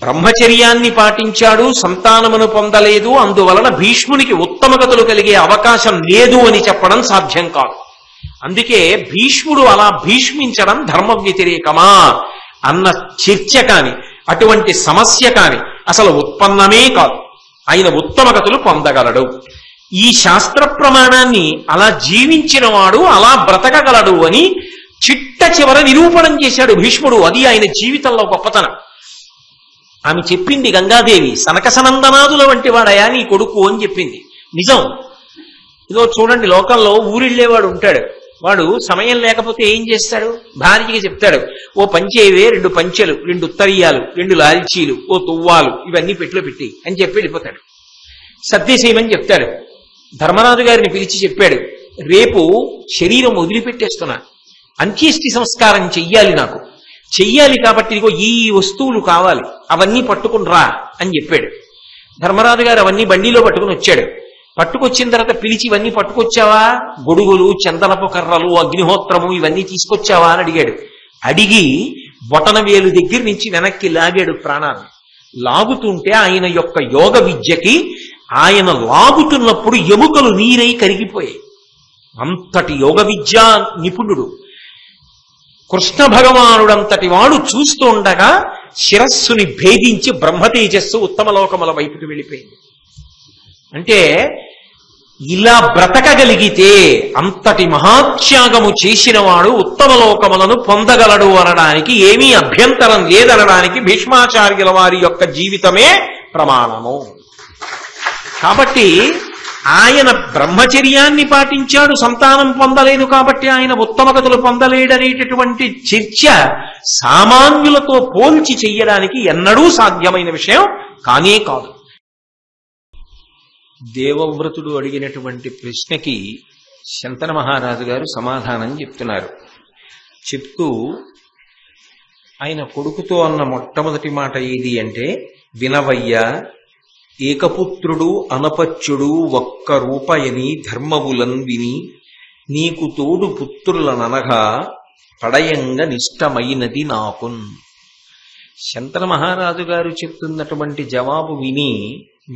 బ్రహ్మచర్యాన్ని పాటించాడు, సంతానమును పొందలేదు, అందువలన భీష్మునికి ఉత్తమగతులు కలిగే అవకాశం లేదు అని చెప్పడం సాధ్యం కాదు. అందుకే భీష్ముడు అలా భీష్మించడం ధర్మ వ్యతిరేకమా అన్న చర్చ కాని, అటువంటి సమస్య కాని అసలు ఉత్పన్నమే కాదు. ఆయన ఉత్తమగతులు పొందగలడు. ఈ శాస్త్ర ప్రమాణాన్ని అలా జీవించిన వాడు అలా బ్రతకగలడు అని చిట్ట చివర నిరూపణం చేశాడు భీష్ముడు. అది ఆయన జీవితంలో గొప్పతనం. ఆమె చెప్పింది గంగాదేవి, సనకసనందనాదుల వంటి వాడయా నీ కొడుకు అని చెప్పింది. నిజం. ఇదో చూడండి, లోకంలో ఊరిళ్ళేవాడు ఉంటాడు. వాడు సమయం లేకపోతే ఏం చేస్తాడు? భార్యకి చెప్తాడు, ఓ పంచేవే 2 పంచెలు, 2 ఉత్తరీయాలు, 2 లాల్చీలు, ఓ తువ్వాలు, ఇవన్నీ పెట్టులో పెట్టి అని చెప్పి వెళ్ళిపోతాడు. సర్దేసేయమని చెప్తాడు. ధర్మరాజు గారిని పిలిచి చెప్పాడు, రేపు శరీరం వదిలిపెట్టేస్తున్నా, అంత్యేష్టి సంస్కారం చెయ్యాలి, నాకు చెయ్యాలి కాబట్టి ఇదిగో ఈ వస్తువులు కావాలి, అవన్నీ పట్టుకుని రా అని చెప్పాడు. ధర్మరాజు గారు అవన్నీ బండిలో పట్టుకుని వచ్చాడు. పట్టుకొచ్చిన తర్వాత పిలిచి, ఇవన్నీ పట్టుకొచ్చావా? గొడుగులు, చందనపు కర్రలు, అగ్నిహోత్రము ఇవన్నీ తీసుకొచ్చావా అని అడిగాడు. అడిగి బొటన వేలు దగ్గర నుంచి వెనక్కి లాగాడు ప్రాణాన్ని. లాగుతుంటే ఆయన యొక్క యోగ విద్యకి ఆయన లాగుతున్నప్పుడు ఎముకలు నీరై కరిగిపోయాయి. అంతటి యోగ విద్యా నిపుణుడు. కృష్ణ భగవానుడంతటి వాడు చూస్తూ ఉండగా శిరస్సుని భేదించి బ్రహ్మతేజస్సు ఉత్తమ లోకముల వైపుకి వెళ్ళిపోయింది. అంటే ఇలా బ్రతకగలిగితే అంతటి మహాత్యాగము చేసిన వాడు ఉత్తమ లోకములను పొందగలడు అనడానికి ఏమీ అభ్యంతరం లేదనడానికి భీష్మాచార్యుల వారి యొక్క జీవితమే ప్రమాణము. కాబట్టి ఆయన బ్రహ్మచర్యాన్ని పాటించాడు, సంతానం పొందలేదు కాబట్టి ఆయన ఉత్తమగతులు పొందలేడనేటటువంటి చర్చ సామాన్యులతో పోల్చి చెయ్యడానికి ఎన్నడూ సాధ్యమైన విషయం కానే కాదు. దేవవ్రతుడు అడిగినటువంటి ప్రశ్నకి శంతన మహారాజు గారు సమాధానం చెప్తున్నారు. చెప్తూ ఆయన కొడుకుతో అన్న మొట్టమొదటి మాట ఏది అంటే, వినవయ్యా, ఏకపుత్రుడు అనపత్యుడు ఒక్క రూపయని ధర్మములన్ విని నీకు తోడు పుత్రులననగా పడయంగ నిష్టమైనది నాకున్. శంతన మహారాజు గారు చెప్తున్నటువంటి జవాబు విని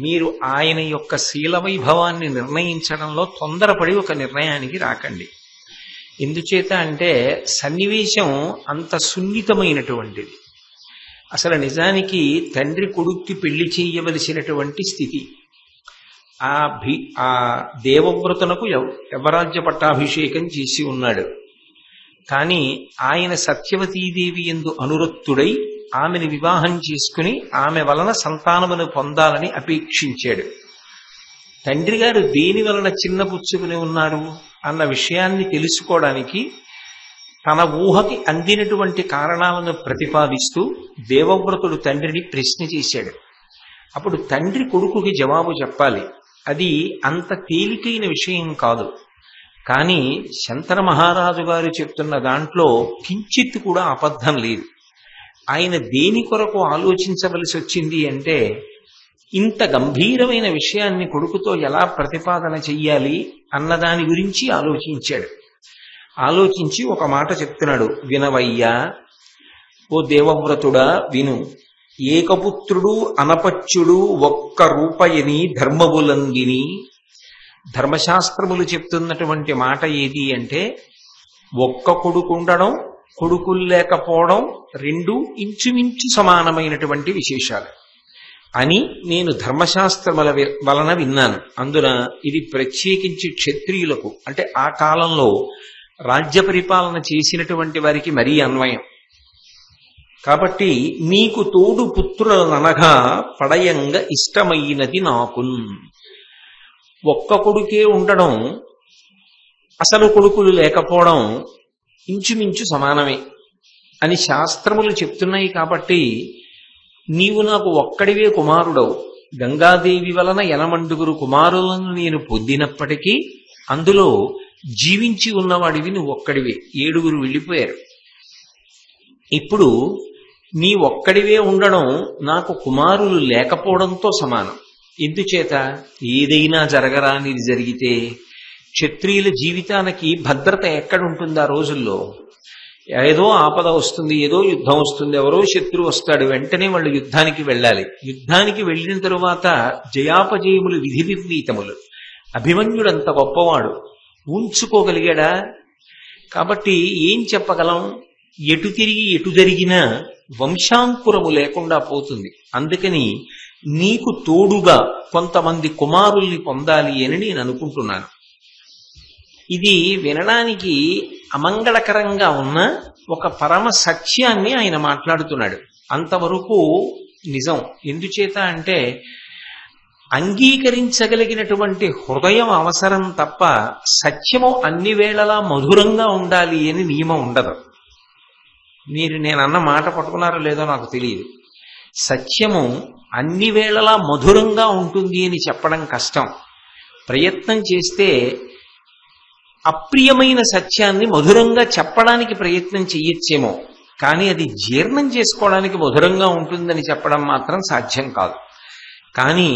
మీరు ఆయన యొక్క శీల వైభవాన్ని నిర్ణయించడంలో తొందరపడి ఒక నిర్ణయానికి రాకండి. ఎందుచేత అంటే సన్నివేశం అంత సున్నితమైనటువంటిది. అసలు నిజానికి తండ్రి కొడుక్కి పెళ్లి చేయవలసినటువంటి స్థితి. ఆ దేవవ్రతునకు యవరాజ్య పట్టాభిషేకం చేసి ఉన్నాడు. కానీ ఆయన సత్యవతీదేవి యందు అనురక్తుడై ఆమెను వివాహం చేసుకుని ఆమె వలన సంతానమును పొందాలని అపేక్షించాడు. తండ్రి గారు దేని వలన చిన్నపుచ్చుకుని ఉన్నారు అన్న విషయాన్ని తెలుసుకోవడానికి తన ఊహకి అందినటువంటి కారణాలను ప్రతిపాదిస్తూ దేవవ్రతుడు తండ్రిని ప్రశ్న చేశాడు. అప్పుడు తండ్రి కొడుకుకి జవాబు చెప్పాలి. అది అంత తేలికైన విషయం కాదు. కానీ శంతన మహారాజు గారు చెప్తున్న దాంట్లో కించిత్ కూడా అబద్ధం లేదు. ఆయన దేని కొరకు ఆలోచించవలసి వచ్చింది అంటే, ఇంత గంభీరమైన విషయాన్ని కొడుకుతో ఎలా ప్రతిపాదన చెయ్యాలి అన్నదాని గురించి ఆలోచించాడు. ఆలోచించి ఒక మాట చెప్తున్నాడు, వినవయ్యా, ఓ దేవవ్రతుడా విను, ఏకపుత్రుడు అనపత్యుడు ఒక్క రూపయని ధర్మములంగిని. ధర్మశాస్త్రములు చెప్తున్నటువంటి మాట ఏది అంటే, ఒక్క కొడుకు ఉండడం, కొడుకులు లేకపోవడం రెండు ఇంచుమించు సమానమైనటువంటి విశేషాలు అని నేను ధర్మశాస్త్రముల వలన విన్నాను. అందున ఇది ప్రత్యేకించి క్షత్రియులకు, అంటే ఆ కాలంలో రాజ్య పరిపాలన చేసినటువంటి వారికి మరీ అన్వయం. కాబట్టి నీకు తోడు పుత్రులననగా పడయంగా ఇష్టమైనది నాకున్. ఒక్క కొడుకే ఉండడం, అసలు కొడుకులు లేకపోవడం ఇంచుమించు సమానమే అని శాస్త్రములు చెప్తున్నాయి. కాబట్టి నీవు నాకు ఒక్కడివే కుమారుడవు. గంగాదేవి వలన 80 కుమారులను నేను పొందినప్పటికీ అందులో జీవించి ఉన్నవాడివి నువ్వు ఒక్కడివే. 7 వెళ్ళిపోయారు. ఇప్పుడు నీ ఒక్కడివే ఉండడం నాకు కుమారులు లేకపోవడంతో సమానం. ఎందుచేత ఏదైనా జరగరానిది జరిగితే క్షత్రియుల జీవితానికి భద్రత ఎక్కడుంటుంది ఆ రోజుల్లో? ఏదో ఆపద వస్తుంది, ఏదో యుద్ధం వస్తుంది, ఎవరో శత్రువు వస్తాడు, వెంటనే వాళ్ళు యుద్ధానికి వెళ్ళాలి. యుద్ధానికి వెళ్ళిన తరువాత జయాపజయములు విధి నిర్ణీతములు. అభిమన్యుడంత గొప్పవాడు, ఉంచుకోగలిగాడా? కాబట్టి ఏం చెప్పగలం? ఎటు తిరిగి ఎటు జరిగినా వంశాంకురము లేకుండా పోతుంది. అందుకని నీకు తోడుగా కొంతమంది కుమారుల్ని పొందాలి అని నేను అనుకుంటున్నాను. ఇది వినడానికి అమంగళకరంగా ఉన్న ఒక పరమ సత్యాన్ని ఆయన మాట్లాడుతున్నాడు. అంతవరకు నిజం. ఎందుచేత అంటే అంగీకరించగలిగినటువంటి హృదయం అవసరం తప్ప సత్యము అన్ని వేళలా మధురంగా ఉండాలి అని నియమం ఉండదు. మీరు నేనన్న మాట పట్టుకున్నారో లేదో నాకు తెలియదు. సత్యము అన్ని వేళలా మధురంగా ఉంటుంది అని చెప్పడం కష్టం. ప్రయత్నం చేస్తే అప్రియమైన సత్యాన్ని మధురంగా చెప్పడానికి ప్రయత్నం చెయ్యొచ్చేమో, కానీ అది జీర్ణం చేసుకోవడానికి మధురంగా ఉంటుందని చెప్పడం మాత్రం సాధ్యం కాదు. కానీ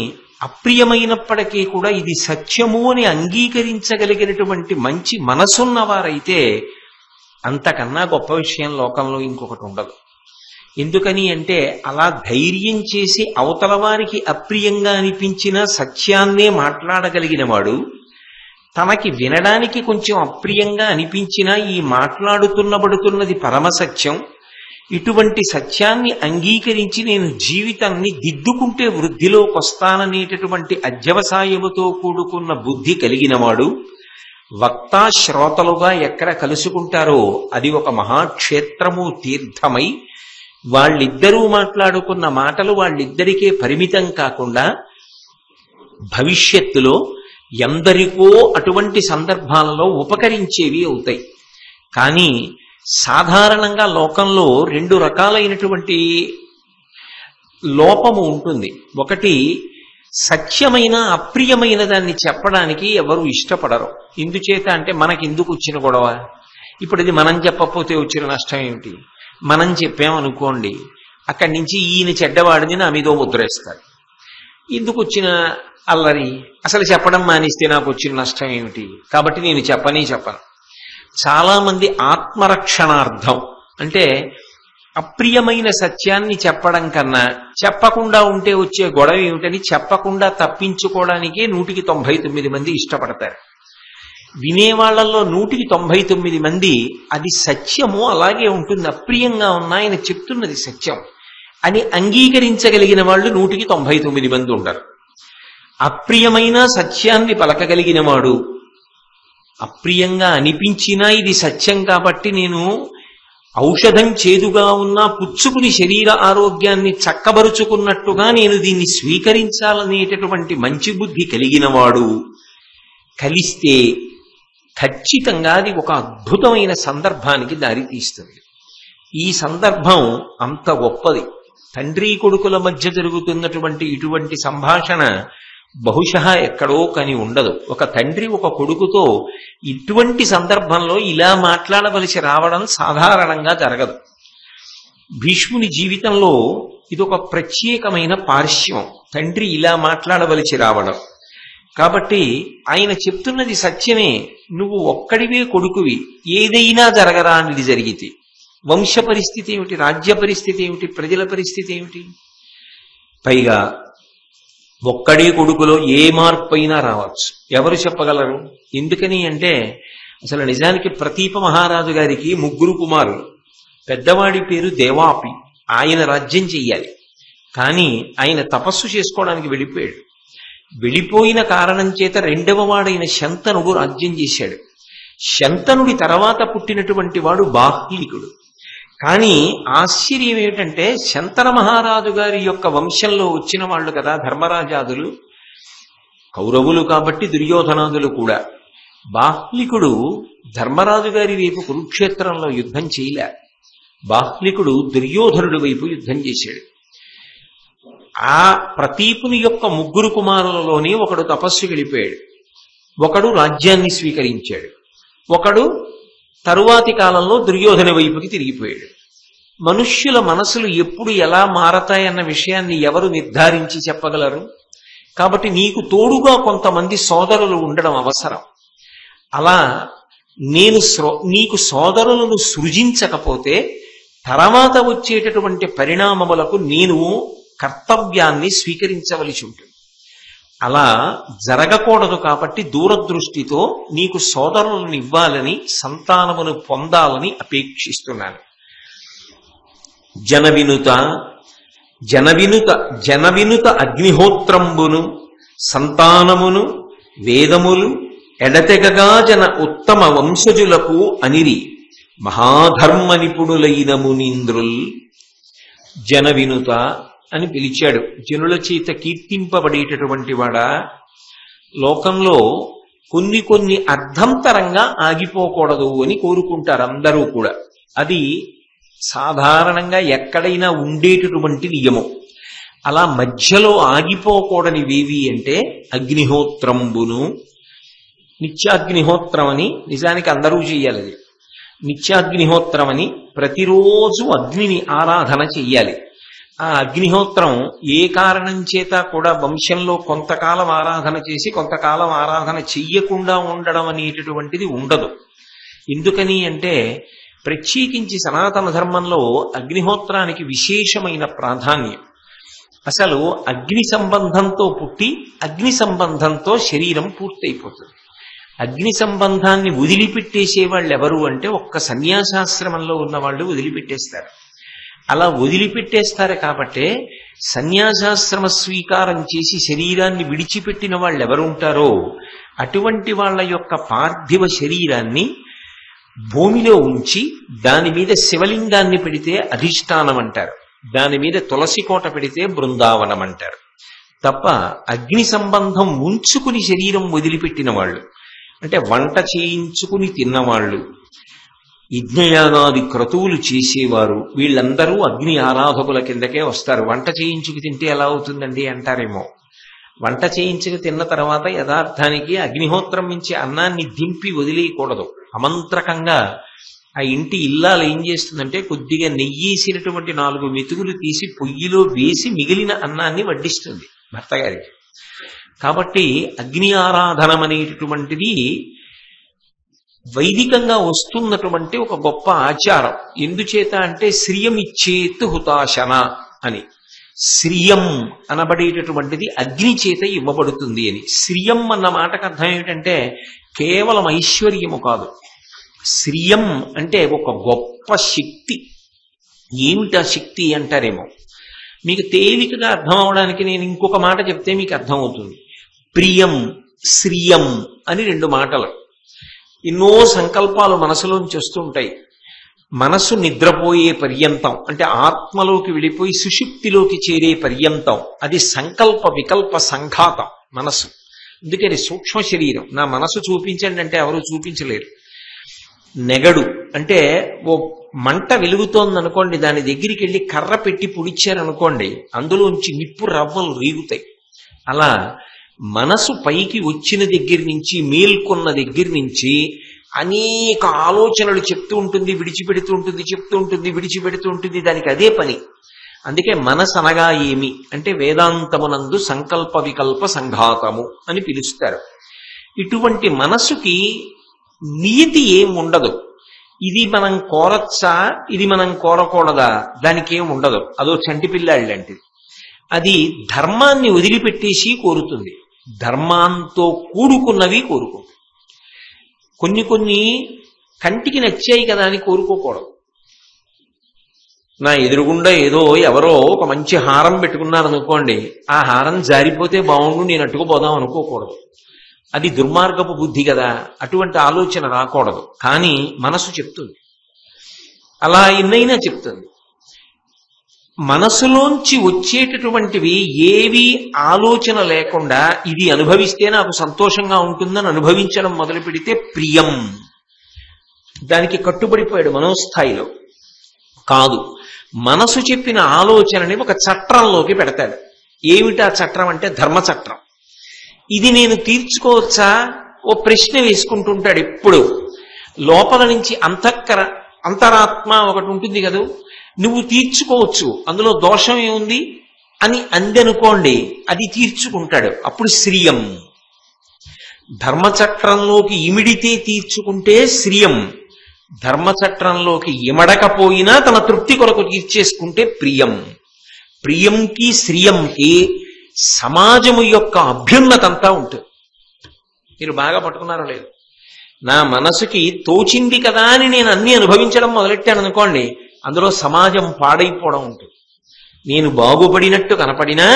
అప్రియమైనప్పటికీ కూడా ఇది సత్యము అని అంగీకరించగలిగినటువంటి మంచి మనసున్నవారైతే అంతకన్నా గొప్ప విషయం లోకంలో ఇంకొకటి ఉండదు. ఎందుకని అంటే అలా ధైర్యం చేసి అవతల వారికి అప్రియంగా అనిపించిన సత్యాన్నే మాట్లాడగలిగిన వాడు, తనకి వినడానికి కొంచెం అప్రియంగా అనిపించినా ఈ మాట్లాడుతున్నబడుతున్నది పరమసత్యం, ఇటువంటి సత్యాన్ని అంగీకరించి నేను జీవితాన్ని దిద్దుకుంటే వృద్ధిలోకి వస్తాననేటటువంటి అధ్యవసాయముతో కూడుకున్న బుద్ధి కలిగినవాడు వక్త శ్రోతలుగా ఎక్కడ కలుసుకుంటారో అది ఒక మహాక్షేత్రము తీర్థమై వాళ్ళిద్దరూ మాట్లాడుకున్న మాటలు వాళ్ళిద్దరికే పరిమితం కాకుండా భవిష్యత్తులో ఎందరికో అటువంటి సందర్భాలలో ఉపకరించేవి అవుతాయి. కానీ సాధారణంగా లోకంలో రెండు రకాలైనటువంటి లోపము ఉంటుంది. ఒకటి, సత్యమైన అప్రియమైన దాన్ని చెప్పడానికి ఎవరు ఇష్టపడరు. ఎందుచేత అంటే మనకెందుకు వచ్చిన గొడవ? ఇప్పుడు ఇది మనం చెప్పకపోతే వచ్చిన నష్టం ఏమిటి? మనం చెప్పామనుకోండి, అక్కడి నుంచి ఈయన చెడ్డవాడిని నా మీదో ముద్రేస్తారు. ఎందుకు వచ్చిన అల్లరి? అసలు చెప్పడం మానేస్తే నాకు వచ్చిన నష్టం ఏమిటి? కాబట్టి నేను చెప్పను. చాలా మంది ఆత్మరక్షణార్థం అంటే అప్రియమైన సత్యాన్ని చెప్పడం కన్నా చెప్పకుండా ఉంటే వచ్చే గొడవ ఏమిటని చెప్పకుండా తప్పించుకోవడానికే 199 మంది ఇష్టపడతారు. వినేవాళ్లలో 199 మంది అది సత్యము అలాగే ఉంటుంది, అప్రియంగా ఉన్నా ఆయన చెప్తున్నది సత్యం అని అంగీకరించగలిగిన వాళ్ళు 199 మంది ఉండరు. అప్రియమైన సత్యాన్ని పలకగలిగిన వాడు, అప్రియంగా అనిపించినా ఇది సత్యం కాబట్టి నేను ఔషధం చేదుగా ఉన్నా పుచ్చుకుని శరీర ఆరోగ్యాన్ని చక్కబరుచుకున్నట్టుగా నేను దీన్ని స్వీకరించాలనేటటువంటి మంచి బుద్ధి కలిగినవాడు కలిస్తే ఖచ్చితంగా అది ఒక అద్భుతమైన సందర్భానికి దారితీస్తుంది. ఈ సందర్భం అంత గొప్పది. తండ్రి కొడుకుల మధ్య జరుగుతున్నటువంటి ఇటువంటి సంభాషణ బహుశः ఎక్కడో కానీ ఉండదు. ఒక తండ్రి ఒక కొడుకుతో ఇటువంటి సందర్భంలో ఇలా మాట్లాడవలసి రావడం సాధారణంగా జరగదు. భీష్ముని జీవితంలో ఇదొక ప్రత్యేకమైన పార్శ్వం, తండ్రి ఇలా మాట్లాడవలసి రావడం. కాబట్టి ఆయన చెప్తున్నది సత్యమే. నువ్వు ఒక్కడివే కొడుకువి, ఏదైనా జరగరా అనేది జరిగితే వంశ పరిస్థితి ఏమిటి, రాజ్య పరిస్థితి ఏమిటి, ప్రజల పరిస్థితి ఏమిటి? పైగా ఒక్కడే కొడుకులో ఏ మార్పు అయినా రావచ్చు. ఎవరు చెప్పగలరు? ఎందుకని అంటే అసలు నిజానికి ప్రతీప మహారాజు గారికి 3 కుమారులు. పెద్దవాడి పేరు దేవాపి, ఆయన రాజ్యం చెయ్యాలి. కానీ ఆయన తపస్సు చేసుకోవడానికి వెళ్ళిపోయాడు. వెళ్ళిపోయిన కారణం చేత 2వ వాడైన శంతనుడు రాజ్యం చేశాడు. శంతనుడి తర్వాత పుట్టినటువంటి వాడు బాహ్లికుడు. కానీ ఆశ్చర్యం ఏమిటంటే శంతన మహారాజు గారి యొక్క వంశంలో వచ్చిన వాళ్ళు కదా ధర్మరాజాదులు, కౌరవులు కాబట్టి దుర్యోధనాదులు కూడా. బాహ్లికుడు ధర్మరాజు గారి వైపు కురుక్షేత్రంలో యుద్ధం చేయలే, బాహ్లికుడు దుర్యోధనుడి వైపు యుద్ధం చేశాడు. ఆ ప్రతీపుని యొక్క 3 కుమారులలోనే ఒకడు తపస్సు వెళ్ళిపోయాడు, ఒకడు రాజ్యాన్ని స్వీకరించాడు, ఒకడు తరువాతి కాలంలో దుర్యోధన వైపుకి తిరిగిపోయాడు. మనుష్యుల మనసులు ఎప్పుడు ఎలా మారతాయన్న విషయాన్ని ఎవరు నిర్ధారించి చెప్పగలరు? కాబట్టి నీకు తోడుగా కొంతమంది సోదరులు ఉండడం అవసరం. అలా నీకు సోదరులను సృజించకపోతే తర్వాత వచ్చేటటువంటి పరిణామములకు నేను కర్తవ్యాన్ని స్వీకరించవలసి ఉంటుంది. అలా జరగకూడదు కాబట్టి దూరదృష్టితో నీకు సోదరులను ఇవ్వాలని, సంతానమును పొందాలని అపేక్షిస్తున్నాను. జనవినుత అగ్నిహోత్రంబును సంతానమును వేదములు ఎడతెగగా జన ఉత్తమ వంశజులకు అనిరి మహాధర్మ నిపుణులైన మునీంద్రుల్. జనవినుత అని పిలిచాడు. జనుల చేత కీర్తింపబడేటటువంటి వాడా, లోకంలో కొన్ని అర్థంతరంగా ఆగిపోకూడదు అని కోరుకుంటారు అందరూ కూడా. అది సాధారణంగా ఎక్కడైనా ఉండేటటువంటి నియమం. అలా మధ్యలో ఆగిపోకూడనివేవి అంటే అగ్నిహోత్రంబును, నిత్యాగ్నిహోత్రం అని నిజానికి అందరూ చెయ్యాలి. అది నిత్యాగ్నిహోత్రం అని ప్రతిరోజు అగ్నిని ఆరాధన చెయ్యాలి. ఆ అగ్నిహోత్రం ఏ కారణం చేత కూడా వంశంలో కొంతకాలం ఆరాధన చేసి కొంతకాలం ఆరాధన చెయ్యకుండా ఉండడం అనేటటువంటిది ఉండదు. ఎందుకని అంటే ప్రత్యేకించి సనాతన ధర్మంలో అగ్నిహోత్రానికి విశేషమైన ప్రాధాన్యం. అసలు అగ్ని సంబంధంతో పుట్టి అగ్ని సంబంధంతో శరీరం పూర్తయిపోతుంది. అగ్ని సంబంధాన్ని వదిలిపెట్టేసే వాళ్ళు ఎవరు అంటే ఒక్క సన్యాసాశ్రమంలో ఉన్న వాళ్ళు వదిలిపెట్టేస్తారు. అలా వదిలిపెట్టేస్తారు కాబట్టే సన్యాసాశ్రమ స్వీకారం చేసి శరీరాన్ని విడిచిపెట్టిన వాళ్ళు ఎవరు ఉంటారో అటువంటి వాళ్ళ యొక్క పార్థివ శరీరాన్ని భూమిలో ఉంచి దాని మీద శివలింగాన్ని పెడితే అధిష్టానం అంటారు, దాని మీద తులసి కోట పెడితే బృందావనం అంటారు. తప్ప అగ్ని సంబంధం ఉంచుకుని శరీరం వదిలిపెట్టిన వాళ్ళు, అంటే వంట చేయించుకుని తిన్నవాళ్ళు, యజ్ఞయాగాది క్రతువులు చేసేవారు, వీళ్ళందరూ అగ్ని ఆరాధకుల కిందకే వస్తారు. వంట చేయించుకు తింటే ఎలా అవుతుందండి అంటారేమో. వంట చేయించుకు తిన్న తర్వాత యథార్థానికి అగ్నిహోత్రం నుంచి అన్నాన్ని దింపి వదిలేయకూడదు. అమంత్రకంగా ఆ ఇంటి ఇల్లాలు ఏం చేస్తుందంటే కొద్దిగా నెయ్యేసినటువంటి 4 మెతుకులు తీసి పొయ్యిలో వేసి మిగిలిన అన్నాన్ని వడ్డిస్తుంది భర్త గారికి. కాబట్టి అగ్ని ఆరాధనం అనేటటువంటిది వైదికంగా వస్తున్నటువంటి ఒక గొప్ప ఆచారం. ఎందుచేత అంటే శ్రియం హుతాశన అని. శ్రియం అనబడేటటువంటిది అగ్ని చేత ఇవ్వబడుతుంది అని. శ్రియం అన్న మాటకు అర్థం ఏమిటంటే కేవలం ఐశ్వర్యము కాదు. శ్రియం అంటే ఒక గొప్ప శక్తి. ఏమిటా శక్తి అంటారేమో. మీకు తేలికగా అర్థం అవడానికి నేను ఇంకొక మాట చెప్తే మీకు అర్థమవుతుంది. ప్రియం, శ్రియం అని 2 మాటలు. ఎన్నో సంకల్పాలు మనసులోంచి వస్తుంటాయి. మనసు నిద్రపోయే పర్యంతం, అంటే ఆత్మలోకి వెళ్ళిపోయి సుషుప్తిలోకి చేరే పర్యంతం, అది సంకల్ప వికల్ప సంఘాతం మనసు. అందుకని సూక్ష్మ శరీరం. నా మనసు చూపించండి అంటే ఎవరు చూపించలేరు. నెగడు అంటే ఓ మంట వెలుగుతోందనుకోండి, దాని దగ్గరికి వెళ్ళి కర్ర పెట్టి పొడిచారనుకోండి, అందులోంచి నిప్పు రవ్వలు రేగుతాయి. అలా మనసు పైకి వచ్చిన దగ్గర నుంచి, మేల్కొన్న దగ్గర నుంచి అనేక ఆలోచనలు చెప్తూ ఉంటుంది, విడిచిపెడుతూ ఉంటుంది, చెప్తూ ఉంటుంది, విడిచిపెడుతూ ఉంటుంది. దానికి అదే పని. అందుకే మనసు అనగా ఏమి అంటే వేదాంతమునందు సంకల్ప వికల్ప సంఘాతము అని పిలుస్తారు. ఇటువంటి మనసుకి నియతి ఏం ఉండదు. ఇది మనం కోరచ్చా, ఇది మనం కోరకూడదా, దానికి ఏం ఉండదు. అదో చంటి పిల్లాడి లాంటిది. అది ధర్మాన్ని వదిలిపెట్టేసి కోరుతుంది, ధర్మాంతో కూడుకున్నవి కోరుకుంటుంది. కొన్ని కంటికి నచ్చాయి కదా అని కోరుకోకూడదు. నా ఎదురుగుండా ఏదో ఎవరో ఒక మంచి హారం పెట్టుకున్నారనుకోండి, ఆ హారం జారిపోతే బాగుండు నేను అట్టుకుపోదాం అనుకోకూడదు. అది దుర్మార్గపు బుద్ధి కదా. అటువంటి ఆలోచన రాకూడదు. కానీ మనసు చెప్తుంది, అలా ఎన్నైనా చెప్తుంది. మనసులోంచి వచ్చేటటువంటివి ఏవి ఆలోచన లేకుండా ఇది అనుభవిస్తే నాకు సంతోషంగా ఉంటుందని అనుభవించడం మొదలు పెడితే ప్రియం. దానికి కట్టుబడిపోయాడు మనోస్థాయిలో. కాదు, మనసు చెప్పిన ఆలోచనని ఒక చట్రంలోకి పెడతాడు. ఏమిటా చట్రం అంటే ధర్మచట్రం. ఇది నేను తీర్చుకోవచ్చా ఓ ప్రశ్న వేసుకుంటుంటాడు ఎప్పుడు. లోపల నుంచి అంతరాత్మ ఒకటి ఉంటుంది కదా, నువ్వు తీర్చుకోవచ్చు, అందులో దోషం ఏముంది అని అందనుకోండి, అది తీర్చుకుంటాడు. అప్పుడు శ్రియం. ధర్మచక్రంలోకి ఇమిడితే తీర్చుకుంటే శ్రియం, ధర్మచక్రంలోకి ఇమడకపోయినా తన తృప్తి కొరకు తీర్చేసుకుంటే ప్రియం. ప్రియంకి శ్రియంకి సమాజము యొక్క అభ్యున్నతంతా ఉంటుంది. మీరు బాగా పట్టుకున్నారో లేదు, నా మనసుకి తోచింది కదా అని నేను అన్ని అనుభవించడం మొదలెట్టాను అనుకోండి, అందులో సమాజం పాడైపోవడం ఉంటుంది. నేను బాగుపడినట్టు కనపడినా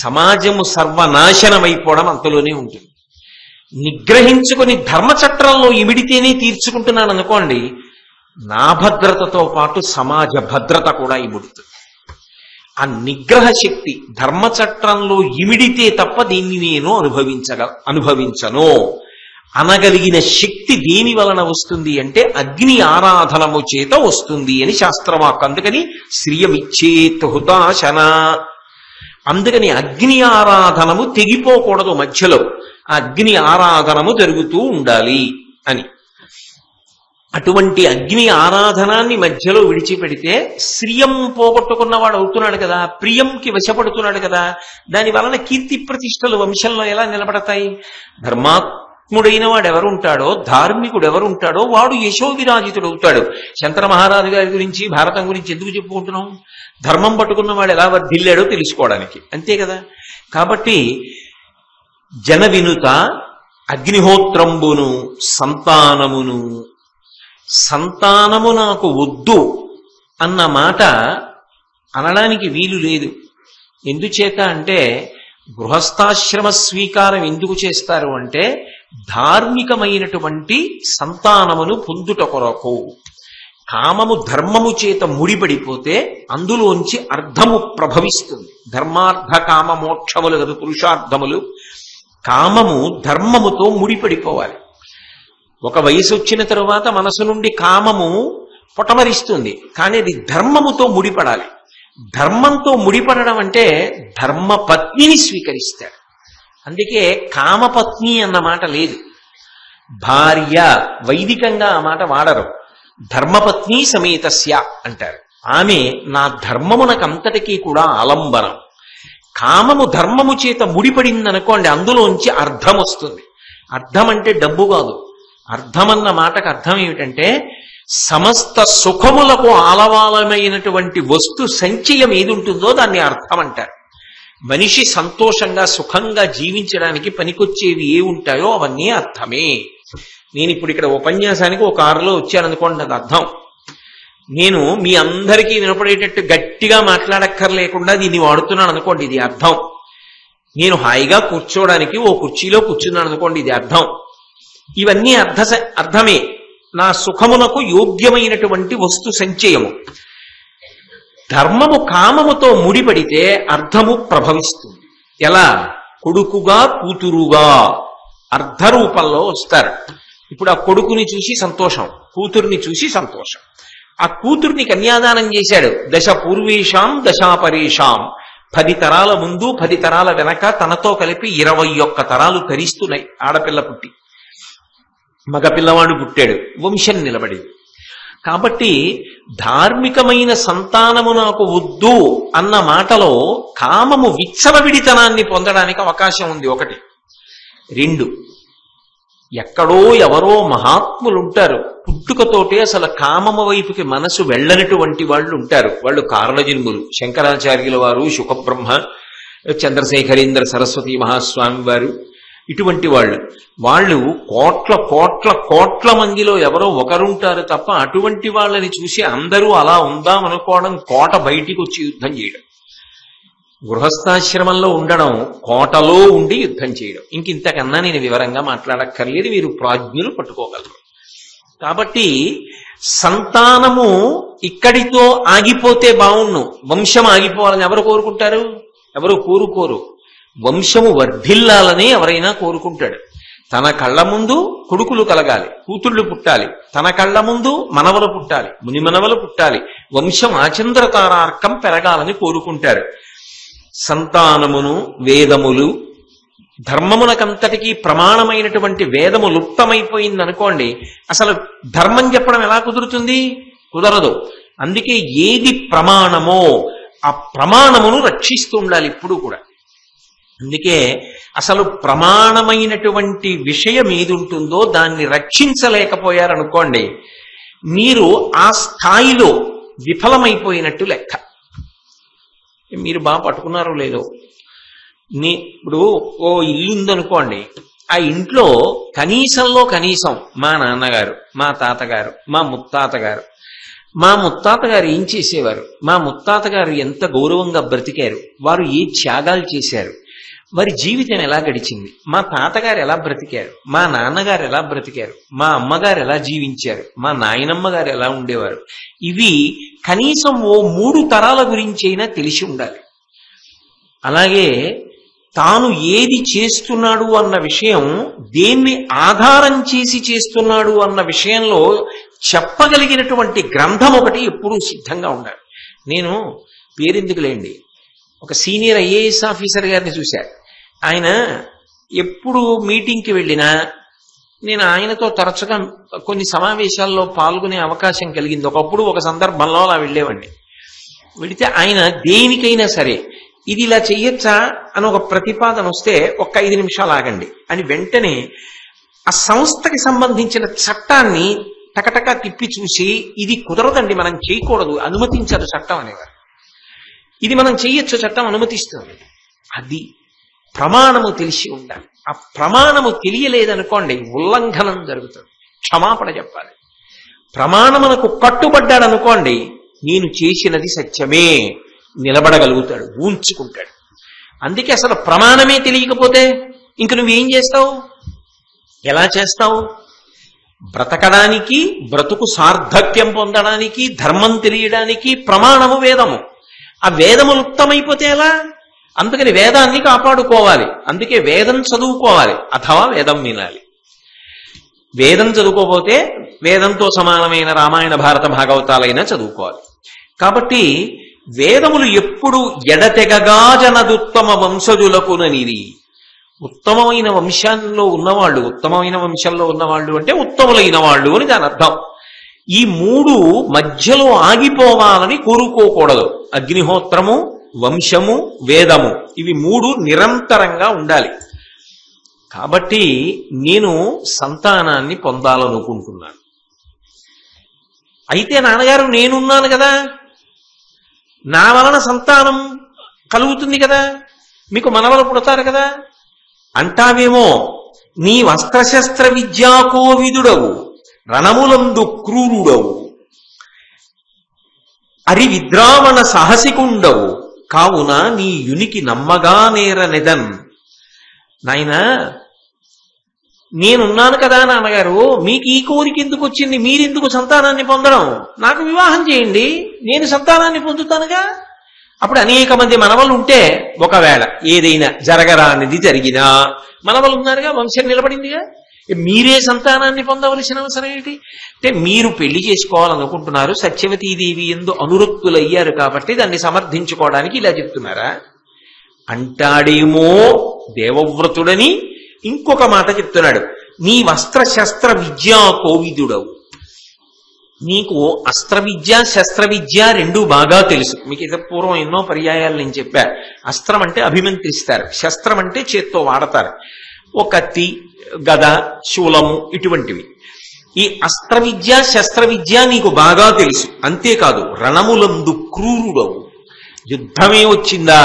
సమాజము సర్వనాశనమైపోవడం అంతలోనే ఉంటుంది. నిగ్రహించుకొని ధర్మచట్రంలో ఇమిడితేనే తీర్చుకుంటున్నాను అనుకోండి, నా భద్రతతో పాటు సమాజ భద్రత కూడా ఇముడుతుంది. ఆ నిగ్రహ శక్తి ధర్మచట్రంలో ఇమిడితే తప్ప దీన్ని నేను అనుభవించను అనగలిగిన శక్తి దేని వలన వస్తుంది అంటే అగ్ని ఆరాధనము చేత వస్తుంది అని శాస్త్రవాక్కు. అందుకని శ్రియమిచ్చేత్ హుతాశన. అందుకని అగ్ని ఆరాధనము తెగిపోకూడదు, మధ్యలో ఆ అగ్ని ఆరాధనము జరుగుతూ ఉండాలి అని. అటువంటి అగ్ని ఆరాధనాన్ని మధ్యలో విడిచిపెడితే శ్రియం పోగొట్టుకున్నవాడు అవుతున్నాడు కదా, ప్రియంకి వశపడుతున్నాడు కదా. దాని వలన కీర్తి ప్రతిష్టలు వంశంలో ఎలా నిలబడతాయి? ధర్మాత్ముడైన వాడు ఎవరుంటాడో, ధార్మికుడు ఎవరుంటాడో వాడు యశోవిరాజితుడు అవుతాడు. శంకర మహారాజు గారి గురించి, భారతం గురించి ఎందుకు చెప్పుకుంటున్నాం? ధర్మం పట్టుకున్న వాడు ఎలా వర్ధిల్లాడో తెలుసుకోవడానికి, అంతే కదా. కాబట్టి జన వినుత అగ్నిహోత్రంబును సంతానమును, సంతానము నాకు వద్దు అన్న మాట అనడానికి వీలు లేదు. ఎందుచేత అంటే గృహస్థాశ్రమ స్వీకారం ఎందుకు చేస్తారు అంటే ధార్మికమైనటువంటి సంతానమును పొందుట కొరకు. కామము ధర్మము చేత ముడిపడిపోతే అందులోంచి అర్థము ప్రభవిస్తుంది. ధర్మార్థ కామ మోక్షములు కదా పురుషార్థములు. కామము ధర్మముతో ముడిపడిపోవాలి. ఒక వయసు వచ్చిన తరువాత మనసు నుండి కామము పొటమరిస్తుంది, కానీ అది ధర్మముతో ముడిపడాలి. ధర్మంతో ముడిపడడం అంటే ధర్మపత్నిని స్వీకరిస్తాడు. అందుకే కామపత్ని అన్న మాట లేదు, భార్య. వైదికంగా ఆ మాట వాడరు, ధర్మపత్ని సమేతస్య అంటారు. ఆమె నా ధర్మమునకంతటికీ కూడా ఆలంబనం. కామము ధర్మము చేత ముడిపడిందనుకోండి, అందులోంచి అర్థం వస్తుంది. అర్థం అంటే డబ్బు కాదు. అర్థమన్న మాటకు అర్థం ఏమిటంటే సమస్త సుఖములకు ఆలవాలమైనటువంటి వస్తు సంచయం ఏది ఉంటుందో దాన్ని అర్థం అంటారు. మనిషి సంతోషంగా సుఖంగా జీవించడానికి పనికొచ్చేవి ఏ ఉంటాయో అవన్నీ అర్థమే. నేను ఇప్పుడు ఇక్కడ ఉపన్యాసానికి ఒక కారులో వచ్చాననుకోండి, అది అర్థం. నేను మీ అందరికీ వినపడేటట్టు గట్టిగా మాట్లాడక్కర్లేకుండా దీన్ని వాడుతున్నాను అనుకోండి, ఇది అర్థం. నేను హాయిగా కూర్చోవడానికి ఓ కుర్చీలో కూర్చున్నాను అనుకోండి, ఇది అర్థం. ఇవన్నీ అర్థమే. నా సుఖమునకు యోగ్యమైనటువంటి వస్తు సంచయము. ధర్మము కామముతో ముడిపడితే అర్థము ప్రభవిస్తుంది. ఎలా? కొడుకుగా కూతురుగా అర్ధ రూపంలో వస్తారు. ఇప్పుడు ఆ కొడుకుని చూసి సంతోషం, కూతుర్ని చూసి సంతోషం. ఆ కూతుర్ని కన్యాదానం చేశాడు. దశ పూర్వేషాం దశాపరేషాం, 10 తరాల ముందు 10 తరాల వెనక తనతో కలిపి 21 తరాలు తరిస్తున్నాయి. ఆడపిల్ల పుట్టి మగపిల్లవాడు పుట్టాడు, వంశం నిలబడింది. కాబట్టి ధార్మికమైన సంతానము నాకు వద్దు అన్న మాటలో కామము విచ్చలవిడితనాన్ని పొందడానికి అవకాశం ఉంది. 1. 2, ఎక్కడో ఎవరో మహాత్ములుంటారు, పుట్టుకతోటే అసలు కామము వైపుకి మనసు వెళ్ళనటువంటి వాళ్ళు ఉంటారు. వాళ్ళు కారణజన్ములు. శంకరాచార్యుల వారు, శుకబ్రహ్మ, చంద్రశేఖరేంద్ర సరస్వతి మహాస్వామి వారు, ఇటువంటి వాళ్ళు కోట్ల కోట్ల కోట్ల మందిలో ఎవరో ఒకరుంటారు తప్ప అటువంటి వాళ్ళని చూసి అందరూ అలా ఉందామనుకోవడం, కోట బయటికి వచ్చి యుద్ధం చేయడం. గృహస్థాశ్రమంలో ఉండడం, కోటలో ఉండి యుద్ధం చేయడం. ఇంతకన్నా నేను వివరంగా మాట్లాడక్కర్లేదు, మీరు ప్రాజ్ఞులు పట్టుకోగలరు. కాబట్టి సంతానము ఇక్కడితో ఆగిపోతే బావుణ్ణు, వంశం ఆగిపోవాలని ఎవరు కోరుకుంటారు? ఎవరు కోరుకోరు. వంశము వర్ధిల్లాలని ఎవరైనా కోరుకుంటాడు. తన కళ్ళ ముందు కొడుకులు కలగాలి, కూతుళ్ళు పుట్టాలి, తన కళ్ళ ముందు మనవలు పుట్టాలి, మునిమనవలు పుట్టాలి, వంశం ఆచంద్రతారార్కం పెరగాలని కోరుకుంటారు. సంతానమును వేదములు, ధర్మమునకంతటికీ ప్రమాణమైనటువంటి వేదము లుప్తమైపోయిందనుకోండి, అసలు ధర్మం చెప్పడం ఎలా కుదురుతుంది? కుదరదు. అందుకే ఏది ప్రమాణమో ఆ ప్రమాణమును రక్షిస్తూ ఉండాలి. ఇప్పుడు కూడా అందుకే అసలు ప్రమాణమైనటువంటి విషయం ఏది ఉంటుందో దాన్ని రక్షించలేకపోయారనుకోండి, మీరు ఆ స్థాయిలో విఫలమైపోయినట్టు లెక్క. మీరు బాగా పట్టుకున్నారో లేదో, ఇప్పుడు ఓ ఇల్లు ఉందనుకోండి, ఆ ఇంట్లో కనీసంలో కనీసం మా నాన్నగారు, మా తాతగారు, మా ముత్తాతగారు ఏం చేసేవారు, మా ముత్తాతగారు ఎంత గౌరవంగా బ్రతికారు, వారు ఏ త్యాగాలు చేశారు, వారి జీవితం ఎలా గడిచింది, మా తాతగారు ఎలా బ్రతికారు, మా నాన్నగారు ఎలా బ్రతికారు, మా అమ్మగారు ఎలా జీవించారు, మా నాయనమ్మ గారు ఎలా ఉండేవారు, ఇవి కనీసం ఓ 3 తరాల గురించి అయినా తెలిసి ఉండాలి. అలాగే తాను ఏది చేస్తున్నాడు అన్న విషయం, దేన్ని ఆధారం చేసి చేస్తున్నాడు అన్న విషయంలో చెప్పగలిగినటువంటి గ్రంథం ఒకటి ఎప్పుడూ సిద్ధంగా ఉండాలి. నేను పేరెందుకులేండి, ఒక సీనియర్ ఐఏఎస్ ఆఫీసర్ గారిని చూశాను. ఆయన ఎప్పుడు మీటింగ్కి వెళ్ళినా నేను ఆయనతో తరచుగా కొన్ని సమావేశాల్లో పాల్గొనే అవకాశం కలిగింది. ఒకప్పుడు ఒక సందర్భంలో అలా వెళ్ళేవాడిని. వెళితే ఆయన దేనికైనా సరే ఇది ఇలా చెయ్యొచ్చా అని ఒక ప్రతిపాదన వస్తే ఒక్క 5 నిమిషాలు ఆగండి అని వెంటనే ఆ సంస్థకి సంబంధించిన చట్టాన్ని టకటకా తిప్పి చూసి, ఇది కుదరదండి, మనం చేయకూడదు, అనుమతించదు చట్టం అనేవారు. ఇది మనం చెయ్యొచ్చు, చట్టం అనుమతిస్తుంది. అది ప్రమాణము తెలిసి ఉండాలి. ఆ ప్రమాణము తెలియలేదనుకోండి, ఉల్లంఘనం జరుగుతుంది, క్షమాపణ చెప్పాలి. ప్రమాణమునకు కట్టుబడ్డాడనుకోండి, నేను చేసినది సత్యమే, నిలబడగలుగుతాడు, ఊంచుకుంటాడు. అందుకే అసలు ప్రమాణమే తెలియకపోతే ఇంక నువ్వేం చేస్తావు, ఎలా చేస్తావు? బ్రతకడానికి, బ్రతుకు సార్థక్యం పొందడానికి, ధర్మం తెలియడానికి ప్రమాణము వేదము. ఆ వేదములు ఉత్తమైపోతే ఎలా? అందుకని వేదాన్ని కాపాడుకోవాలి. అందుకే వేదం చదువుకోవాలి, అథవా వేదం వినాలి. వేదం చదువుకోపోతే వేదంతో సమానమైన రామాయణ భారత భాగవతాలైనా చదువుకోవాలి. కాబట్టి వేదములు ఎప్పుడు ఎడతెగగా జనదుత్తమ వంశజులకుననిది. ఉత్తమమైన వంశంలో ఉన్నవాళ్ళు, ఉత్తమమైన వంశంలో ఉన్నవాళ్ళు అంటే ఉత్తములైన వాళ్ళు అని దాని అర్థం. ఈ 3 మధ్యలో ఆగిపోవాలని కోరుకోకూడదు. అగ్నిహోత్రము, వంశము, వేదము, ఇవి 3 నిరంతరంగా ఉండాలి. కాబట్టి నేను సంతానాన్ని పొందాలనుకుంటున్నాను. అయితే నాన్నగారు నేనున్నాను కదా, నా వలన సంతానం కలుగుతుంది కదా, మీకు మనవలు పుడతారు కదా అంటావేమో. నీ వస్త్రశస్త్ర విద్యా కోవిదుడవు, రణములందు క్రూరుడవు, అరి విద్రావణ సాహసికుండవు, కావున నీ యునికి నమ్మగా నేరనెదన్. నాయనా, నేనున్నాను కదా నాన్నగారు, మీకు ఈ కోరిక ఎందుకు వచ్చింది, మీరెందుకు సంతానాన్ని పొందడం, నాకు వివాహం చేయండి, నేను సంతానాన్ని పొందుతానుగా. అప్పుడు అనేక మంది మనవలు ఉంటే ఒకవేళ ఏదైనా జరగరానిది జరిగినా మనవలు ఉన్నారుగా, వంశం నిలబడిందిగా. మీరే సంతానాన్ని పొందవలసిన అవసరం ఏంటి? అంటే మీరు పెళ్లి చేసుకోవాలనుకుంటున్నారు, సత్యవతీదేవి యందు అనురక్తులయ్యారు కాబట్టి దాన్ని సమర్థించుకోవడానికి ఇలా చెప్తున్నారా అంటాడేమో దేవవ్రతుడని. ఇంకొక మాట చెప్తున్నాడు, నీ వస్త్ర శస్త్ర విద్యా కోవిదుడవు. నీకు అస్త్ర విద్య, శస్త్ర విద్య 2 బాగా తెలుసు. మీకు ఇది పూర్వం ఎన్నో పర్యాయాలు నేను చెప్పా. అస్త్రం అంటే అభిమంత్రిస్తారు, శస్త్రం అంటే చేత్తో వాడతారు, ఓ కత్తి, గద, శూలము, ఇటువంటివి. ఈ అస్త్ర విద్య, శస్త్ర విద్య నీకు బాగా తెలుసు. అంతేకాదు, రణములందు క్రూరుడవు. యుద్ధమే వచ్చిందా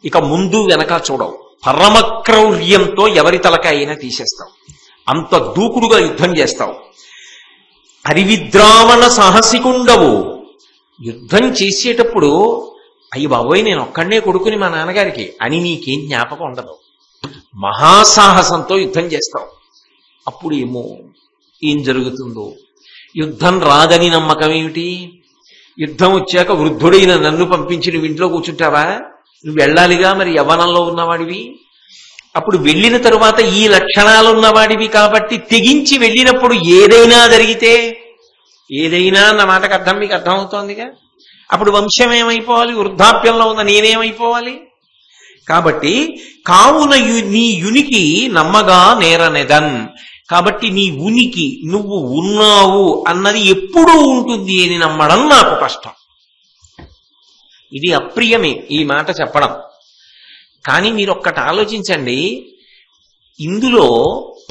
ఇక ముందు వెనక చూడవు, పరమక్రౌర్యంతో ఎవరి తలకాయైనా తీసేస్తావు, అంత దూకుడుగా యుద్ధం చేస్తావు. హరివిద్రావణ సాహసికుండవు. యుద్ధం చేసేటప్పుడు అయ్యి బాబోయ్ నేను ఒక్కడే కొడుకుని మా నాన్నగారికి అని నీకేం జ్ఞాపకం ఉండదు, మహాసాహసంతో యుద్ధం చేస్తావు. అప్పుడు ఏమో ఏం జరుగుతుందో. యుద్ధం రాదని నమ్మకం ఏమిటి? యుద్ధం వచ్చాక వృద్ధుడైన నన్ను పంపించి నువ్వు ఇంట్లో కూర్చుంటావా? నువ్వు వెళ్ళాలిగా, మరి యవ్వనంలో ఉన్నవాడివి. అప్పుడు వెళ్ళిన తరువాత ఈ లక్షణాలు ఉన్నవాడివి కాబట్టి తెగించి వెళ్ళినప్పుడు ఏదైనా జరిగితే, ఏదైనా అన్న మాటకు అర్థం మీకు అర్థమవుతోందిగా. అప్పుడు వంశం ఏమైపోవాలి, వృద్ధాప్యంలో ఉన్న నేనేమైపోవాలి? కాబట్టి కావున నీ యునికి నమ్మగా నేరనెదన్. కాబట్టి నీ ఉనికి, నువ్వు ఉన్నావు అన్నది ఎప్పుడూ ఉంటుంది అని నమ్మడం నాకు కష్టం. ఇది అప్రియమే ఈ మాట చెప్పడం. కానీ మీరు ఒక్కటి ఆలోచించండి, ఇందులో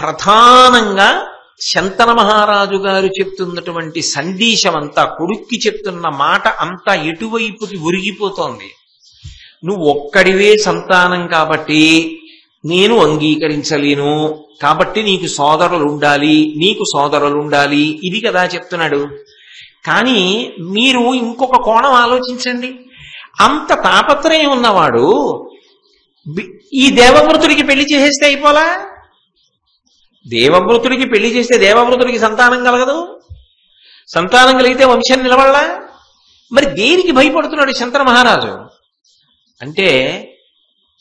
ప్రధానంగా శంతన మహారాజు గారు చెప్తున్నటువంటి సందేశం అంతా, కొడుక్కి చెప్తున్న మాట అంతా ఎటువైపుకి ఒరిగిపోతోంది. నువ్వు ఒక్కడివే సంతానం కాబట్టి నేను అంగీకరించలేను, కాబట్టి నీకు సోదరులు ఉండాలి, ఇది కదా చెప్తున్నాడు. కానీ మీరు ఇంకొక కోణం ఆలోచించండి. అంత తాపత్రయం ఉన్నవాడు ఈ దేవవ్రతుడికి పెళ్లి చేసేస్తే అయిపోలా? దేవవ్రతుడికి పెళ్లి చేస్తే దేవవ్రతుడికి సంతానం కలగదు, సంతానం కలిగితే వంశం నిలబడలా? మరి దేనికి భయపడుతున్నాడు శంతన మహారాజు అంటే,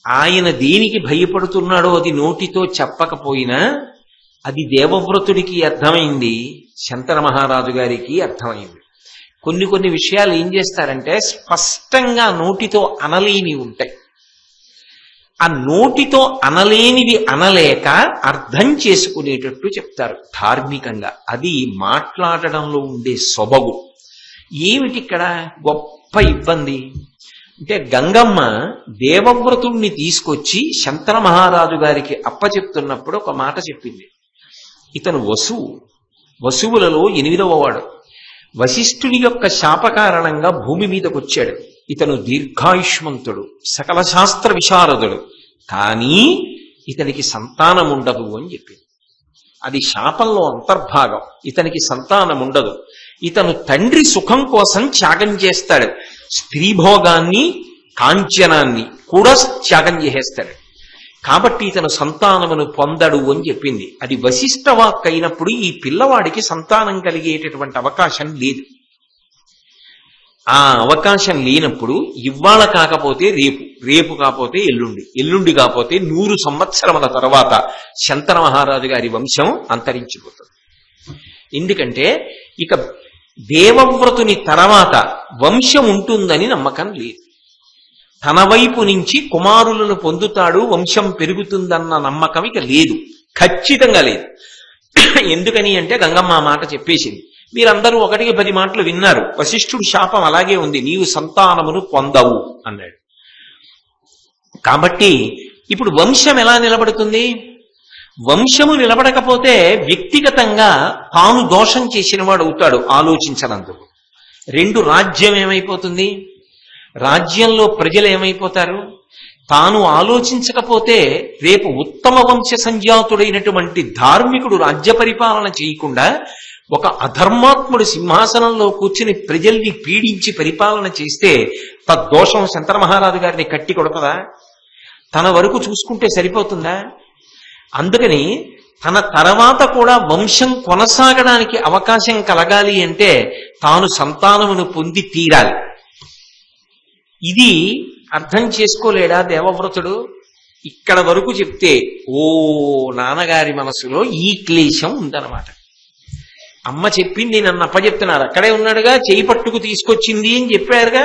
ఆయన దేనికి భయపడుతున్నాడో అది నోటితో చెప్పకపోయినా అది దేవవ్రతుడికి అర్థమైంది, శంతన మహారాజు గారికి అర్థమైంది. కొన్ని విషయాలు ఏం చేస్తారంటే స్పష్టంగా నోటితో అనలేని ఉంటాయి. ఆ నోటితో అనలేనివి అనలేక అర్థం చేసుకునేటట్టు చెప్తారు ధార్మికంగా. అది మాట్లాడడంలో ఉండే సొబగు. ఏమిటి ఇక్కడ గొప్ప ఇబ్బంది అంటే, గంగమ్మ దేవవ్రతుణ్ణి తీసుకొచ్చి శంతన మహారాజు గారికి అప్పచెప్తున్నప్పుడు ఒక మాట చెప్పింది. ఇతను వసువులలో 8వ వాడు. వశిష్ఠుని యొక్క శాప కారణంగా భూమి మీదకు వచ్చాడు. ఇతను దీర్ఘాయుష్మంతుడు, సకల శాస్త్ర విశారదుడు, కానీ ఇతనికి సంతానం ఉండదు అని చెప్పింది. అది శాపంలో అంతర్భాగం. ఇతనికి సంతానం ఉండదు. ఇతను తండ్రి సుఖం కోసం త్యాగం చేస్తాడు. స్త్రీభోగాన్ని, కాంచనాన్ని కూడా త్యాగం చేసేస్తాడు. కాబట్టి ఇతను సంతానమును పొందడు అని చెప్పింది. అది వశిష్ఠ వాక్ అయినప్పుడు ఈ పిల్లవాడికి సంతానం కలిగేటటువంటి అవకాశం లేదు. ఆ అవకాశం లేనప్పుడు ఇవాళ కాకపోతే రేపు, రేపు కాకపోతే ఎల్లుండి కాకపోతే 100 సంవత్సరముల తర్వాత శంతన మహారాజు గారి వంశం అంతరించిపోతుంది. ఎందుకంటే ఇక దేవవ్రతుని తర్వాత వంశం ఉంటుందని నమ్మకం లేదు. తన వైపు నుంచి కుమారులను పొందుతాడు, వంశం పెరుగుతుందన్న నమ్మకం ఇక లేదు, ఖచ్చితంగా లేదు. ఎందుకని అంటే గంగమ్మ మాట చెప్పేసింది. మీరందరూ 1కి 10 మాటలు విన్నారు. వశిష్ఠుడి శాపం అలాగే ఉంది, నీవు సంతానమును పొందవు అన్నాడు. కాబట్టి ఇప్పుడు వంశం ఎలా నిలబడుతుంది? వంశము నిలబడకపోతే వ్యక్తిగతంగా తాను దోషం చేసిన వాడు అవుతాడు ఆలోచించనందుకు. 2 రాజ్యం ఏమైపోతుంది? రాజ్యంలో ప్రజలు ఏమైపోతారు? తాను ఆలోచించకపోతే రేపు ఉత్తమ వంశ సంజాతుడైనటువంటి ధార్మికుడు రాజ్య పరిపాలన చేయకుండా ఒక అధర్మాత్ముడు సింహాసనంలో కూర్చుని ప్రజల్ని పీడించి పరిపాలన చేస్తే తద్దోషం శంతన మహారాజు గారిని కట్టి కొడతదా? తన వరకు చూసుకుంటే సరిపోతుందా? అందుకని తన తర్వాత కూడా వంశం కొనసాగడానికి అవకాశం కలగాలి అంటే తాను సంతానమును పొంది తీరాలి. ఇది అర్థం చేసుకోలేడా దేవవ్రతుడు? ఇక్కడ వరకు చెప్తే ఓ నాన్నగారి మనసులో ఈ క్లేశం ఉందన్నమాట. అమ్మ చెప్పింది, నన్ను అప్పచెప్తున్నారు, అక్కడే ఉన్నాడుగా, చేయి పట్టుకు తీసుకొచ్చింది అని చెప్పారుగా.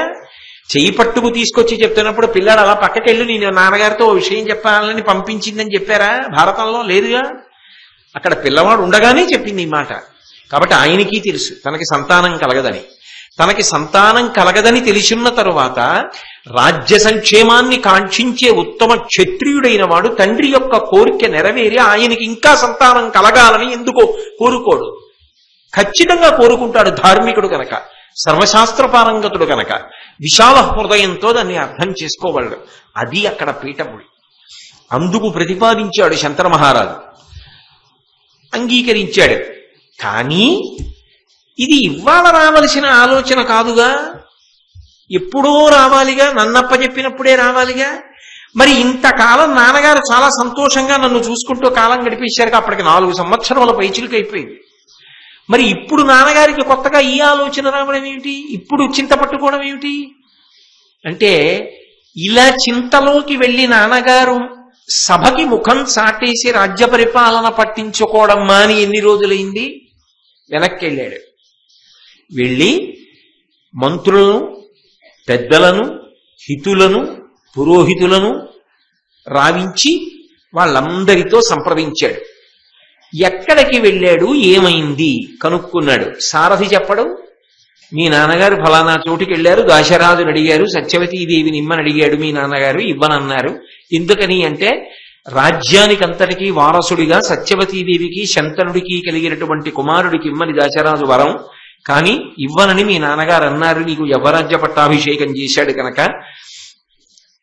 చేయి పట్టుకు తీసుకొచ్చి చెప్తున్నప్పుడు పిల్లాడు అలా పక్కకెళ్ళి నేను నాన్నగారితో ఓ విషయం చెప్పాలని పంపించిందని చెప్పారా? భారతంలో లేదుగా. అక్కడ పిల్లవాడు ఉండగానే చెప్పింది ఈ మాట. కాబట్టి ఆయనకి తెలుసు తనకి సంతానం కలగదని. తనకి సంతానం కలగదని తెలిసిన తరువాత రాజ్య సంక్షేమాన్ని కాంక్షించే ఉత్తమ క్షత్రియుడైన వాడు తండ్రి యొక్క కోరిక నెరవేరి ఆయనకి ఇంకా సంతానం కలగాలని ఎందుకో కోరుకోడు? ఖచ్చితంగా కోరుకుంటాడు. ధార్మికుడు కనుక, సర్వశాస్త్ర పారంగతుడు కనుక, విశాల హృదయంతో దాన్ని అర్థం చేసుకోగలడు. అది అక్కడ పీఠముడి. అందుకు ప్రతిపాదించాడు శంతన మహారాజు, అంగీకరించాడు. కానీ ఇది ఇవాళ రావలసిన ఆలోచన కాదుగా, ఎప్పుడో రావాలిగా, నన్నప్ప చెప్పినప్పుడే రావాలిగా. మరి ఇంతకాలం నాన్నగారు చాలా సంతోషంగా నన్ను చూసుకుంటూ కాలం గడిపేశారుగా, అప్పటికి 4 సంవత్సరముల పైచిలుకు అయిపోయింది. మరి ఇప్పుడు నాన్నగారికి కొత్తగా ఈ ఆలోచన రావడం ఏమిటి? ఇప్పుడు చింత పట్టుకోవడం ఏమిటి? అంటే ఇలా చింతలోకి వెళ్ళి నాన్నగారు సభకి ముఖం చాటేసి రాజ్య పరిపాలన పట్టించుకోవడం మాని ఎన్ని రోజులైంది? వెనక్కి వెళ్ళాడు. వెళ్ళి మంత్రులను, పెద్దలను, హితులను, పురోహితులను రావించి వాళ్ళందరితో సంప్రదించాడు. ఎక్కడికి వెళ్ళాడు, ఏమైంది కనుక్కున్నాడు. సారథి చెప్పడు. మీ నాన్నగారు ఫలానా చోటుకి వెళ్ళారు, దాశరాజుని అడిగారు, సత్యవతీదేవిని ఇమ్మని అడిగాడు, మీ నాన్నగారు ఇవ్వనన్నారు, ఎందుకని అంటే రాజ్యానికంతటికీ వారసుడిగా సత్యవతీదేవికి శంతనుడికి కలిగినటువంటి కుమారుడికి ఇమ్మని దశరాజు వరం, కానీ ఇవ్వనని మీ నాన్నగారు అన్నారు, నీకు యవ్వరాజ్య పట్టాభిషేకం చేశాడు కనుక,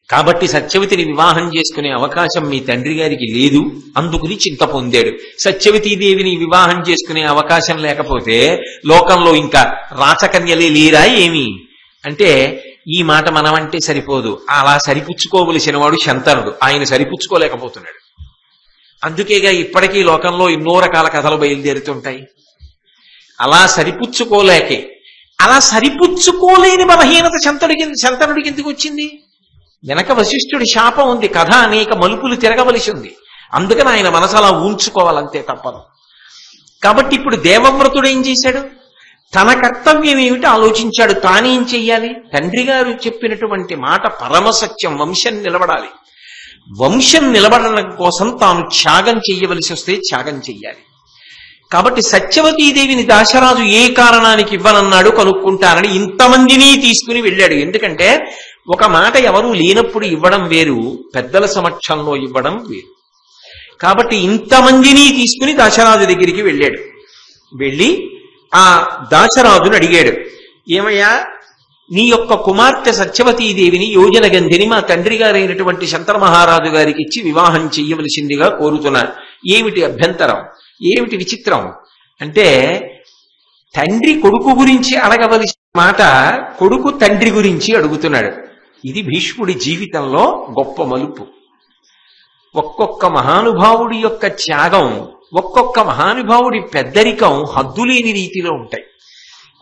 కాబట్టి సత్యవతిని వివాహం చేసుకునే అవకాశం మీ తండ్రి గారికి లేదు, అందుకుని చింత పొందాడు. సత్యవతీదేవిని వివాహం చేసుకునే అవకాశం లేకపోతే లోకంలో ఇంకా రాచకన్యలే లేరా ఏమి అంటే, ఈ మాట మనమంటే సరిపోదు, అలా సరిపుచ్చుకోవలసిన వాడు శంతనుడు, ఆయన సరిపుచ్చుకోలేకపోతున్నాడు. అందుకేగా ఇప్పటికీ లోకంలో ఎన్నో రకాల కథలు బయలుదేరుతుంటాయి. అలా సరిపుచ్చుకోలేకే, అలా సరిపుచ్చుకోలేని బలహీనత శంతనుడికి ఎందుకు వచ్చింది? వెనక వశిష్ఠుడి శాపం ఉంది, కథ అనేక మలుపులు తిరగవలసి ఉంది, అందుకని ఆయన మనసు అలా ఊంచుకోవాలంతే తప్పదు. కాబట్టి ఇప్పుడు దేవవ్రతుడు ఏం చేశాడు? తన కర్తవ్యం ఏమిటి ఆలోచించాడు. తానేం చెయ్యాలి? తండ్రి గారు చెప్పినటువంటి మాట పరమసత్యం, వంశం నిలబడాలి. వంశం నిలబడడం కోసం తాను త్యాగం చెయ్యవలసి వస్తే త్యాగం చెయ్యాలి. కాబట్టి సత్యవతీదేవిని దాశరాజు ఏ కారణానికి ఇవ్వనన్నాడు కనుక్కుంటానని ఇంతమందిని తీసుకుని వెళ్ళాడు. ఎందుకంటే ఒక మాట ఎవరూ లేనప్పుడు ఇవ్వడం వేరు, పెద్దల సమక్షంలో ఇవ్వడం వేరు. కాబట్టి ఇంతమందిని తీసుకుని దాశరాజు దగ్గరికి వెళ్ళాడు. వెళ్ళి ఆ దాశరాజును అడిగాడు, ఏమయ్యా, నీ యొక్క కుమార్తె సత్యవతీదేవిని యోజనగంధిని మా తండ్రి గారైనటువంటి శంతన మహారాజు గారికి ఇచ్చి వివాహం చెయ్యవలసిందిగా కోరుతున్నా, ఏమిటి అభ్యంతరం, ఏమిటి విచిత్రం అంటే, తండ్రి కొడుకు గురించి అడగవలసిన మాట కొడుకు తండ్రి గురించి అడుగుతున్నాడు. ఇది భీష్ముడి జీవితంలో గొప్ప మలుపు. ఒక్కొక్క మహానుభావుడి యొక్క త్యాగం, ఒక్కొక్క మహానుభావుడి పెద్దరికం హద్దులేని రీతిలో ఉంటాయి.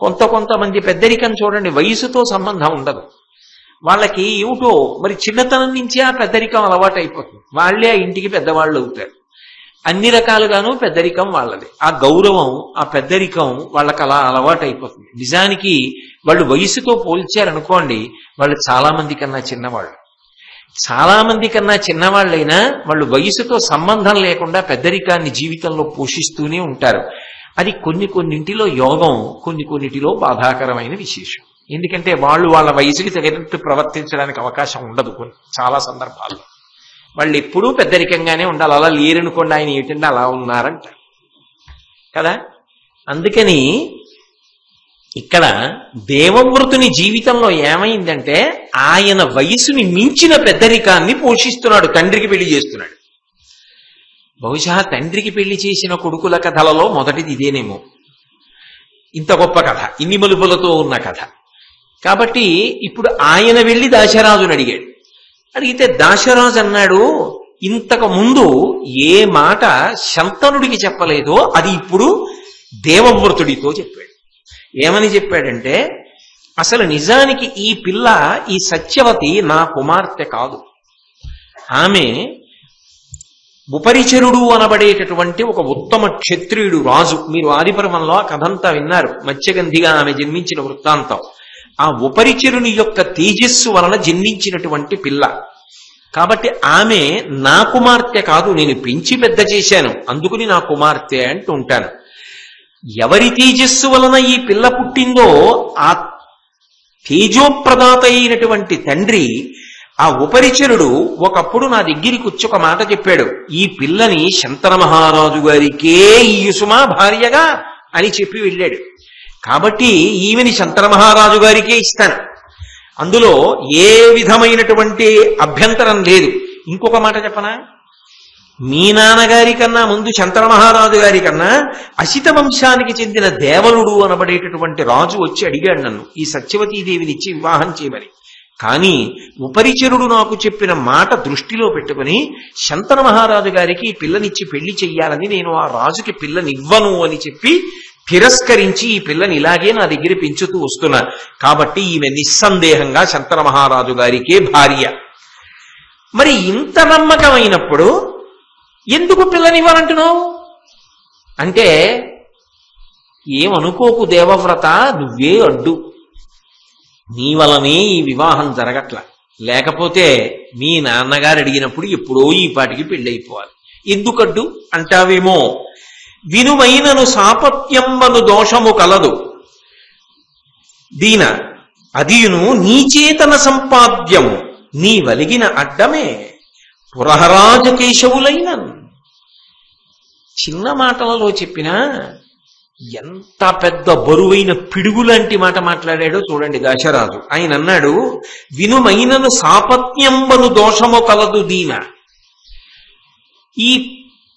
కొంతమంది పెద్దరికం చూడండి, వయసుతో సంబంధం ఉండదు, వాళ్ళకి ఏమిటో మరి చిన్నతనం నుంచి ఆ పెద్దరికం అలవాటు అయిపోతుంది, వాళ్ళే ఆ ఇంటికి పెద్దవాళ్ళు అవుతారు. అన్ని రకాలుగాను పెద్దరికం వాళ్ళది, ఆ గౌరవం, ఆ పెద్దరికం వాళ్ళకి అలా అలవాటు అయిపోతుంది. నిజానికి వాళ్ళు వయసుతో పోల్చారనుకోండి, వాళ్ళు చాలా మంది కన్నా చిన్నవాళ్ళు. చాలా మంది కన్నా చిన్నవాళ్ళైనా వాళ్ళు వయసుతో సంబంధం లేకుండా పెద్దరికాన్ని జీవితంలో పోషిస్తూనే ఉంటారు. అది కొన్నింటిలో యోగం, కొన్నిటిలో బాధాకరమైన విశేషం. ఎందుకంటే వాళ్ళు వాళ్ళ వయసుకి తగినట్టు ప్రవర్తించడానికి అవకాశం ఉండదు. చాలా సందర్భాల్లో వాళ్ళు ఎప్పుడూ పెద్దరికంగానే ఉండాలి. అలా లేరనుకోండి, ఆయన ఏంటంటే అలా ఉన్నారంటారు కదా. అందుకని ఇక్కడ దేవవ్రతుని జీవితంలో ఏమైందంటే, ఆయన వయసుని మించిన పెద్దరికాన్ని పోషిస్తున్నాడు, తండ్రికి పెళ్లి చేస్తున్నాడు. బహుశా తండ్రికి పెళ్లి చేసిన కొడుకుల కథలలో మొదటిది ఇదేనేమో, ఇంత గొప్ప కథ, ఇన్ని మలుపులతో ఉన్న కథ. కాబట్టి ఇప్పుడు ఆయన వెళ్ళి దాశరాజుని అడిగాడు. అడిగితే దాశరాజు అన్నాడు, ఇంతకు ముందు ఏ మాట శంతనుడికి చెప్పలేదో అది ఇప్పుడు దేవవ్రతుడితో చెప్పాడు. ఏమని చెప్పాడంటే, అసలు నిజానికి ఈ పిల్ల, ఈ సత్యవతి నా కుమార్తె కాదు. ఆమె ఉపరిచరుడు అనబడేటటువంటి ఒక ఉత్తమ క్షత్రియుడు రాజు. మీరు ఆదిపర్వంలో ఆ కథంతా విన్నారు, మత్స్యగంధిగా ఆమె జన్మించిన వృత్తాంతం. ఆ ఉపరిచరుని యొక్క తేజస్సు వలన జన్మించినటువంటి పిల్ల. కాబట్టి ఆమె నా కుమార్తె కాదు, నేను పెంచి పెద్ద చేశాను, అందుకుని నా కుమార్తె అంటూ ఉంటాను. ఎవరి తేజస్సు వలన ఈ పిల్ల పుట్టిందో ఆ తేజోప్రదాత అయినటువంటి తండ్రి, ఆ ఉపరిచరుడు ఒకప్పుడు నా దగ్గరికి వచ్చి ఒక మాట చెప్పాడు, ఈ పిల్లని శంతన మహారాజు గారికే ఈయుసుమా భార్యగా అని చెప్పి వెళ్ళాడు. కాబట్టి ఈమెని శంతన మహారాజు గారికే ఇస్తాను, అందులో ఏ విధమైనటువంటి అభ్యంతరం లేదు. ఇంకొక మాట చెప్పనా, మీ నాన్నగారి కన్నా ముందు శంతన మహారాజు గారి కన్నా అసిత వంశానికి చెందిన దేవలుడు అనబడేటటువంటి రాజు వచ్చి అడిగాడు నన్ను ఈ సత్యవతీదేవిని ఇచ్చి వివాహం చేయమని. కానీ ఉపరిచరుడు నాకు చెప్పిన మాట దృష్టిలో పెట్టుకుని శంతన మహారాజు గారికి ఈ పిల్లనిచ్చి పెళ్లి చెయ్యాలని నేను ఆ రాజుకి పిల్లనివ్వను అని చెప్పి తిరస్కరించి ఈ పిల్లని ఇలాగే నా దగ్గర పెంచుతూ వస్తున్నా. కాబట్టి ఈమె నిస్సందేహంగా శంతన మహారాజు గారికే భార్య. మరి ఇంత నమ్మకమైనప్పుడు ఎందుకు పిల్లనివ్వనంటున్నావు అంటే, ఏమనుకోకు దేవవ్రత, నువ్వే అడ్డు, నీ వలనే ఈ వివాహం జరగట్ల, లేకపోతే మీ నాన్నగారు అడిగినప్పుడు ఎప్పుడో ఈ పాటికి పెళ్ళైపోవాలి. ఎందుకడ్డు అంటావేమో, వినుమైనను సాపత్యంబను దోషము కలదు దీన అదియును నీచేతన సంపాద్యము నీ వలిగిన అడ్డమే. పురహరాజ కేశవులైన. చిన్న మాటలలో చెప్పినా ఎంత పెద్ద బరువైన పిడుగు లాంటి మాట మాట్లాడాడో చూడండి దశరాజు. ఆయన అన్నాడు, వినుమైనను సాపత్యంబను దోషము కలదు దీన. ఈ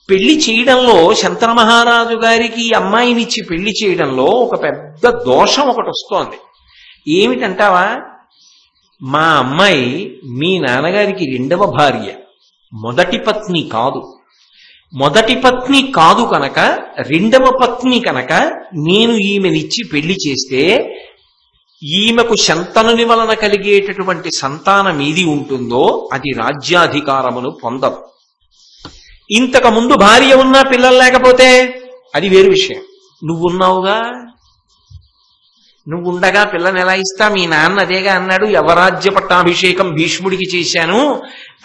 పెళ్లి చేయడంలో, శంతన మహారాజు గారికి అమ్మాయినిచ్చి పెళ్లి చేయడంలో ఒక పెద్ద దోషం ఒకటి వస్తోంది. ఏమిటంటావా? మా అమ్మాయి మీ నాన్నగారికి రెండవ భార్య, మొదటి పత్ని కాదు. మొదటి పత్ని కాదు కనుక, రెండవ పత్ని కనుక నేను ఈమెనిచ్చి పెళ్లి చేస్తే ఈమెకు శంతనుని వలన కలిగేటటువంటి సంతానం ఏది ఉంటుందో అది రాజ్యాధికారమును పొందదు. ఇంతకు ముందు భార్య ఉన్నా పిల్లలు లేకపోతే అది వేరు విషయం. నువ్వున్నావుగా, నువ్వుండగా పిల్లని ఎలా ఇస్తా? మీ నాన్న అదేగా అన్నాడు, యవరాజ్య పట్టాభిషేకం భీష్ముడికి చేశాను,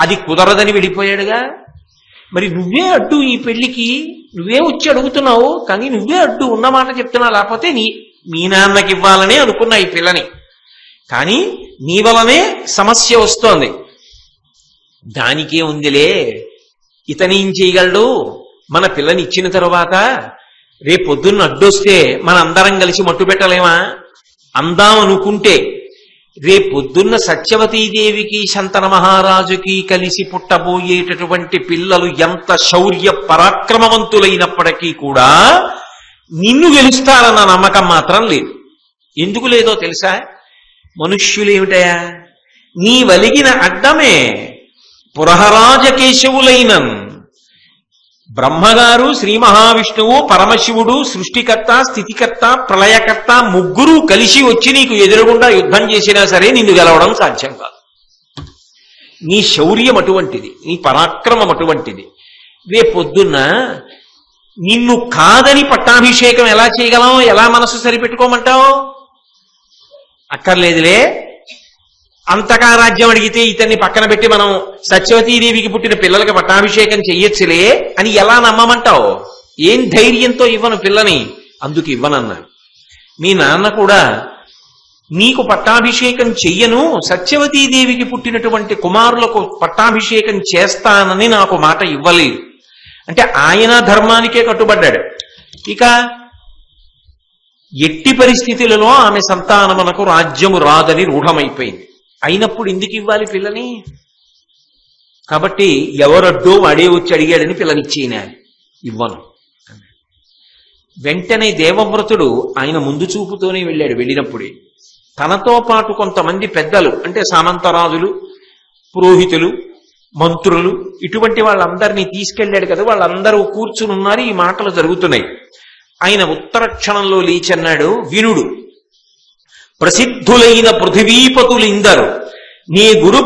అది కుదరదని వెళ్ళిపోయాడుగా. మరి నువ్వే అడ్డు ఈ పెళ్లికి, నువ్వే వచ్చి అడుగుతున్నావు, కానీ నువ్వే అడ్డు ఉన్నమాట చెప్తున్నావు. లేకపోతే మీ నాన్నకి ఇవ్వాలనే అనుకున్నా ఈ పిల్లని, కానీ నీ వలనే సమస్య వస్తోంది. దానికే ఉందిలే, ఇతనేం చేయగలడు? మన పిల్లని ఇచ్చిన తరువాత రేపు పొద్దున్న అడ్డొస్తే మన అందరం కలిసి మట్టు పెట్టలేమా? అందాం అనుకుంటే రేపు పొద్దున్న సత్యవతీదేవికి శంతన మహారాజుకి కలిసి పుట్టబోయేటటువంటి పిల్లలు ఎంత శౌర్య పరాక్రమవంతులైనప్పటికీ కూడా నిన్ను గెలుస్తారన్న నమ్మకం మాత్రం లేదు. ఎందుకు లేదో తెలుసా? మనుష్యులేమిటయా, నీ వలిగిన అడ్డమే పురహరాజ కేశవులైనన్. బ్రహ్మగారు, శ్రీ మహావిష్ణువు, పరమశివుడు, సృష్టికర్త, స్థితికర్త, ప్రళయకర్త ముగ్గురు కలిసి వచ్చి నీకు ఎదురుగుండా యుద్ధం చేసినా సరే నిన్ను గెలవడం సాధ్యం కాదు. నీ శౌర్యం అటువంటిది, నీ పరాక్రమం అటువంటిది. రేపొద్దున్న నిన్ను కాదని పట్టాభిషేకం ఎలా చేయగలం? ఎలా మనసు సరిపెట్టుకోమంటావు? అక్కర్లేదులే, అంతగా రాజ్యం అడిగితే ఇతన్ని పక్కన పెట్టి మనం సత్యవతీదేవికి పుట్టిన పిల్లలకి పట్టాభిషేకం చెయ్యొచ్చులే అని ఎలా నమ్మమంటావు? ఏం ధైర్యంతో ఇవ్వను పిల్లని? అందుకు ఇవ్వనన్నా. మీ నాన్న కూడా నీకు పట్టాభిషేకం చెయ్యను, సత్యవతీదేవికి పుట్టినటువంటి కుమారులకు పట్టాభిషేకం చేస్తానని నాకు మాట ఇవ్వలేదు. అంటే ఆయన ధర్మానికే కట్టుబడ్డాడు. ఇక ఎట్టి పరిస్థితులలో ఆమె సంతానమునకు రాజ్యము రాదని రూఢమైపోయింది. అయినప్పుడు ఎందుకు ఇవ్వాలి పిల్లని? కాబట్టి ఎవరడ్డో వాడే వచ్చి అడిగాడని పిల్లనిచ్చేయాలి. ఇవ్వను. వెంటనే దేవవ్రతుడు ఆయన ముందు చూపుతోనే వెళ్ళాడు. వెళ్ళినప్పుడే తనతో పాటు కొంతమంది పెద్దలు, అంటే సామంతరాజులు, పురోహితులు, మంత్రులు, ఇటువంటి వాళ్ళందరినీ తీసుకెళ్లాడు కదా. వాళ్ళందరూ కూర్చుని ఉన్నారు, ఈ మాటలు జరుగుతున్నాయి. ఆయన ఉత్తర క్షణంలో లేచన్నాడు, వినుడు, ప్రసిద్ధులైన పృథివీపతులిందరు నీ గురు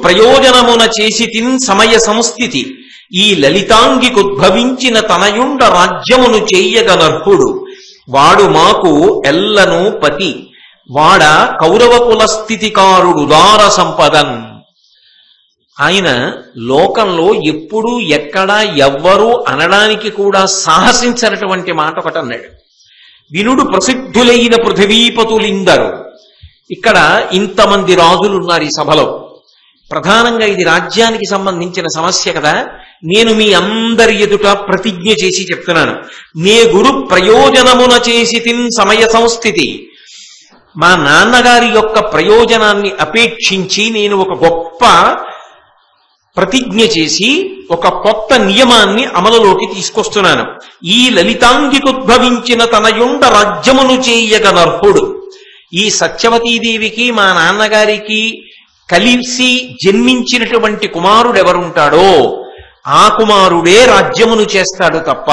ప్రయోజనమున చేసి తిన్ సమయ సంస్థితి ఈ లలితాంగికుద్భవించిన తనయుండ రాజ్యమును చెయ్యగనర్హుడు వాడు మాకు ఎల్లను పతి వాడ కౌరవ కుల స్థితికారుడు దార సంపదన్. ఆయన లోకంలో ఎప్పుడూ ఎక్కడా ఎవ్వరూ అనడానికి కూడా సాహసించినటువంటి మాట ఒకటి అన్నాడు. వినుడు, ప్రసిద్ధులైన పృథివీపతులిందరు. ఇక్కడ ఇంతమంది రాజులు ఉన్నారు ఈ సభలో. ప్రధానంగా ఇది రాజ్యానికి సంబంధించిన సమస్య కదా. నేను మీ అందరి ఎదుట ప్రతిజ్ఞ చేసి చెప్తున్నాను, నే గురు ప్రయోజనమున చేసి తిన్ సమయ సంస్థితి. మా నాన్నగారి యొక్క ప్రయోజనాన్ని అపేక్షించి నేను ఒక గొప్ప ప్రతిజ్ఞ చేసి ఒక కొత్త నియమాన్ని అమలులోకి తీసుకొస్తున్నాను. ఈ లలితాంగికుద్భవించిన తనయుండ రాజ్యమును చేయగనర్హుడు. ఈ సత్యవతీదేవికి మా నాన్నగారికి కలిసి జన్మించినటువంటి కుమారుడు ఎవరుంటాడో ఆ కుమారుడే రాజ్యమును చేస్తాడు తప్ప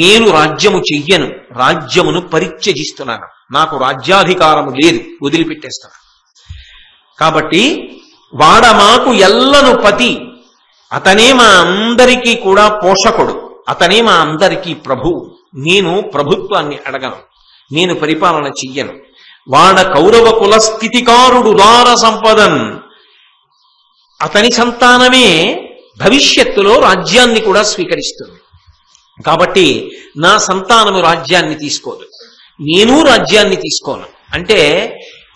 నేను రాజ్యము చెయ్యను. రాజ్యమును పరిత్యజిస్తున్నాను. నాకు రాజ్యాధికారము లేదు, వదిలిపెట్టేస్తాను. కాబట్టి వాడ మాకు ఎల్లను పతి, అతనే మా అందరికీ కూడా పోషకుడు, అతనే మా అందరికీ ప్రభువు. నేను ప్రభుత్వాన్ని అడగను, నేను పరిపాలన చెయ్యను. వాడ కౌరవ కుల స్థితికారుడు దార సంపదన్. అతని సంతానమే భవిష్యత్తులో రాజ్యాన్ని కూడా స్వీకరిస్తుంది. కాబట్టి నా సంతానము రాజ్యాన్ని తీసుకోదు, నేను రాజ్యాన్ని తీసుకోను. అంటే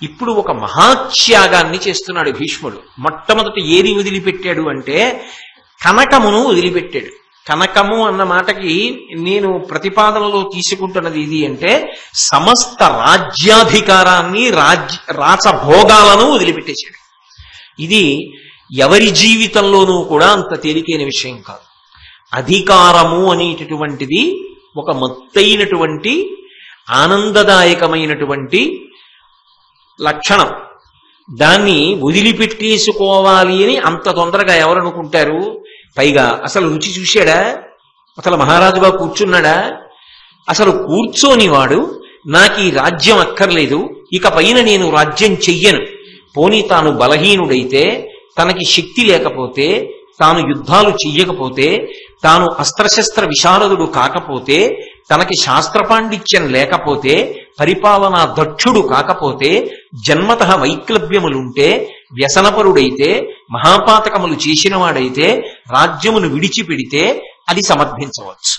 ఇప్పుడు ఒక మహాత్యాగాన్ని చేస్తున్నాడు భీష్ముడు. మొట్టమొదటి ఏది వదిలిపెట్టాడు అంటే కనకమును వదిలిపెట్టాడు. కనకము అన్న మాటకి నేను ప్రతిపాదనలో తీసుకుంటున్నది ఇది అంటే సమస్త రాజ్యాధికారాన్ని రాచభోగాలను వదిలిపెట్టేశాడు. ఇది ఎవరి జీవితంలోనూ కూడా అంత తేలికైన విషయం కాదు. అధికారము అనేటటువంటిది ఒక మత్తైనటువంటి ఆనందదాయకమైనటువంటి లక్షణం. దాన్ని వదిలిపెట్టేసుకోవాలి అని అంత తొందరగా ఎవరు అనుకుంటారు? పైగా అసలు రుచి చూశాడా? అసలు మహారాజుగా కూర్చున్నాడా? అసలు కూర్చోని వాడు నాకు ఈ రాజ్యం అక్కర్లేదు, ఇక పైన నేను రాజ్యం చెయ్యను, పోనీ తాను బలహీనుడైతే, తనకి శక్తి లేకపోతే, తాను యుద్ధాలు చెయ్యకపోతే, తాను అస్త్రశస్త్ర విశారదుడు కాకపోతే, తనకి శాస్త్ర పాండిత్యం లేకపోతే, పరిపాలనా దక్షుడు కాకపోతే, జన్మతః వైక్లభ్యములుంటే, వ్యసనపరుడైతే, మహాపాతకములు చేసిన వాడైతే రాజ్యమును విడిచిపెడితే అది సమర్థించవచ్చు.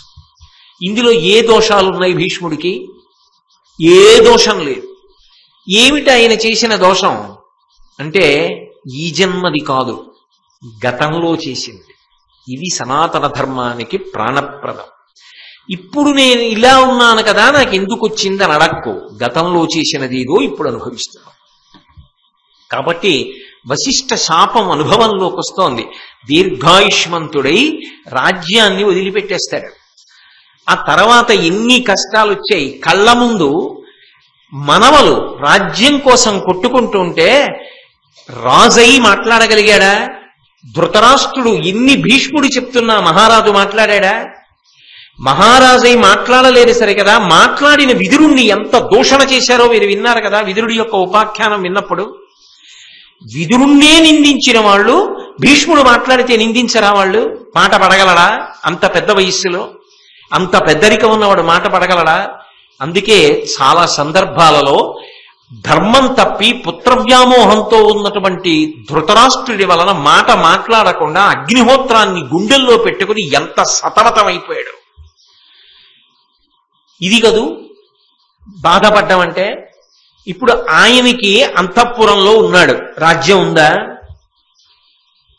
ఇందులో ఏ దోషాలున్నాయి భీష్ముడికి? ఏ దోషం లేదు. ఏమిటి ఆయన చేసిన దోషం అంటే ఈ జన్మది కాదు, గతంలో చేసింది. ఇది సనాతన ధర్మానికి ప్రాణప్రదం. ఇప్పుడు నేను ఇలా ఉన్నాను కదా, నాకు ఎందుకు వచ్చిందని అడక్కు. గతంలో చేసినది ఏదో ఇప్పుడు అనుభవిస్తున్నాను. కాబట్టి వశిష్ఠ శాపం అనుభవంలోకి వస్తోంది. దీర్ఘాయుష్మంతుడై రాజ్యాన్ని వదిలిపెట్టేస్తాడు. ఆ తర్వాత ఎన్ని కష్టాలు వచ్చాయి. కళ్ళ ముందు మనవలు రాజ్యం కోసం కొట్టుకుంటుంటే రాజై మాట్లాడగలిగాడా? ధృతరాష్ట్రుడు ఎన్ని భీష్ముడు చెప్తున్నా మహారాజు మాట్లాడా? మహారాజై మాట్లాడలేదు సరే కదా, మాట్లాడిన విదురుణ్ణి ఎంత దూషణ చేశారో మీరు విన్నారు కదా. విదురుడి యొక్క ఉపాఖ్యానం విన్నప్పుడు విదురుణ్ణే నిందించిన వాళ్ళు భీష్ముడు మాట్లాడితే నిందించరా? వాళ్ళు మాట పడగలడా? అంత పెద్ద వయస్సులో అంత పెద్దరికం ఉన్నవాడు మాట పడగలడా? అందుకే చాలా సందర్భాలలో ధర్మం తప్పి పుత్రవ్యామోహంతో ఉన్నటువంటి ధృతరాష్ట్రుడి వలన మాట మాట్లాడకుండా అగ్నిహోత్రాన్ని గుండెల్లో పెట్టుకుని ఎంత సతమతమైపోయాడు. ఇది కదూ బాధపడ్డామంటే. ఇప్పుడు ఆయనకి అంతఃపురంలో ఉన్నాడు, రాజ్యం ఉందా?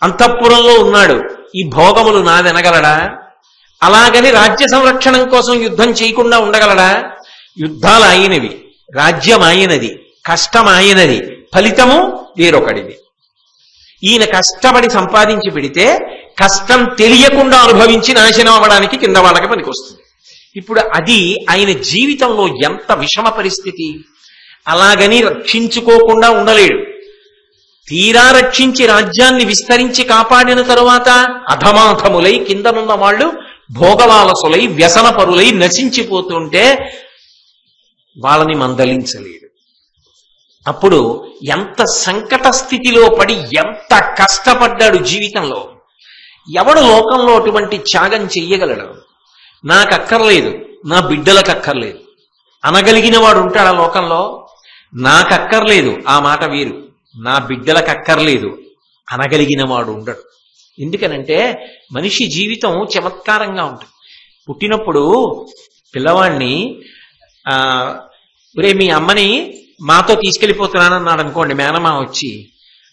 అంతఃపురంలో ఉన్నాడు, ఈ భోగములు నాదెనగలడా? అలాగని రాజ్య సంరక్షణం కోసం యుద్ధం చేయకుండా ఉండగలడా? యుద్ధాలు ఆయనవి, రాజ్యం ఆయనది, కష్టం ఆయనది, ఫలితము వేరొకడిది. ఈయన కష్టపడి సంపాదించి పెడితే కష్టం తెలియకుండా అనుభవించి నాశనం అవ్వడానికి కింద వాళ్ళకి పనికొస్తుంది. ఇప్పుడు అది ఆయన జీవితంలో ఎంత విషమ పరిస్థితి. అలాగని రక్షించుకోకుండా ఉండలేడు. తీరా రక్షించి రాజ్యాన్ని విస్తరించి కాపాడిన తరువాత అధమాధములై కిందనున్న వాళ్ళు భోగవాలసులై వ్యసనపరులై నశించిపోతుంటే వాళ్ళని మందలించలేడు. అప్పుడు ఎంత సంకట స్థితిలో పడి ఎంత కష్టపడ్డాడు జీవితంలో. ఎవడు లోకంలో అటువంటి త్యాగం చెయ్యగలడు? నాకు అక్కర్లేదు, నా బిడ్డలకు అక్కర్లేదు అనగలిగిన వాడు ఉంటాడా లోకంలో? నాకు అక్కర్లేదు ఆ మాట వీరు, నా బిడ్డలకు అక్కర్లేదు అనగలిగిన వాడు ఉండడు. ఎందుకనంటే మనిషి జీవితం చమత్కారంగా ఉంటుంది. పుట్టినప్పుడు పిల్లవాడిని ఒరే మీ అమ్మని మాతో తీసుకెళ్ళిపోతున్నానన్నాడు అనుకోండి, మేనమామ వచ్చి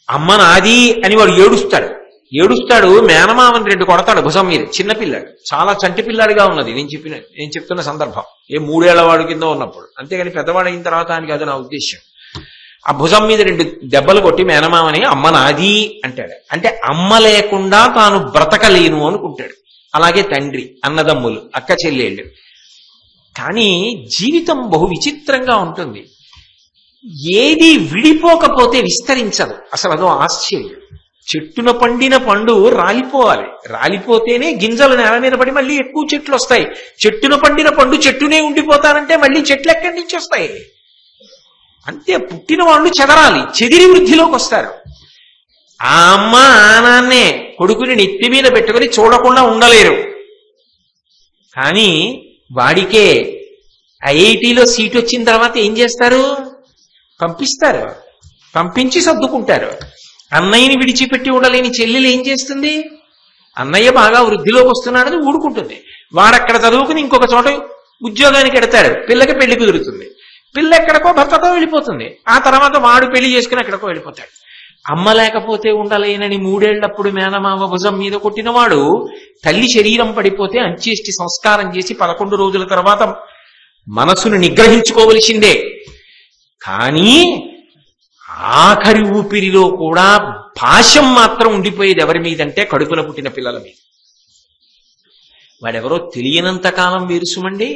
అమ్మ నాది అని వాడు ఏడుస్తాడు. మేనమామని 2 కొడతాడు భుజం మీద. చిన్నపిల్లాడు, చాలా చంటి పిల్లాడిగా ఉన్నది నేను చెప్తున్న సందర్భం. 3 ఏళ్ల వాడు కింద ఉన్నప్పుడు. అంతేగాని పెద్దవాడు అయిన తర్వాత అని కాదు నా ఉద్దేశం. ఆ భుజం మీద 2 దెబ్బలు కొట్టి మేనమామని అమ్మ నాది అంటాడు. అంటే అమ్మ లేకుండా తాను బ్రతకలేను అనుకుంటాడు. అలాగే తండ్రి, అన్నదమ్ములు, అక్క చెల్లెళ్ళు. కానీ జీవితం బహు విచిత్రంగా ఉంటుంది. ఏది విడిపోకపోతే విస్తరించదు. అసలు అదో ఆశ్చర్యం. చెట్టున పండిన పండు రాలిపోవాలి, రాలిపోతేనే గింజలు నేల మీద పడి మళ్ళీ ఎక్కువ చెట్లు వస్తాయి. చెట్టున పండిన పండు చెట్టునే ఉండిపోతానంటే మళ్ళీ చెట్లు ఎక్కడి నుంచి వస్తాయి? అంతే, పుట్టిన వాళ్ళు చెదరాలి, చెదిరి వృద్ధిలోకి వస్తారు. ఆ అమ్మ ఆ నాన్నే కొడుకుని నెత్తి మీద పెట్టుకుని చూడకుండా ఉండలేరు. కానీ వాడికే ఐఐటీలో సీట్ వచ్చిన తర్వాత ఏం చేస్తారు? పంపిస్తారు, పంపించి సర్దుకుంటారు. అన్నయ్యని విడిచిపెట్టి ఉండలేని చెల్లెలు ఏం చేస్తుంది? అన్నయ్య బాగా వృద్ధిలోకి వస్తున్నాడని ఊడుకుంటుంది. వాడక్కడ చదువుకుని ఇంకొక చోట ఉద్యోగానికి ఎడతాడు, పిల్లకి పెళ్లి కుదురుతుంది. పిల్ల ఎక్కడికో భర్తతో వెళ్ళిపోతుంది. ఆ తర్వాత వాడు పెళ్లి చేసుకుని ఎక్కడికో వెళ్ళిపోతాడు. అమ్మ లేకపోతే ఉండలేనని 3 ఏళ్లప్పుడు మేనమామ భుజం మీద కొట్టినవాడు తల్లి శరీరం పడిపోతే అంత్యేష్టి సంస్కారం చేసి 11 రోజుల తర్వాత మనసును నిగ్రహించుకోవలసిందే. కానీ ఆఖరి ఊపిరిలో కూడా పాశం మాత్రం ఉండిపోయేది ఎవరి మీదంటే కడుపున పుట్టిన పిల్లల మీద. వాడెవరో తెలియనంత కాలం వేరుసుమండి.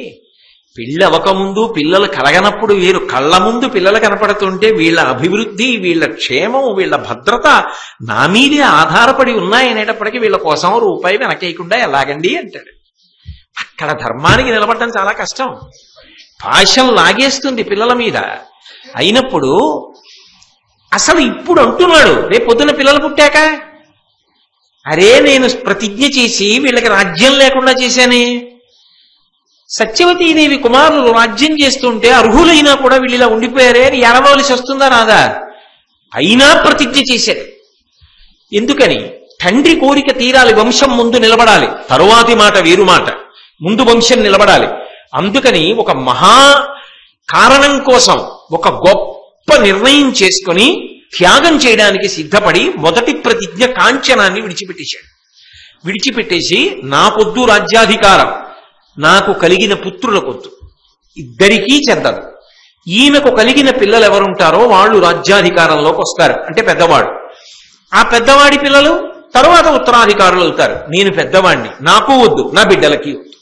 పిల్ల అవ్వకముందు పిల్లలు కలగనప్పుడు వేరు, కళ్ళ ముందు పిల్లలు కనపడుతుంటే వీళ్ళ అభివృద్ధి, వీళ్ళ క్షేమం, వీళ్ళ భద్రత నా మీదే ఆధారపడి ఉన్నాయనేటప్పటికీ వీళ్ళ కోసం రూపాయి వెనకేయకుండా ఎలాగండి అంటాడు. అక్కడ ధర్మానికి నిలబడటం చాలా కష్టం. పాశం లాగేస్తుంది పిల్లల మీద. అయినప్పుడు అసలు ఇప్పుడు అంటున్నాడు, రేపు పొద్దున పిల్లలు పుట్టాక, అరే నేను ప్రతిజ్ఞ చేసి వీళ్ళకి రాజ్యం లేకుండా చేశానే, సత్యవతీదేవి కుమారులు రాజ్యం చేస్తుంటే అర్హులైనా కూడా వీళ్ళు ఇలా ఉండిపోయారే అని ఎడవలసి వస్తుందా రాదా? అయినా ప్రతిజ్ఞ చేశారు. ఎందుకని? తండ్రి కోరిక తీరాలి, వంశం ముందు నిలబడాలి. తరువాతి మాట వేరు మాట, ముందు వంశం నిలబడాలి. అందుకని ఒక మహా కారణం కోసం ఒక గొప్ప నిర్ణయం చేసుకుని త్యాగం చేయడానికి సిద్ధపడి మొదటి ప్రతిజ్ఞ కాంచనాన్ని విడిచిపెట్టేసి నాకొద్దు రాజ్యాధికారం, నాకు కలిగిన పుత్రులకొద్దు, ఇద్దరికీ చెందదు. ఈమెకు కలిగిన పిల్లలు ఎవరుంటారో వాళ్ళు రాజ్యాధికారంలోకి వస్తారు, అంటే పెద్దవాడు. ఆ పెద్దవాడి పిల్లలు తరువాత ఉత్తరాధికారులు అవుతారు. నేను పెద్దవాడిని, నాకు వద్దు, నా బిడ్డలకి వద్దు.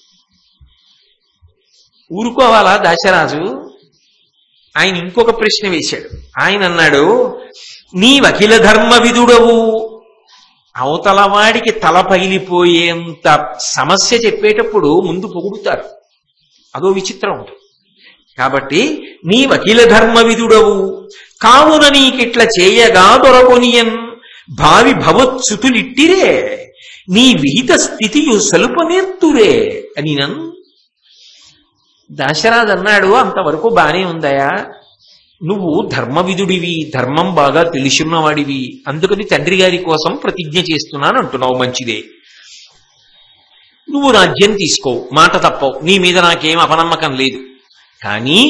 ఊరుకోవాలా దాశరాజు? ఆయన ఇంకొక ప్రశ్న వేశాడు. ఆయన అన్నాడు, నీవఖిల ధర్మ విదుడవు. అవతల వాడికి తల పగిలిపోయేంత సమస్య చెప్పేటప్పుడు ముందు పొగుడుతారు, అదో విచిత్రం ఉంటుంది. కాబట్టి నీవఖిల ధర్మ విదుడవు కావున నీకిట్ల చేయగా దొరకొనియన్ భావి భవత్సుతులిట్టిరే నీ విహిత స్థితియు సలుపనేర్తురే అని నన్ను. దాశరాజు అన్నాడు, అంతవరకు బానే ఉందయా, నువ్వు ధర్మవిధుడివి, ధర్మం బాగా తెలిసిన్నవాడివి, అందుకని తండ్రి గారి కోసం ప్రతిజ్ఞ చేస్తున్నాను అంటున్నావు, మంచిదే. నువ్వు రాజ్యం తీసుకో, మాట తప్పవు, నీ మీద నాకేం అపనమ్మకం లేదు. కానీ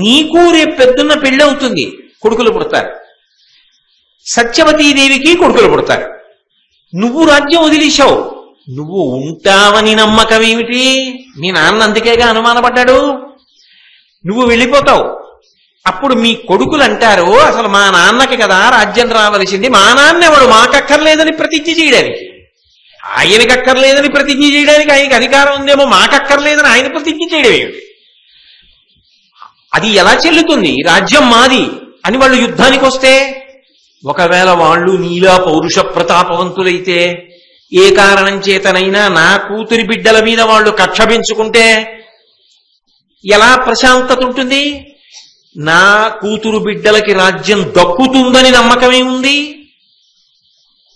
నీకు రేపు పెద్దన్న పెళ్ళి అవుతుంది, కొడుకులు పుడతారు. సత్యవతీదేవికి కొడుకులు పుడతారు. నువ్వు రాజ్యం వదిలేశావు, నువ్వు ఉంటావని నమ్మకం ఏమిటి? మీ నాన్న అందుకేగా అనుమానపడ్డాడు. నువ్వు వెళ్ళిపోతావు. అప్పుడు మీ కొడుకులు అంటారు, అసలు మా నాన్నకి కదా రాజ్యం రావలసింది, మా నాన్న ఎవడు మాకక్కర్లేదని ప్రతిజ్ఞ చేయడానికి, ఆయనకి అక్కర్లేదని ప్రతిజ్ఞ చేయడానికి ఆయనకి అధికారం ఉందేమో, మాకక్కర్లేదని ఆయన ప్రతిజ్ఞ చేయడం ఏమిటి? అది ఎలా చెల్లుతుంది? రాజ్యం మాది అని వాళ్ళు యుద్ధానికి వస్తే, ఒకవేళ వాళ్ళు నీలా పౌరుష ప్రతాపవంతులైతే, ఏ కారణం చేతనైనా నా కూతురి బిడ్డల మీద వాళ్ళు కక్ష పెంచుకుంటే ఎలా ప్రశాంతత ఉంటుంది? నా కూతురు బిడ్డలకి రాజ్యం దక్కుతుందని నమ్మకమే ఉంది.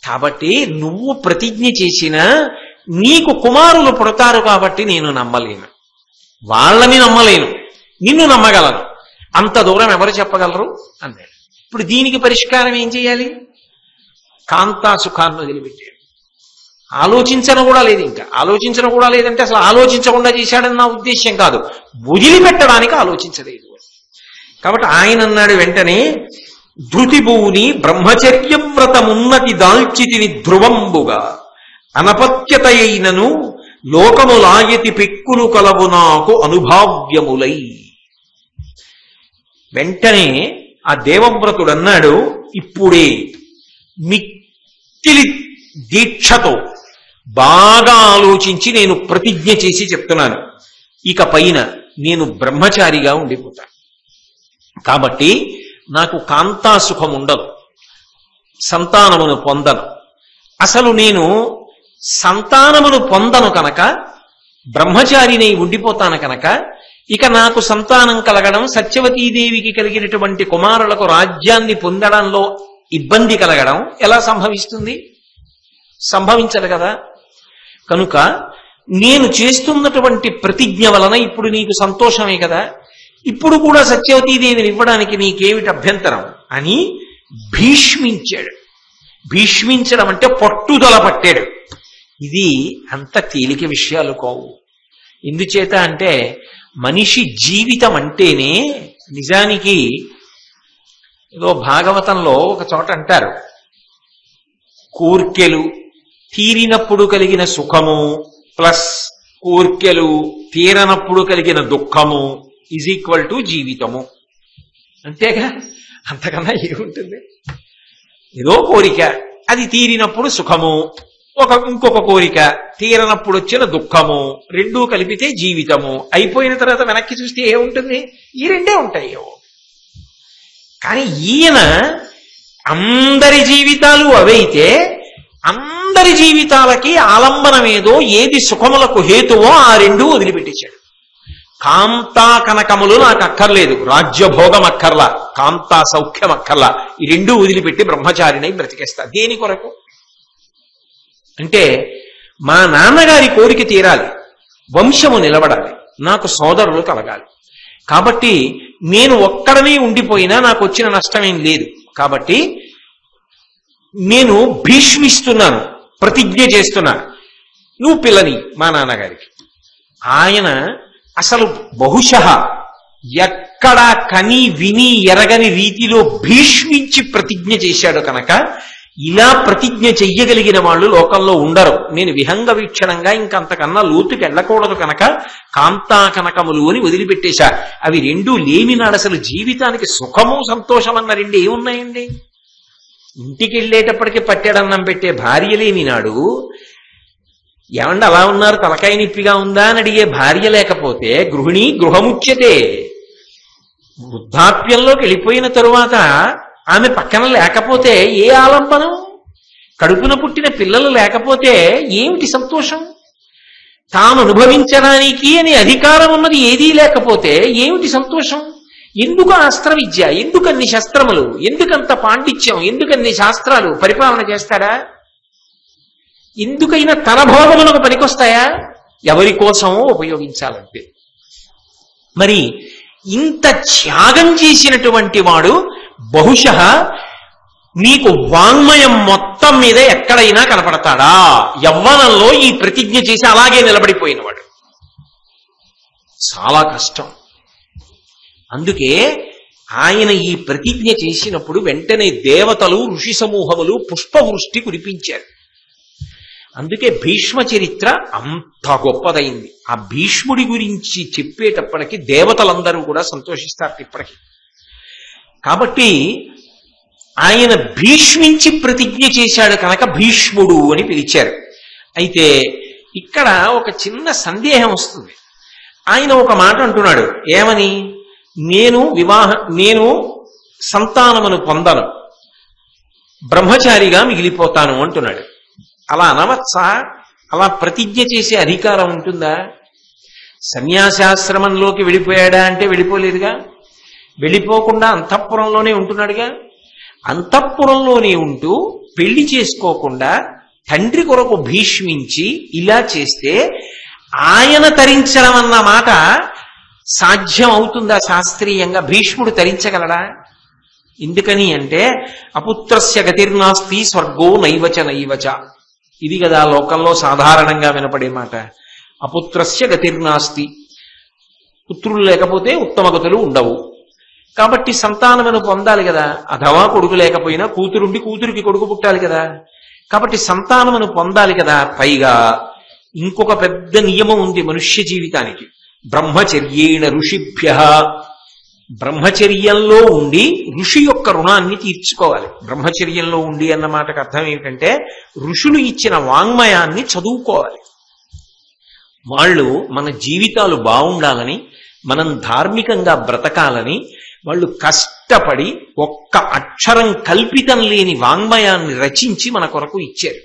కాబట్టి నువ్వు ప్రతిజ్ఞ చేసినా నీకు కుమారులు పుడతారు కాబట్టి నేను నమ్మలేను, వాళ్ళని నమ్మలేను, నిన్ను నమ్మగలను. అంత దూరం ఎవరు చెప్పగలరు అన్నాడు. ఇప్పుడు దీనికి పరిష్కారం ఏం చేయాలి? కాంతాసుఖాన్ని వదిలిపెట్టాడు. ఆలోచించడం కూడా లేదు. ఇంకా ఆలోచించడం కూడా లేదంటే అసలు ఆలోచించకుండా చేశాడని నా ఉద్దేశ్యం కాదు, వదిలిపెట్టడానికి ఆలోచించలేదు. కాబట్టి ఆయన అన్నాడు వెంటనే, ధృతిభూని బ్రహ్మచర్య వ్రతమున్నతి దాల్చితిని ధ్రువంబుగా అనపత్యత అయినను లోకములాయతి పెక్కులు కలవు నాకు అనుభావ్యములై. వెంటనే ఆ దేవవ్రతుడు అన్నాడు, ఇప్పుడే మిక్కిలి దీక్షతో బాగా ఆలోచించి నేను ప్రతిజ్ఞ చేసి చెప్తున్నాను, ఇక పైన నేను బ్రహ్మచారిగా ఉండిపోతాను. కాబట్టి నాకు కాంతాసుఖం ఉండదు, సంతానమును పొందను. అసలు నేను సంతానమును పొందను కనుక, బ్రహ్మచారిని ఉండిపోతాను కనుక, ఇక నాకు సంతానం కలగడం, సత్యవతీదేవికి కలిగినటువంటి కుమారులకు రాజ్యాన్ని పొందడంలో ఇబ్బంది కలగడం ఎలా సంభవిస్తుంది? సంభవించదు కదా. కనుక నేను చేస్తున్నటువంటి ప్రతిజ్ఞ వలన ఇప్పుడు నీకు సంతోషమే కదా, ఇప్పుడు కూడా సత్యవతీదేవిని ఇవ్వడానికి నీకేమిటి అభ్యంతరం అని భీష్మించాడు. భీష్మించడం అంటే పట్టుదల పట్టాడు. ఇది అంత తేలిక విషయాలు కావు. ఎందుచేత అంటే మనిషి జీవితం అంటేనే నిజానికి ఏదో భాగవతంలో ఒక చోట అంటారు, కోర్కెలు తీరినప్పుడు కలిగిన సుఖము ప్లస్ కోర్కెలు తీరనప్పుడు కలిగిన దుఃఖము ఈజ్ ఈక్వల్ టు జీవితము. అంతేగా, అంతకన్నా ఏముంటుంది? ఏదో కోరిక, అది తీరినప్పుడు సుఖము, ఇంకొక కోరిక తీరనప్పుడు వచ్చిన దుఃఖము, రెండూ కలిపితే జీవితము. అయిపోయిన తర్వాత వెనక్కి చూస్తే ఏముంటుంది? ఈ రెండే ఉంటాయి. కానీ ఈయన అందరి జీవితాలు అవైతే అందరి జీవితాలకి ఆలంబనమేదో, ఏది సుఖములకు హేతువో ఆ రెండూ వదిలిపెట్టేశాడు. కాంతా కనకములు నాకు అక్కర్లేదు, రాజ్యభోగం అక్కర్లా, కాంతా సౌఖ్యం అక్కర్లా, ఈ రెండూ వదిలిపెట్టి బ్రహ్మచారినై బ్రతికేస్తా. దేని కొరకు అంటే, మా నాన్నగారి కోరిక తీరాలి, వంశము నిలబడాలి, నాకు సోదరులు కలగాలి. కాబట్టి నేను ఒక్కడనే ఉండిపోయినా నాకు వచ్చిన నష్టమేం లేదు. కాబట్టి నేను భీష్మిస్తున్నాను, ప్రతిజ్ఞ చేస్తున్నాను, నువ్వు పిల్లని మా నాన్నగారికి. ఆయన అసలు బహుశః ఎక్కడా కని విని ఎరగని రీతిలో భీష్మించి ప్రతిజ్ఞ చేశాడు కనుక ఇలా ప్రతిజ్ఞ చెయ్యగలిగిన వాళ్ళు లోకంలో ఉండరు. నేను విహంగ వీక్షణంగా ఇంకంతకన్నా లోతుకి వెళ్ళకూడదు కనుక కాంతా కనకములు అని వదిలిపెట్టేశా. అవి రెండూ లేనినాడు అసలు జీవితానికి సుఖము సంతోషం అన్న రెండు ఏమున్నాయండి? ఇంటికి వెళ్ళేటప్పటికి పట్టెడన్నం పెట్టే భార్య లేనినాడు, ఏమండి అలా ఉన్నారు, తలకాయ నిప్పిగా ఉందా అని అడిగే భార్య లేకపోతే గృహిణి గృహముచ్యతే. వృద్ధాప్యంలోకి వెళ్ళిపోయిన తరువాత ఆమె పక్కన లేకపోతే ఏ ఆలంబనం? కడుపున పుట్టిన పిల్లలు లేకపోతే ఏమిటి సంతోషం? తాను అనుభవించడానికి అని అధికారం ఉన్నది ఏదీ లేకపోతే ఏమిటి సంతోషం? ఎందుకు అస్త్ర విద్య, ఎందుకన్ని శస్త్రములు, ఎందుకంత పాండిత్యం, ఎందుకన్ని శాస్త్రాలు? పరిపాలన చేస్తాడా? ఎందుకైనా తన భోగములకు పనికొస్తాయా? ఎవరి కోసమో ఉపయోగించాలంటే. మరి ఇంత త్యాగం చేసినటువంటి వాడు బహుశః నీకు వాంగ్మయం మొత్తం మీద ఎక్కడైనా కనపడతాడా? యవ్వనంలో ఈ ప్రతిజ్ఞ చేసి అలాగే నిలబడిపోయినవాడు చాలా కష్టం. అందుకే ఆయన ఈ ప్రతిజ్ఞ చేసినప్పుడు వెంటనే దేవతలు ఋషి సమూహములు పుష్పవృష్టి కురిపించారు. అందుకే భీష్మ చరిత్ర అంత గొప్పదైంది. ఆ భీష్ముడి గురించి చెప్పేటప్పటికి దేవతలందరూ కూడా సంతోషిస్తారు ఇప్పటికీ. కాబట్టి ఆయన భీష్మించి ప్రతిజ్ఞ చేశాడు కనుక భీష్ముడు అని పిలిచారు. అయితే ఇక్కడ ఒక చిన్న సందేహం వస్తుంది. ఆయన ఒక మాట అంటున్నాడు, ఏమని? నేను సంతానమును పొందను, బ్రహ్మచారిగా మిగిలిపోతాను అంటున్నాడు. అలా అనవచ్చా? అలా ప్రతిజ్ఞ చేసే అధికారం ఉంటుందా? సన్యాసాశ్రమంలోకి వెళ్ళిపోయాడా అంటే వెళ్ళిపోలేదుగా, వెళ్ళిపోకుండా అంతఃపురంలోనే ఉంటున్నాడుగా. అంతఃపురంలోనే ఉంటూ పెళ్లి చేసుకోకుండా తండ్రి కొరకు భీష్మించి ఇలా చేస్తే ఆయన తరించడం అన్న మాట సాధ్యం అవుతుందా శాస్త్రీయంగా? భీష్ముడు తరించగలడా? ఎందుకని అంటే అపుత్రస్య గతిర్నాస్తి స్వర్గో నైవచ నైవచ. ఇది కదా లోకంలో సాధారణంగా వినపడే మాట. అపుత్రస్య గతిర్నాస్తి, పుత్రులు లేకపోతే ఉత్తమ గతులు ఉండవు. కాబట్టి సంతానమును పొందాలి కదా. అథవా కొడుకు లేకపోయినా కూతురుండి కూతురికి కొడుకు పుట్టాలి కదా. కాబట్టి సంతానమును పొందాలి కదా. పైగా ఇంకొక పెద్ద నియమం ఉంది మనుష్య జీవితానికి, బ్రహ్మచర్యేణ ఋషిభ్యః. బ్రహ్మచర్యంలో ఉండి ఋషి యొక్క రుణాన్ని తీర్చుకోవాలి. బ్రహ్మచర్యంలో ఉండి అన్న మాటకు అర్థం ఏమిటంటే ఋషులు ఇచ్చిన వాంగ్మయాన్ని చదువుకోవాలి. వాళ్ళు మన జీవితాలు బాగుండాలని, మనం ధార్మికంగా బ్రతకాలని వాళ్ళు కష్టపడి ఒక్క అక్షరం కల్పితం లేని వాంగ్మయాన్ని రచించి మన కొరకు ఇచ్చారు.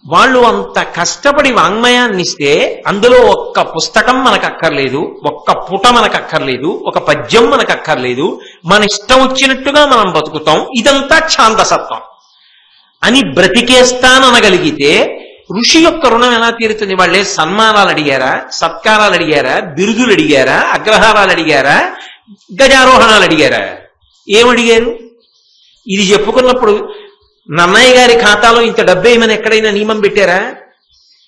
వాళ్ళు అంత కష్టపడి వాంగ్మయాన్ని ఇస్తే అందులో ఒక్క పుస్తకం మనకు అక్కర్లేదు, ఒక్క పుట మనకు అక్కర్లేదు, ఒక పద్యం మనకు అక్కర్లేదు, మన ఇష్టం వచ్చినట్టుగా మనం బతుకుతాం, ఇదంతా ఛాందసత్వం అని బ్రతికేస్తాననగలిగితే ఋషి యొక్క రుణం ఎలా తీరుతుంది? వాళ్ళే సన్మానాలు అడిగారా, సత్కారాలు అడిగారా, బిరుదులు అడిగారా, అగ్రహారాలు అడిగారా, గజారోహణాలు అడిగారా? ఏమడిగారు? ఇది చెప్పుకున్నప్పుడు నన్నయ్య గారి ఖాతాలో ఇంత డబ్బేమని ఎక్కడైనా నియమం పెట్టారా?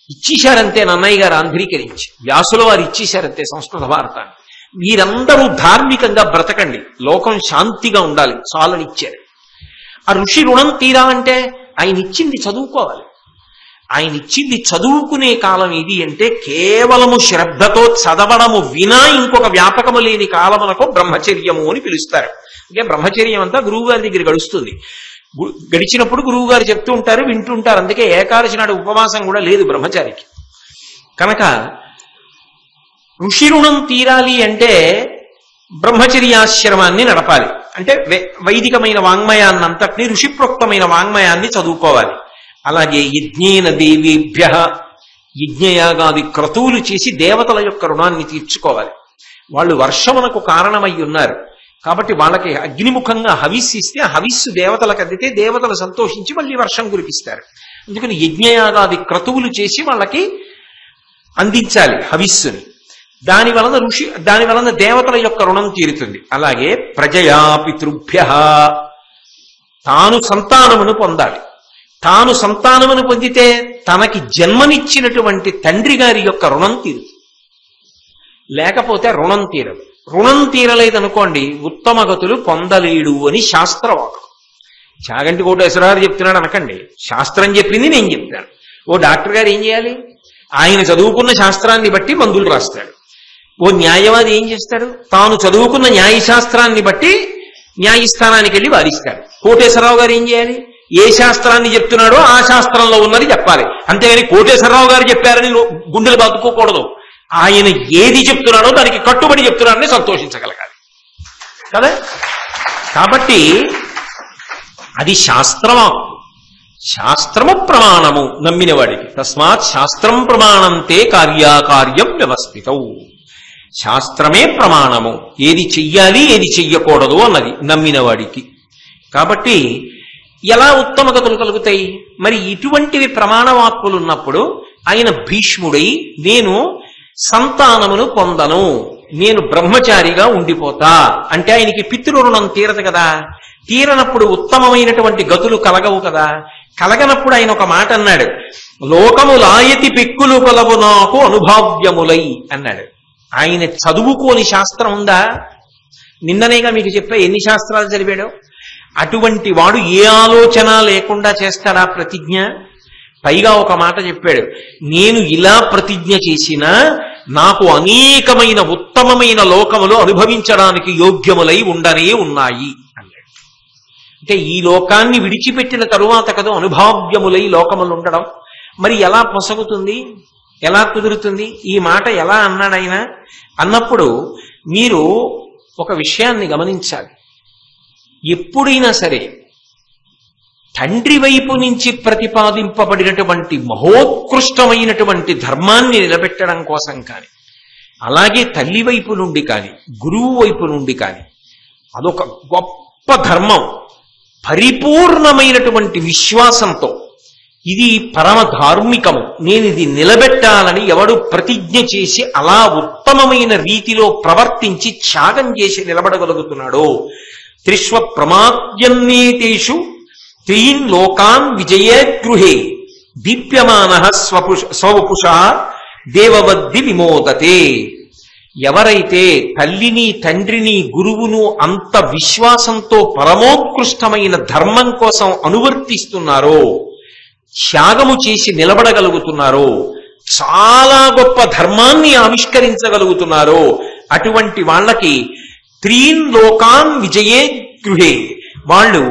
ఇచ్చేశారంతే నన్నయ్య గారు ఆంధ్రీకరించి, వ్యాసుల వారు ఇచ్చేశారంతే సంస్కృత భారతాన్ని. మీరందరూ ధార్మికంగా బ్రతకండి, లోకం శాంతిగా ఉండాలి, చాలని ఇచ్చారు. ఆ ఋషి రుణం తీరాలంటే ఆయన ఇచ్చింది చదువుకోవాలి. ఆయన ఇచ్చింది చదువుకునే కాలం ఇది అంటే కేవలము శ్రద్ధతో చదవడము వినా ఇంకొక వ్యాపకము లేని కాలమునకు బ్రహ్మచర్యము అని పిలుస్తారు. అంటే బ్రహ్మచర్యం అంతా గురువు గారి దగ్గర గడుస్తుంది. గడిచినప్పుడు గురువు గారు చెప్తూ ఉంటారు, వింటుంటారు. అందుకే ఏకాదశి నాడు ఉపవాసం కూడా లేదు బ్రహ్మచారికి. కనుక ఋషి రుణం తీరాలి అంటే బ్రహ్మచర్యాశ్రమాన్ని నడపాలి. అంటే వైదికమైన వాంగ్మయాన్నంతటినీ ఋషిప్రోక్తమైన వాంగ్మయాన్ని చదువుకోవాలి. అలాగే యజ్ఞేన దేవీభ్య, యజ్ఞయాగాది క్రతువులు చేసి దేవతల యొక్క రుణాన్ని తీర్చుకోవాలి. వాళ్ళు వర్షమునకు కారణమై ఉన్నారు కాబట్టి వాళ్ళకి అగ్నిముఖంగా హవిస్సు ఇస్తే ఆ హవిస్సు దేవతలకు అందితే దేవతలు సంతోషించి మళ్ళీ వర్షం కురిపిస్తారు. అందుకని యజ్ఞయాగాది క్రతువులు చేసి వాళ్ళకి అందించాలి హవిస్సుని. దాని వలన దేవతల యొక్క రుణం తీరుతుంది. అలాగే ప్రజయా పితృభ్య, తాను సంతానమును పొందాలి. తాను సంతానమును పొందితే తనకి జన్మనిచ్చినటువంటి తండ్రి గారి యొక్క రుణం తీరుతుంది. లేకపోతే రుణం తీరదు. రుణం తీరలేదనుకోండి ఉత్తమ గతులు పొందలేడు అని శాస్త్రవాదం. చాగంటి కోటేశ్వరరావు చెప్తున్నాడు అనకండి, శాస్త్రం చెప్పింది నేను చెప్తాను. ఓ డాక్టర్ గారు ఏం చేయాలి? ఆయన చదువుకున్న శాస్త్రాన్ని బట్టి మందులు రాస్తాడు. ఓ న్యాయవాది ఏం చేస్తాడు? తాను చదువుకున్న న్యాయశాస్త్రాన్ని బట్టి న్యాయస్థానానికి వెళ్ళి వాదిస్తాడు. కోటేశ్వరరావు గారు ఏం చేయాలి? ఏ శాస్త్రాన్ని చెప్తున్నాడో ఆ శాస్త్రంలో ఉన్నది చెప్పాలి. అంతేగాని కోటేశ్వరరావు గారు చెప్పారని గుండెలు బాదుకోకూడదు. ఆయన ఏది చెప్తున్నాడో దానికి కట్టుబడి చెప్తున్నాడని సంతోషించగలగాలి కదా. కాబట్టి అది శాస్త్రవాక్కు, శాస్త్రము ప్రమాణము నమ్మిన వాడికి. తస్మాత్ శాస్త్రం ప్రమాణంతే కార్యాకార్యం వ్యవస్థితం. శాస్త్రమే ప్రమాణము, ఏది చెయ్యాలి ఏది చెయ్యకూడదు అన్నది నమ్మిన వాడికి. కాబట్టి ఎలా ఉత్తమ గతులు కలుగుతాయి? మరి ఇటువంటివి ప్రమాణవాక్కులు ఉన్నప్పుడు ఆయన భీష్ముడై నేను సంతానమును పొందను, నేను బ్రహ్మచారిగా ఉండిపోతా అంటే ఆయనకి పితృరుణం తీరదు కదా. తీరనప్పుడు ఉత్తమమైనటువంటి గతులు కలగవు కదా. కలగనప్పుడు ఆయన ఒక మాట అన్నాడు, లోకములాయతి పిక్కులు కొలవు నాకు అనుభావ్యములై అన్నాడు. ఆయన చదువుకోని శాస్త్రం ఉందా? నిన్ననేగా మీకు చెప్పా ఎన్ని శాస్త్రాలు చదివాడో. అటువంటి వాడు ఏ ఆలోచన లేకుండా చేస్తాడా ప్రతిజ్ఞ? పైగా ఒక మాట చెప్పాడు, నేను ఇలా ప్రతిజ్ఞ చేసినా నాకు అనేకమైన ఉత్తమమైన లోకములు అనుభవించడానికి యోగ్యములై ఉండనే ఉన్నాయి అన్నాడు. అంటే ఈ లోకాన్ని విడిచిపెట్టిన తరువాత కదా అనుభావ్యములై లోకములు ఉండడం. మరి ఎలా పొసగుతుంది, ఎలా కుదురుతుంది? ఈ మాట ఎలా అన్నాడు ఆయన? అన్నప్పుడు మీరు ఒక విషయాన్ని గమనించాలి. ఎప్పుడైనా సరే తండ్రి వైపు నుంచి ప్రతిపాదింపబడినటువంటి మహోత్కృష్టమైనటువంటి ధర్మాన్ని నిలబెట్టడం కోసం కానీ, అలాగే తల్లి వైపు నుండి కానీ, గురువు వైపు నుండి కానీ, అదొక గొప్ప ధర్మం. పరిపూర్ణమైనటువంటి విశ్వాసంతో ఇది పరమ ధార్మికము, నేను ఇది నిలబెట్టాలని ఎవడు ప్రతిజ్ఞ చేసి అలా ఉత్తమమైన రీతిలో ప్రవర్తించి త్యాగం చేసి నిలబడగలుగుతున్నాడో, త్రిష్వ ప్రమాద్యన్నేతేషు త్రీన్ లోకాన్ విజయే గృహే దీప్యమానః స్వపుషా దేవవద్ది విమోదతే. ఎవరైతే తల్లిని తండ్రిని గురువును అంత విశ్వాసంతో పరమోత్కృష్టమైన ధర్మం కోసం అనువర్తిస్తున్నారో, త్యాగము చేసి నిలబడగలుగుతున్నారో, చాలా గొప్ప ధర్మాన్ని ఆవిష్కరించగలుగుతున్నారో అటువంటి వాళ్ళకి త్రీన్ లోకాన్ విజయే గృహే, వాళ్ళు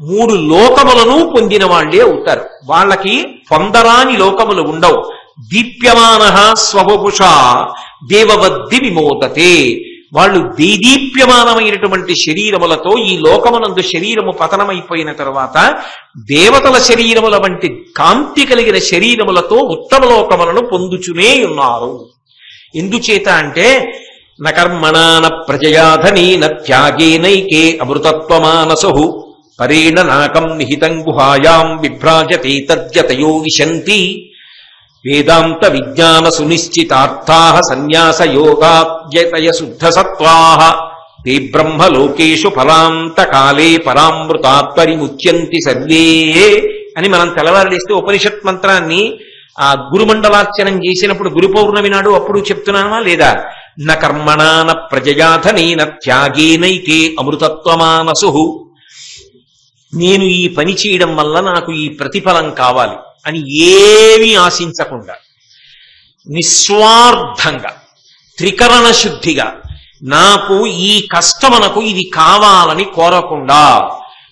3 లోకములను పొందిన వాళ్లే అవుతారు. వాళ్ళకి పొందరాని లోకములు ఉండవు. దీప్యమానః స్వపుషా దేవవద్ది విమోదతే. వాళ్ళు దేదీప్యమానమైనటువంటి శరీరములతో ఈ లోకమునందు శరీరము పతనమైపోయిన తరువాత దేవతల శరీరముల వంటి కాంతి కలిగిన శరీరములతో ఉత్తమ లోకములను పొందుచునే ఉన్నారు. ఎందుచేత అంటే నకర్మణా న ప్రజయా ధనేన త్యాగేనైకే అమృతత్వమానసః పరేణ నాకం నిహితం గుహాయాం విభ్రాజతే తద్యతయో విశంతి వేదాంత విజ్ఞాన సునిశ్చితార్థాః సన్యాస యోగాద్యతయ శుద్ధ సత్వాః తే బ్రహ్మలోకేషు ఫలాంతకాలే పరామృతాత్ పరిముచ్యంతి సర్వే అని మనం తెల్లవారులేస్తే ఉపనిషత్ మంత్రాన్ని ఆ గురుమండలార్చనం చేసినప్పుడు గురు పౌర్ణమి నాడు అప్పుడు చెప్తున్నానా లేదా? న కర్మణాన ప్రజయాధనేన త్యాగేనైకే అమృతత్వమానసు. నేను ఈ పని చేయడం వల్ల నాకు ఈ ప్రతిఫలం కావాలి అని ఏమీ ఆశించకుండా నిస్వార్థంగా త్రికరణ శుద్ధిగా నాకు ఈ కష్టమునకు ఇది కావాలని కోరకుండా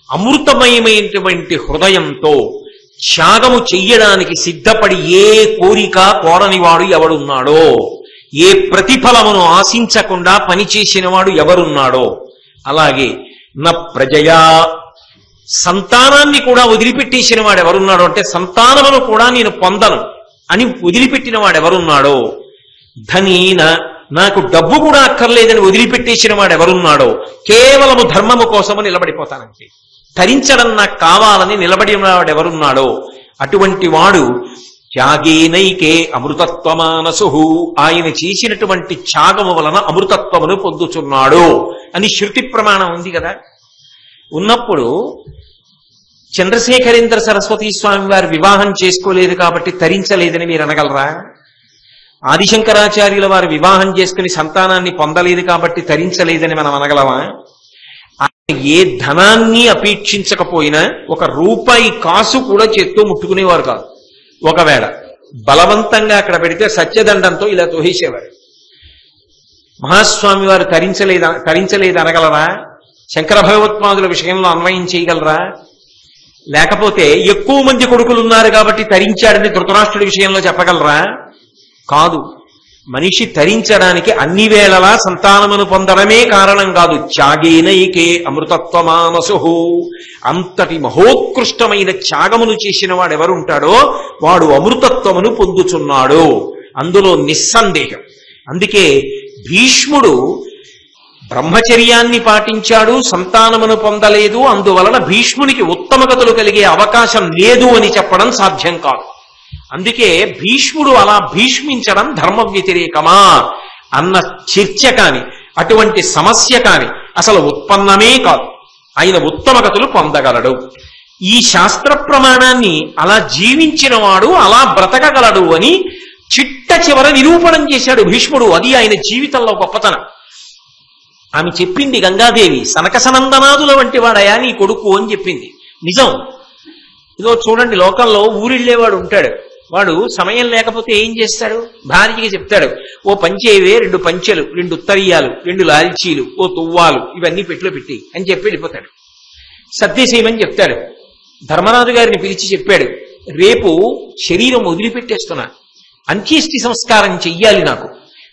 అమృతమయమైనటువంటి హృదయంతో త్యాగము చెయ్యడానికి సిద్ధపడి ఏ కోరిక కోరనివాడు ఎవడున్నాడో, ఏ ప్రతిఫలమును ఆశించకుండా పనిచేసిన వాడు ఎవరున్నాడో, అలాగే నా ప్రజయా సంతానాన్ని కూడా వదిలిపెట్టేసిన వాడు ఎవరున్నాడో, అంటే సంతానమును కూడా నేను పొందను అని వదిలిపెట్టిన వాడు ఎవరున్నాడో, ధనీన నాకు డబ్బు కూడా అక్కర్లేదని వదిలిపెట్టేసిన వాడు ఎవరున్నాడో, కేవలము ధర్మము కోసము నిలబడిపోతానంటే, తరించడం నాకు కావాలని నిలబడిన వాడు ఎవరున్నాడో అటువంటి వాడు త్యాగేనైకే అమృతత్వమానసు, ఆయన చేసినటువంటి త్యాగము వలన అమృతత్వమును పొందుతున్నాడు అని శృతి ప్రమాణం ఉంది కదా. ఉన్నప్పుడు చంద్రశేఖరేంద్ర సరస్వతీ స్వామి వారు వివాహం చేసుకోలేదు కాబట్టి తరించలేదని మీరు అనగలరా? ఆదిశంకరాచార్యుల వారు వివాహం చేసుకుని సంతానాన్ని పొందలేదు కాబట్టి తరించలేదని మనం అనగలమా? ఆయన ఏ ధనాన్ని అపేక్షించకపోయినా ఒక రూపాయి కాసు కూడా చేత్తో ముట్టుకునేవారు కాదు. ఒకవేళ బలవంతంగా అక్కడ పెడితే సత్యదండంతో ఇలా తోహేసేవారు. మహాస్వామి వారు తరించలేదు అనగలరా? శంకర భగవత్పాదుల విషయంలో అన్వయం చేయగలరా? లేకపోతే ఎక్కువ మంది కొడుకులు ఉన్నారు కాబట్టి తరించాడని ధృతరాష్ట్రుడి విషయంలో చెప్పగలరా? కాదు. మనిషి తరించడానికి అన్ని వేళలా సంతానమును పొందడమే కారణం కాదు. త్యాగేనైకే అమృతత్వమానసు. అంతటి మహోత్కృష్టమైన త్యాగమును చేసిన వాడు ఎవరుంటాడో వాడు అమృతత్వమును పొందుచున్నాడు, అందులో నిస్సందేహం. అందుకే భీష్ముడు బ్రహ్మచర్యాన్ని పాటించాడు, సంతానమును పొందలేదు, అందువలన భీష్మునికి ఉత్తమగతులు కలిగే అవకాశం లేదు అని చెప్పడం సాధ్యం కాదు. అందుకే భీష్ముడు అలా భీష్మించడం ధర్మ వ్యతిరేకమా అన్న చర్చ కాని అటువంటి సమస్య కాని అసలు ఉత్పన్నమే కాదు. ఆయన ఉత్తమగతులు పొందగలడు. ఈ శాస్త్ర ప్రమాణాన్ని అలా జీవించిన వాడు అలా బ్రతకగలడు అని చిట్ట చివర నిరూపణం చేశాడు భీష్ముడు. అది ఆయన జీవితంలో గొప్పతనం. ఆమె చెప్పింది గంగాదేవి, సనకసనందనాదుల వంటి వాడయా నీ కొడుకు అని చెప్పింది. నిజం. ఇదో చూడండి, లోకంలో ఊరిళ్ళేవాడు ఉంటాడు. వాడు సమయం లేకపోతే ఏం చేస్తాడు? భార్యకి చెప్తాడు, ఓ పంచేవే 2 పంచెలు, 2 ఉత్తరీయాలు, 2 లాల్చీలు, ఓ తువ్వాలు ఇవన్నీ పెట్టులో పెట్టి అని చెప్పి వెళ్ళిపోతాడు. సర్దేసేయమని చెప్తాడు. ధర్మరాజు గారిని పిలిచి చెప్పాడు, రేపు శరీరం వదిలిపెట్టేస్తున్నా, అంత్యేష్టి సంస్కారం చెయ్యాలి, నాకు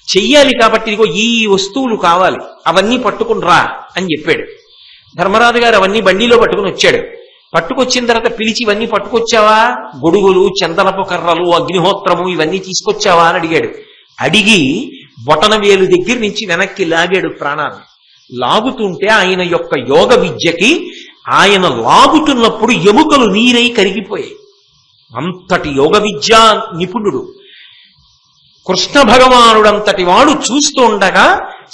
చెయ్యాలి కాబట్టి ఇదిగో ఈ వస్తువులు కావాలి, అవన్నీ పట్టుకుని రా అని చెప్పాడు. ధర్మరాజు గారు అవన్నీ బండిలో పట్టుకుని వచ్చాడు. పట్టుకొచ్చిన తర్వాత పిలిచి ఇవన్నీ పట్టుకొచ్చావా? గొడుగులు, చందనపు కర్రలు, అగ్నిహోత్రము ఇవన్నీ తీసుకొచ్చావా అని అడిగాడు. అడిగి బొటన వేలు దగ్గర నుంచి వెనక్కి లాగాడు ప్రాణాన్ని. లాగుతుంటే ఆయన యొక్క యోగ విద్యకి ఆయన లాగుతున్నప్పుడు ఎముకలు నీరై కరిగిపోయాయి. అంతటి యోగ విద్యా నిపుణుడు. కృష్ణ భగవానుడంతటి వాడు చూస్తూ ఉండగా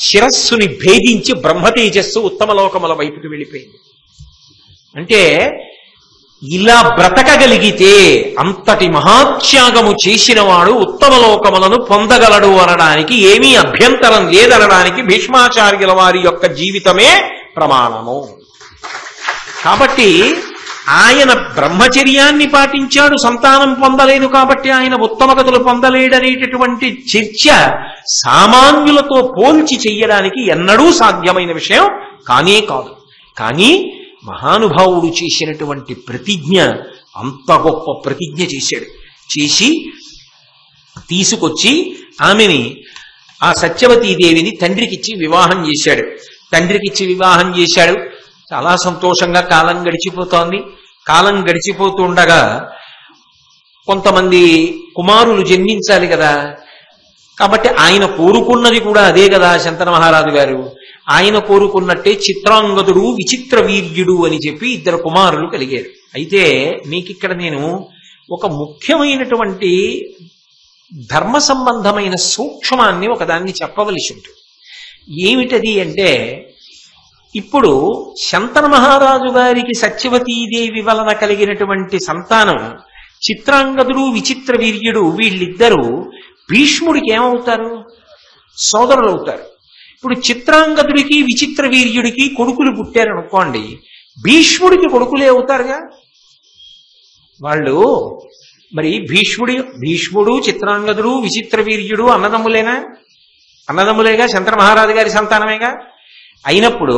శిరస్సుని భేదించి బ్రహ్మతేజస్సు ఉత్తమ లోకముల వైపుకి వెళ్ళిపోయింది. అంటే ఇలా బ్రతకగలిగితే అంతటి మహాత్యాగము చేసిన వాడు ఉత్తమ లోకములను పొందగలడు అనడానికి ఏమీ అభ్యంతరం లేదనడానికి భీష్మాచార్యుల వారి యొక్క జీవితమే ప్రమాణము. కాబట్టి ఆయన బ్రహ్మచర్యాన్ని పాటించాడు, సంతానం పొందలేదు కాబట్టి ఆయన ఉత్తమగతులు పొందలేడనేటటువంటి చర్చ సామాన్యులతో పోల్చి చెయ్యడానికి ఎన్నడూ సాధ్యమైన విషయం కానే కాదు. కానీ మహానుభావుడు చేసినటువంటి ప్రతిజ్ఞ అంత గొప్ప ప్రతిజ్ఞ చేశాడు. చేసి తీసుకొచ్చి ఆమెని, ఆ సత్యవతీదేవిని తండ్రికిచ్చి వివాహం చేశాడు. తండ్రికిచ్చి వివాహం చేశాడు. చాలా సంతోషంగా కాలం గడిచిపోతోంది. కాలం గడిచిపోతుండగా కొంతమంది కుమారులు జన్మించాలి కదా. కాబట్టి ఆయన కోరుకున్నది కూడా అదే కదా. శంతన మహారాజు గారు ఆయన కోరుకున్నట్టే చిత్రాంగదుడు, విచిత్ర వీర్యుడు అని చెప్పి 2 కుమారులు కలిగారు. అయితే మీకిక్కడ నేను ఒక ముఖ్యమైనటువంటి ధర్మ సంబంధమైన సూక్ష్మాన్ని ఒకదాన్ని చెప్పవలసి ఉంటుంది. ఏమిటది అంటే, ఇప్పుడు శంతన మహారాజు గారికి సత్యవతీదేవి వలన కలిగినటువంటి సంతానం చిత్రాంగదుడు విచిత్ర వీర్యుడు వీళ్ళిద్దరూ భీష్ముడికి ఏమవుతారు? సోదరులు అవుతారు. ఇప్పుడు చిత్రాంగదుడికి విచిత్ర వీర్యుడికి కొడుకులు పుట్టారనుకోండి, భీష్ముడికి కొడుకులే అవుతారుగా వాళ్ళు. మరి భీష్ముడు చిత్రాంగదుడు విచిత్ర వీర్యుడు అన్నదమ్ములేనా? అన్నదమ్ములేగా, శంకర మహారాజు గారి సంతానమేగా. అయినప్పుడు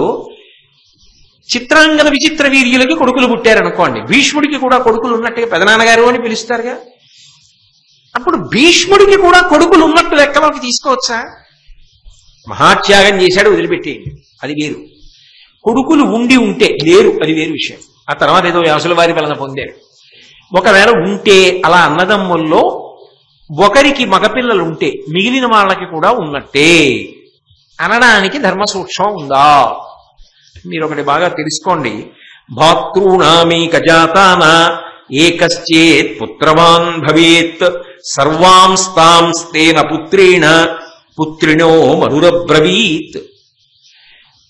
చిత్రాంగద విచిత్ర వీర్యులకి కొడుకులు పుట్టారనుకోండి, భీష్ముడికి కూడా కొడుకులు ఉన్నట్టుగా పెదనాన్నగారు అని పిలుస్తారుగా. అప్పుడు భీష్ముడికి కూడా కొడుకులు ఉన్నట్టు లెక్కలోకి తీసుకోవచ్చా? మహాత్యాగం చేశాడు, వదిలిపెట్టేయండి, అది వేరు. కొడుకులు ఉంటే లేరు, అది వేరు విషయం. ఆ తర్వాత ఏదో వ్యాసుల వారి వలన పొందారు. ఒకవేళ ఉంటే అలా అన్నదమ్ముల్లో ఒకరికి మగపిల్లలు ఉంటే మిగిలిన వాళ్ళకి కూడా ఉన్నట్టే అనడానికి ధర్మ సూక్ష్మం ఉందా? మీరు ఒకటి బాగా తెలుసుకోండి. భాతృణామేకజాతాన ఏకశ్చేత్ పుత్రవాన్ భవేత్ సర్వాంస్తాంస్తేన పుత్రేణ పుత్రిణో మనురబ్రవీత్.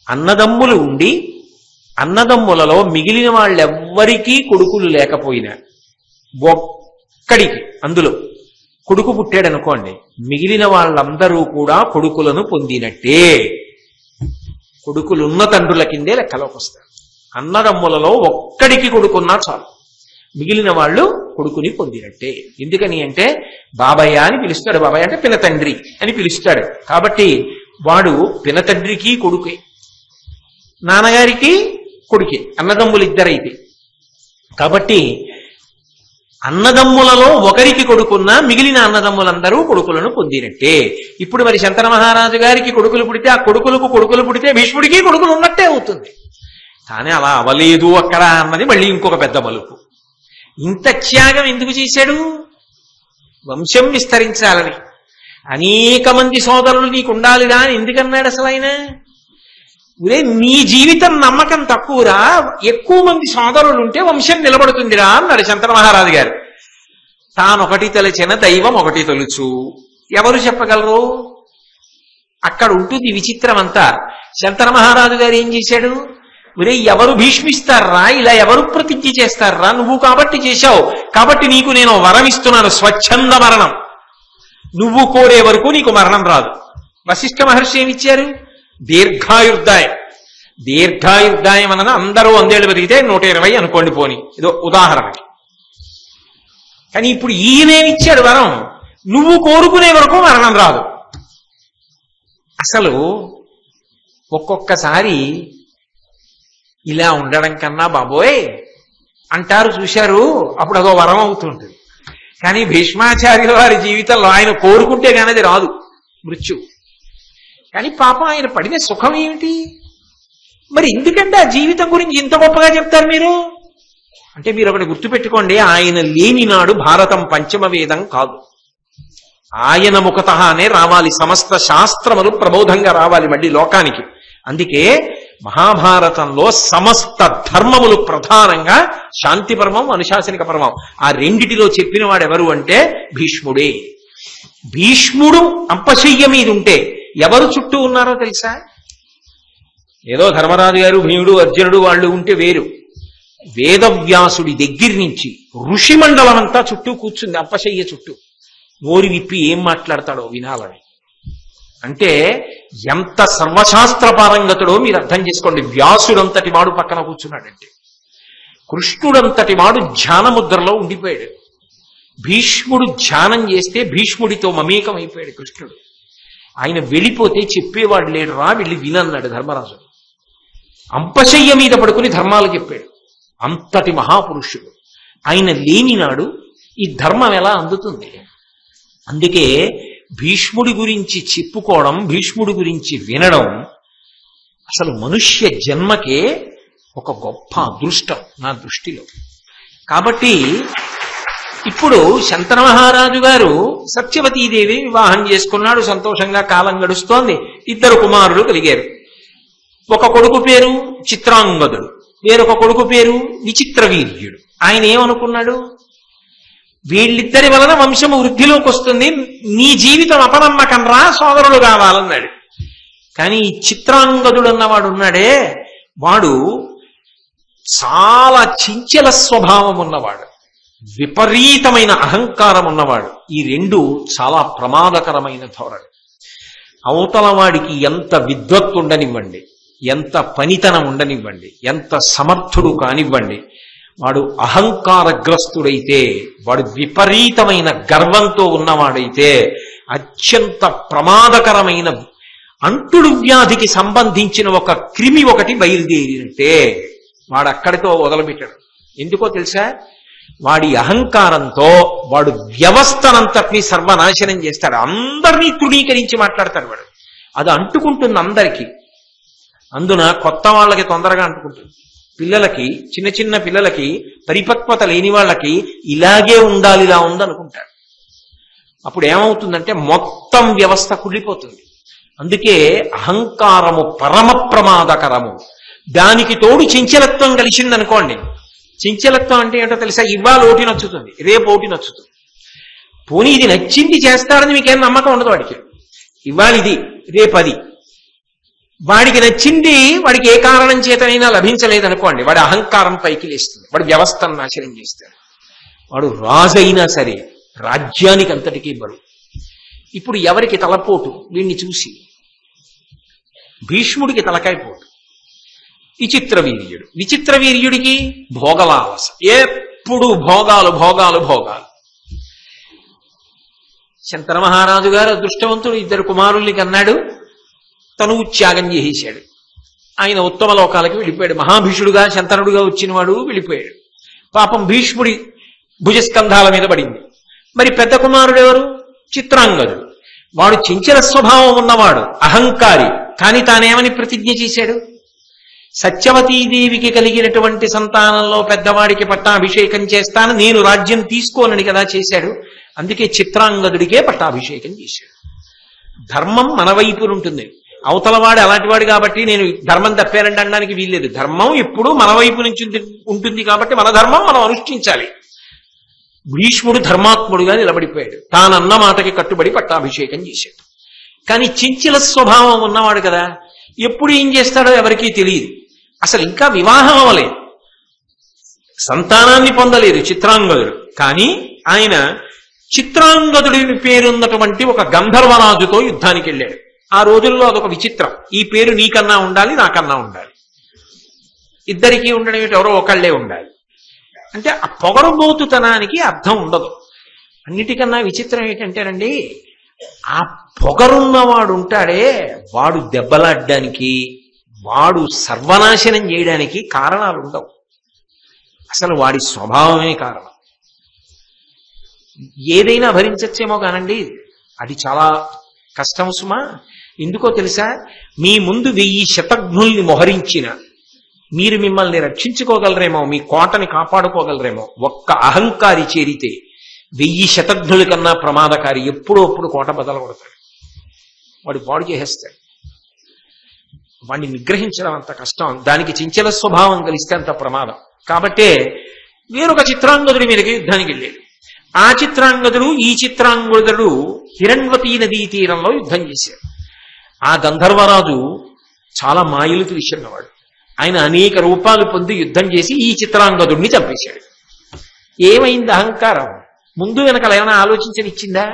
అన్నదమ్ములు ఉండి అన్నదమ్ములలో మిగిలిన వాళ్ళెవ్వరికీ కొడుకులు లేకపోయినా ఒక్కడికి అందులో కొడుకు పుట్టాడనుకోండి, మిగిలిన వాళ్ళందరూ కూడా కొడుకులను పొందినట్టే. కొడుకులున్న తండ్రుల కిందే లెక్కలోకి వస్తారు. అన్నదమ్ములలో ఒక్కడికి కొడుకున్నా చాలు, మిగిలిన వాళ్ళు కొడుకుని పొందినట్టే. ఎందుకని అంటే బాబాయ్ అని పిలుస్తాడు, బాబాయ్ అంటే పినతండ్రి అని పిలుస్తాడు. కాబట్టి వాడు పినతండ్రికి కొడుకే, నాన్నగారికి కొడుకే, అన్నదమ్ములు ఇద్దరైతే. కాబట్టి అన్నదమ్ములలో ఒకరికి కొడుకున్నా మిగిలిన అన్నదమ్ములందరూ కొడుకులను పొందినట్టే. ఇప్పుడు మరి శంకర మహారాజు గారికి కొడుకులు పుడితే ఆ కొడుకులు పుడితే భీష్ముడికి కొడుకులు ఉన్నట్టే అవుతుంది. కానీ అలా అవలేదు అక్కడ అన్నది మళ్ళీ ఇంకొక పెద్ద మలుపు. ఇంత త్యాగం ఎందుకు చేశాడు? వంశం విస్తరించాలని. అనేక మంది సోదరులు నీకు ఉండాలిరా అని ఎందుకన్నాడు అసలు ఆయన? ఒరే, నీ జీవితం నమ్మకం తక్కువరా, ఎక్కువ మంది సోదరులు ఉంటే వంశం నిలబడుతుందిరా అన్నాడు శంకర మహారాజు గారు. తానొకటి తలచిన దైవం ఒకటి తొలుచు. ఎవరు చెప్పగలరు? అక్కడ ఉంటుంది విచిత్రం అంతా. శంకర మహారాజు గారు ఏం చేశాడు? ఒరే, ఎవరు భీష్మిస్తారా, ఇలా ఎవరు ప్రతిజ్ఞ చేస్తారా? నువ్వు కాబట్టి చేశావు, కాబట్టి నీకు నేను వరం ఇస్తున్నాను, స్వచ్ఛంద మరణం. నువ్వు కోరే వరకు నీకు మరణం రాదు. వశిష్ఠ మహర్షి ఏమిచ్చారు? దీర్ఘాయుర్దాయం. దీర్ఘాయుర్దాయం అన్న అందరూ 100 ఏళ్ళు బతికితే 120 అనుకోండి, పోని ఏదో ఉదాహరణకి. కానీ ఇప్పుడు ఈయనేమిచ్చాడు వరం? నువ్వు కోరుకునే వరకు మరణం రాదు. అసలు ఒక్కొక్కసారి ఇలా ఉండడం కన్నా బాబోయ్ అంటారు, చూశారు, అప్పుడు అదో వరం అవుతుంటుంది. కానీ భీష్మాచార్యుల వారి జీవితంలో ఆయన కోరుకుంటే కానీ అది రాదు, మృత్యు. కానీ పాపం ఆయన పడిన సుఖం ఏమిటి? మరి ఎందుకంటే ఆ జీవితం గురించి ఇంత గొప్పగా చెప్తారు మీరు అంటే? మీరు ఒకటి గుర్తుపెట్టుకోండి, ఆయన లేని నాడు భారతం పంచమ వేదం కాదు. ఆయన ముఖతహానే రావాలి, సమస్త శాస్త్రములు ప్రబోధంగా రావాలి మళ్ళీ లోకానికి. అందుకే మహాభారతంలో సమస్త ధర్మములు ప్రధానంగా శాంతి పర్వం, అనుశాసనిక పర్వం, ఆ రెండిటిలో చెప్పిన వాడు ఎవరు అంటే భీష్ముడే. భీష్ముడు అంపశయ్య మీద ఉంటే ఎవరు చుట్టూ ఉన్నారో తెలుసా? ఏదో ధర్మరాజు గారు, భీముడు, అర్జునుడు వాళ్ళు ఉంటే వేరు. వేదవ్యాసుడి దగ్గర నుంచి ఋషి మండలం అంతా చుట్టూ కూర్చుంది, అంపశయ్య చుట్టూ. నోరు విప్పి ఏం మాట్లాడతాడో వినాలని. అంటే ఎంత సర్వశాస్త్ర పారంగతుడో మీరు అర్థం చేసుకోండి. వ్యాసుడంతటి వాడు పక్కన కూర్చున్నాడంటే, కృష్ణుడంతటి వాడు ధ్యానముద్రలో ఉండిపోయాడు. భీష్ముడు ధ్యానం చేస్తే భీష్ముడితో మమేకం అయిపోయాడు కృష్ణుడు. ఆయన వెళ్ళిపోతే చెప్పేవాడు లేడు, రా వెళ్ళి వినన్నాడు ధర్మరాజు. అంపశయ్య మీద పడుకుని ధర్మాలు చెప్పాడు. అంతటి మహాపురుషుడు. ఆయన లేని నాడు ఈ ధర్మం ఎలా అందుతుంది? అందుకే భీష్ముడి గురించి చెప్పుకోవడం, భీష్ముడి గురించి వినడం అసలు మనుష్య జన్మకే ఒక గొప్ప అదృష్టం నా దృష్టిలో. కాబట్టి ఇప్పుడు శంతన మహారాజు గారు సత్యవతీదేవి వివాహం చేసుకున్నాడు, సంతోషంగా కాలం గడుస్తోంది. 2 కుమారులు కలిగారు. ఒక కొడుకు పేరు చిత్రాంగదుడు, వేరొక కొడుకు పేరు విచిత్రవీర్యుడు. ఆయన ఏమనుకున్నాడు? వీళ్ళిద్దరి వలన వంశము వృద్ధిలోకి వస్తుంది, నీ జీవితం అపనమ్మకం రా, సోదరుడు కావాలన్నాడు. కానీ ఈ చిత్రాంగదుడు అన్నవాడు ఉన్నాడే, వాడు చాలా చించల స్వభావం ఉన్నవాడు. విపరీతమైన అహంకారం ఉన్నవాడు. ఈ రెండు చాలా ప్రమాదకరమైన ధోరణి. అవతల వాడికి ఎంత విద్వత్తు ఉండనివ్వండి, ఎంత పనితనం ఉండనివ్వండి, ఎంత సమర్థుడు కానివ్వండి, వాడు అహంకారగ్రస్తుడైతే, వాడు విపరీతమైన గర్వంతో ఉన్నవాడైతే అత్యంత ప్రమాదకరమైన అంటుడు వ్యాధికి సంబంధించిన ఒక క్రిమి ఒకటి బయలుదేరినట్టే. వాడు అక్కడితో వదలుపెట్టాడు. ఎందుకో తెలుసా? వాడి అహంకారంతో వాడు వ్యవస్థనంతటినీ సర్వనాశనం చేస్తాడు. అందరినీ తృణీకరించి మాట్లాడతాడు వాడు. అది అంటుకుంటుంది అందరికీ. అందున కొత్త వాళ్ళకి తొందరగా అంటుకుంటుంది. పిల్లలకి, చిన్న చిన్న పిల్లలకి, పరిపక్వత లేని వాళ్ళకి ఇలాగే ఉండాలి, ఇలా ఉందనుకుంటారు. అప్పుడు ఏమవుతుందంటే మొత్తం వ్యవస్థ కుళ్ళిపోతుంది. అందుకే అహంకారము పరమ ప్రమాదకరము. దానికి తోడు చంచలత్వం కలిసిందనుకోండి. చంచలత్వం అంటే ఏంటో తెలుసా? ఇవాళ ఓటి నచ్చుతుంది, రేపు ఓటి నచ్చుతుంది. పోనీ ఇది నచ్చింది చేస్తాడని మీకేం నమ్మకం ఉండదు వాడికి. ఇవాళ ఇది, రేపు అది. వాడికి నచ్చింది వాడికి ఏ కారణం చేతనైనా లభించలేదనుకోండి, వాడి అహంకారం పైకి లేస్తుంది, వాడి వ్యవస్థను నాశనం చేస్తాడు. వాడు రాజు అయినా సరే రాజ్యానికి అంతటికీ బరువు. ఇప్పుడు ఎవరికి తలపోటు? వీడిని చూసి. భీష్ముడికి తలకాయపోటు. విచిత్ర వీర్యుడు. విచిత్ర వీర్యుడికి భోగలాలస, ఎప్పుడు భోగాలు భోగాలు భోగాలు. శంకర మహారాజు గారు అదృష్టవంతుడు, 2 కుమారుల్ని కన్నాడు. తను త్యాగం చేసేశాడు. ఆయన ఉత్తమ లోకాలకి వెళ్ళిపోయాడు. మహాభీషుడుగా శంతనుడుగా వచ్చినవాడు వెళ్ళిపోయాడు. పాపం భీష్ముడి భుజస్కంధాల మీద పడింది. మరి పెద్ద కుమారుడు ఎవరు? చిత్రాంగదుడు. వాడు చంచల స్వభావం ఉన్నవాడు, అహంకారి. కానీ తానేమని ప్రతిజ్ఞ చేశాడు? సత్యవతీదేవికి కలిగినటువంటి సంతానంలో పెద్దవాడికి పట్టాభిషేకం చేస్తాను, నేను రాజ్యం తీసుకోనని కదా చేశాడు. అందుకే చిత్రాంగదుడికే పట్టాభిషేకం చేశాడు. ధర్మం మన వైపునుంటుంది. అవతలవాడు అలాంటివాడు కాబట్టి నేను ధర్మం తప్పానండి అనడానికి వీల్లేదు. ధర్మం ఎప్పుడూ మన వైపు నుంచి ఉంటుంది కాబట్టి మన ధర్మం మనం అనుష్ఠించాలి. భీష్ముడు ధర్మాత్ముడుగా నిలబడిపోయాడు. తానన్న మాటకి కట్టుబడి పట్టాభిషేకం చేశాడు. కానీ చంచల స్వభావం ఉన్నవాడు కదా, ఎప్పుడు ఏం చేస్తాడో ఎవరికీ తెలియదు. అసలు ఇంకా వివాహం అవ్వలేదు, సంతానాన్ని పొందలేదు చిత్రాంగదుడు. కానీ ఆయన చిత్రాంగదుడి పేరున్నటువంటి ఒక గంధర్వరాజుతో యుద్ధానికి వెళ్ళాడు. ఆ రోజుల్లో అదొక విచిత్రం. ఈ పేరు నీకన్నా ఉండాలి, నాకన్నా ఉండాలి. ఇద్దరికీ ఉండడం ఎవరో ఒకళ్లే ఉండాలి. అంటే ఆ పొగరుబోతుతనానికి అర్థం ఉండదు. అన్నిటికన్నా విచిత్రం ఏంటంటేనండి, ఆ పొగరున్నవాడు ఉంటాడే, వాడు దెబ్బలాడ్డానికి, వాడు సర్వనాశనం చేయడానికి కారణాలు ఉండవు. అసలు వాడి స్వభావమే కారణం. ఏదైనా భరించచ్చేమో కానండి, అది చాలా కష్టం సుమా. ఎందుకో తెలుసా? మీ ముందు 1000 శతఘ్నుల్ని మోహరించిన మీరు మిమ్మల్ని రక్షించుకోగలరేమో, మీ కోటని కాపాడుకోగలరేమో. ఒక్క అహంకారి చేరితే 1000 శతఘ్నుల కన్నా ప్రమాదకారి. ఎప్పుడప్పుడు కోట బదల కొడతాడు, వాడు పాడు చేసేస్తాడు. వాడిని నిగ్రహించడం అంత కష్టం, దానికి చంచల స్వభావం కలిస్తే అంత ప్రమాదం. కాబట్టే వేరొక చిత్రాంగదుడి మీదకి యుద్ధానికి వెళ్ళాడు. ఆ చిత్రాంగదుడు, ఈ చిత్రాంగదుడు హిరణ్వతీ నదీ తీరంలో యుద్ధం చేశాడు. ఆ గంధర్వరాజు చాలా మాయలు తెలిసినవాడు. ఆయన అనేక రూపాలు పొంది యుద్ధం చేసి ఈ చిత్రాంగదుడిని చంపేశాడు. ఏమైంది అహంకారం? ముందు వెనకల ఏమైనా ఆలోచించనిచ్చిందా?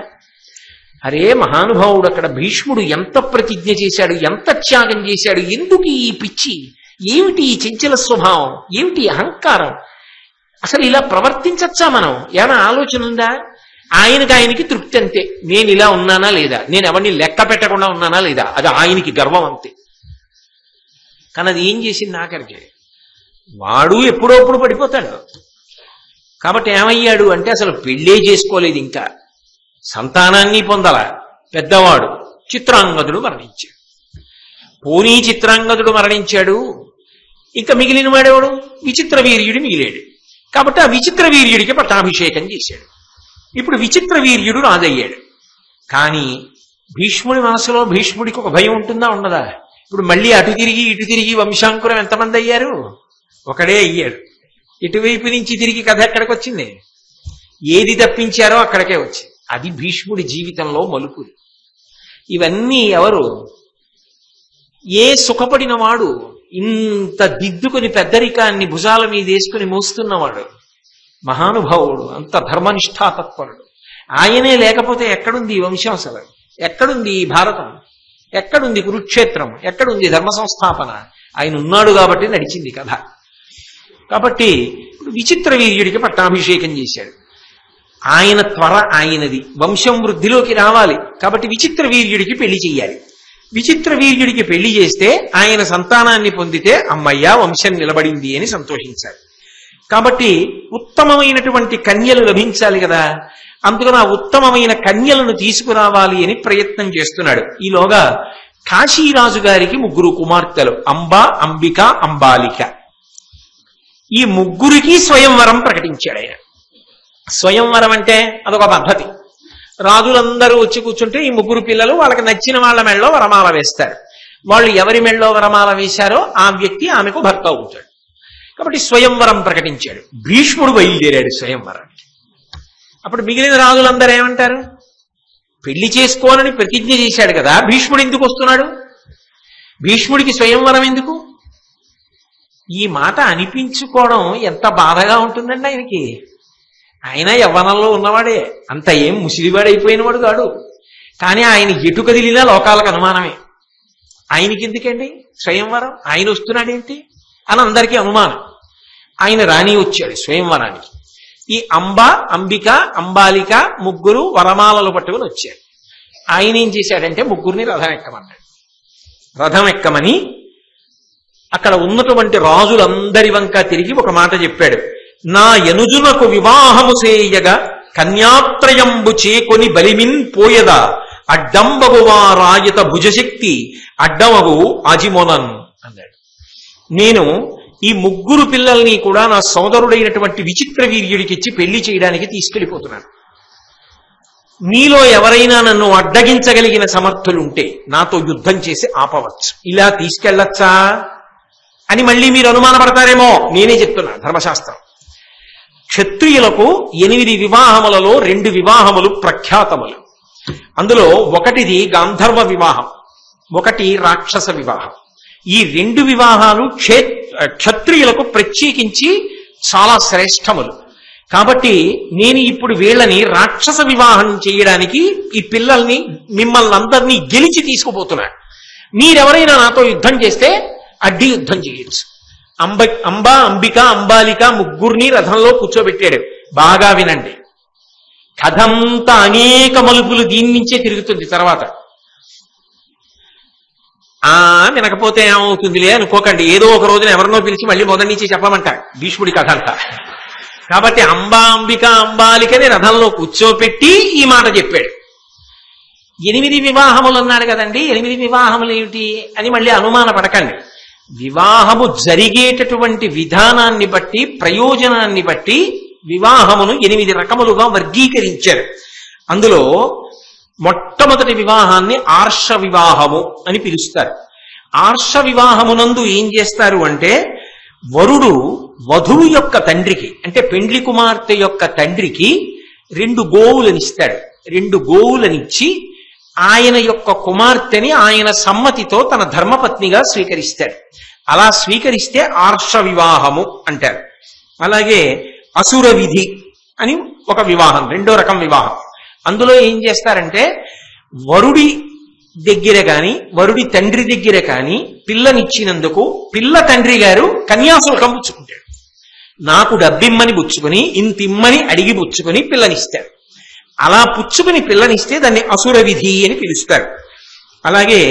అరే మహానుభావుడు, అక్కడ భీష్ముడు ఎంత ప్రతిజ్ఞ చేశాడు, ఎంత త్యాగం చేశాడు, ఎందుకు ఈ పిచ్చి, ఏమిటి ఈ చంచల స్వభావం, ఏమిటి అహంకారం, అసలు ఇలా ప్రవర్తించచ్చా మనం? ఏమైనా ఆలోచన ఉందా? ఆయనకి తృప్తి అంతే. నేను ఇలా ఉన్నానా లేదా, నేను ఎవరిని లెక్క పెట్టకుండా ఉన్నానా లేదా, అది ఆయనకి గర్వం అంతే. కానీ అది ఏం చేసింది ఆఖరికి? వాడు ఎప్పుడోప్పుడు పడిపోతాడు. కాబట్టి ఏమయ్యాడు అంటే అసలు పెళ్ళే చేసుకోలేదు, ఇంకా సంతానాన్ని పొందల. పెద్దవాడు చిత్రాంగదుడు మరణించాడు. పోనీ చిత్రాంగదుడు మరణించాడు, ఇంకా మిగిలిన వాడేవాడు? విచిత్ర వీర్యుడు మిగిలాడు. కాబట్టి ఆ విచిత్ర వీర్యుడికి పట్టాభిషేకం చేశాడు. ఇప్పుడు విచిత్ర వీర్యుడు రాజయ్యాడు. కానీ భీష్ముడి మనసులో భీష్ముడికి ఒక భయం ఉంటుందా, ఉండదా? ఇప్పుడు మళ్ళీ అటు తిరిగి ఇటు తిరిగి వంశాంకురం ఎంతమంది అయ్యారు? ఒకడే అయ్యాడు. ఇటువైపు నుంచి తిరిగి కథ ఎక్కడికి వచ్చింది? ఏది తప్పించారో అక్కడికే వచ్చింది. అది భీష్ముడి జీవితంలో మలుపులు. ఇవన్నీ ఎవరు? ఏ సుఖపడిన వాడు, ఇంత దిద్దుకుని పెద్దరికాన్ని భుజాల మీద వేసుకుని మోస్తున్నవాడు, మహానుభావుడు, అంత ధర్మనిష్ఠాతత్పరుడు. ఆయనే లేకపోతే ఎక్కడుంది ఈ వంశం, అసలు ఎక్కడుంది ఈ భారతం, ఎక్కడుంది కురుక్షేత్రం, ఎక్కడుంది ధర్మ సంస్థాపన? ఆయన ఉన్నాడు కాబట్టి నడిచింది కథ. కాబట్టి ఇప్పుడు విచిత్ర వీర్యుడికి పట్టాభిషేకం చేశాడు. ఆయన త్వర ఆయనది, వంశం వృద్ధిలోకి రావాలి కాబట్టి విచిత్ర వీర్యుడికి పెళ్లి చెయ్యాలి. విచిత్ర వీర్యుడికి పెళ్లి చేస్తే ఆయన సంతానాన్ని పొందితే అమ్మయ్య వంశం నిలబడింది అని సంతోషించాలి. కాబట్టి ఉత్తమమైనటువంటి కన్యలు లభించాలి కదా, అందుకని ఆ ఉత్తమమైన కన్యలను తీసుకురావాలి అని ప్రయత్నం చేస్తున్నాడు. ఈలోగా కాశీరాజు గారికి 3 కుమార్తెలు, అంబ, అంబిక, అంబాలిక. ఈ 3కి స్వయంవరం ప్రకటించాడు ఆయన. స్వయంవరం అంటే అదొక పద్ధతి. రాజులందరూ వచ్చి కూర్చుంటే ఈ 3 పిల్లలు వాళ్ళకి నచ్చిన వాళ్ళ మెళ్ళలో వరమాల వేస్తారు. వాళ్ళు ఎవరి మెళ్ళలో వరమాల వేశారో ఆ వ్యక్తి ఆమెకు భర్త అవుతాడు. కాబట్టి స్వయంవరం ప్రకటించాడు. భీష్ముడు బయలుదేరాడు స్వయంవరానికి. అప్పుడు మిగిలిన రాజులందరూ ఏమంటారు? పెళ్లి చేసుకోనని ప్రతిజ్ఞ చేశాడు కదా, భీష్ముడు ఎందుకు వస్తున్నాడు? భీష్ముడికి స్వయంవరం ఎందుకు? ఈ మాట అనిపించుకోవడం ఎంత బాధగా ఉంటుందండి ఆయనకి. ఆయన యవ్వనంలో ఉన్నవాడే, అంత ఏం ముసిలివాడైపోయినవాడు కాడు. కానీ ఆయన ఎటు కదిలినా లోకాలకు అనుమానమే. ఆయనకి ఎందుకండి స్వయంవరం? ఆయన వస్తున్నాడేంటి అని అందరికీ అనుమానం. ఆయన రాణి వచ్చాడు స్వయంవరానికి. ఈ అంబ, అంబిక, అంబాలిక 3 వరమాలలు పట్టుకుని వచ్చారు. ఆయన ఏం చేశాడంటే 3ని రథం ఎక్కమన్నాడు. రథం ఎక్కమని అక్కడ ఉన్నటువంటి రాజులందరి వంక తిరిగి ఒక మాట చెప్పాడు. నా యనుజునకు వివాహము చేయగా కన్యాత్రయంబు చేకొని బలిమిన్ పోయదా అడ్డంబగువా రాయత భుజశక్తి అడ్డమగు అజిమోనన్ అన్నాడు. నేను ఈ 3 పిల్లల్ని కూడా నా సోదరుడైనటువంటి విచిత్ర వీర్యుడికి ఇచ్చి పెళ్లి చేయడానికి తీసుకెళ్లిపోతున్నాను. మీలో ఎవరైనా నన్ను అడ్డగించగలిగిన సమర్థులుంటే నాతో యుద్ధం చేసి ఆపవచ్చు. ఇలా తీసుకెళ్లొచ్చా అని మళ్ళీ మీరు అనుమానపడతారేమో, నేనే చెప్తున్నా. ధర్మశాస్త్రం క్షత్రియులకు 8 వివాహములలో 2 వివాహములు ప్రఖ్యాతములు. అందులో ఒకటిది గాంధర్వ వివాహం, ఒకటి రాక్షస వివాహం. ఈ 2 వివాహాలు క్షత్రియులకు ప్రత్యేకించి చాలా శ్రేష్టములు. కాబట్టి నేను ఇప్పుడు వీళ్ళని రాక్షస వివాహం చేయడానికి ఈ పిల్లల్ని మిమ్మల్ని అందరినీ గెలిచి తీసుకుపోతున్నాను. మీరెవరైనా నాతో యుద్ధం చేస్తే అడ్డి యుద్ధం చేయొచ్చు. అంబ, అంబిక, అంబాలిక 3ని రథంలో కూర్చోబెట్టాడు. బాగా వినండి, కథంతా అనేక మలుపులు దీని నుంచే తిరుగుతుంది. తర్వాత వినకపోతే ఏమవుతుందిలే అనుకోకండి, ఏదో ఒక రోజున ఎవరినో పిలిచి మళ్ళీ మొదటి నుంచి చెప్పమంట భీష్ముడి కథ అంతా. కాబట్టి అంబ, అంబిక, అంబాలికని రథంలో కూర్చోపెట్టి ఈ మాట చెప్పాడు. 8 వివాహములు అన్నాడు కదండి, 8 వివాహములు ఏమిటి అని మళ్ళీ అనుమాన పడకండి. వివాహము జరిగేటటువంటి విధానాన్ని బట్టి, ప్రయోజనాన్ని బట్టి వివాహమును 8 రకములుగా వర్గీకరించారు. అందులో మొట్టమొదటి వివాహాన్ని ఆర్ష వివాహము అని పిలుస్తారు. ఆర్ష వివాహమునందు ఏం చేస్తారు అంటే, వరుడు వధువు యొక్క తండ్రికి, అంటే పెండ్లి కుమార్తె యొక్క తండ్రికి 2 గోవులనిస్తాడు. 2 గోవులనిచ్చి ఆయన యొక్క కుమార్తెని ఆయన సమ్మతితో తన ధర్మపత్నిగా స్వీకరిస్తాడు. అలా స్వీకరిస్తే ఆర్ష వివాహము అంటారు. అలాగే అసుర విధి అని ఒక వివాహం, 2వ రకం వివాహం. అందులో ఏం చేస్తారంటే, వరుడి దగ్గర కాని వరుడి తండ్రి దగ్గర కాని పిల్లనిచ్చినందుకు పిల్ల తండ్రి గారు కన్యాశుల్కం పుచ్చుకుంటాడు. నాకు డబ్బిమ్మని పుచ్చుకొని, ఇంతిమ్మని అడిగి పుచ్చుకొని పిల్లనిస్తాడు. అలా పుచ్చుకుని పిల్లనిస్తే దాన్ని అసుర విధి అని పిలుస్తారు. అలాగే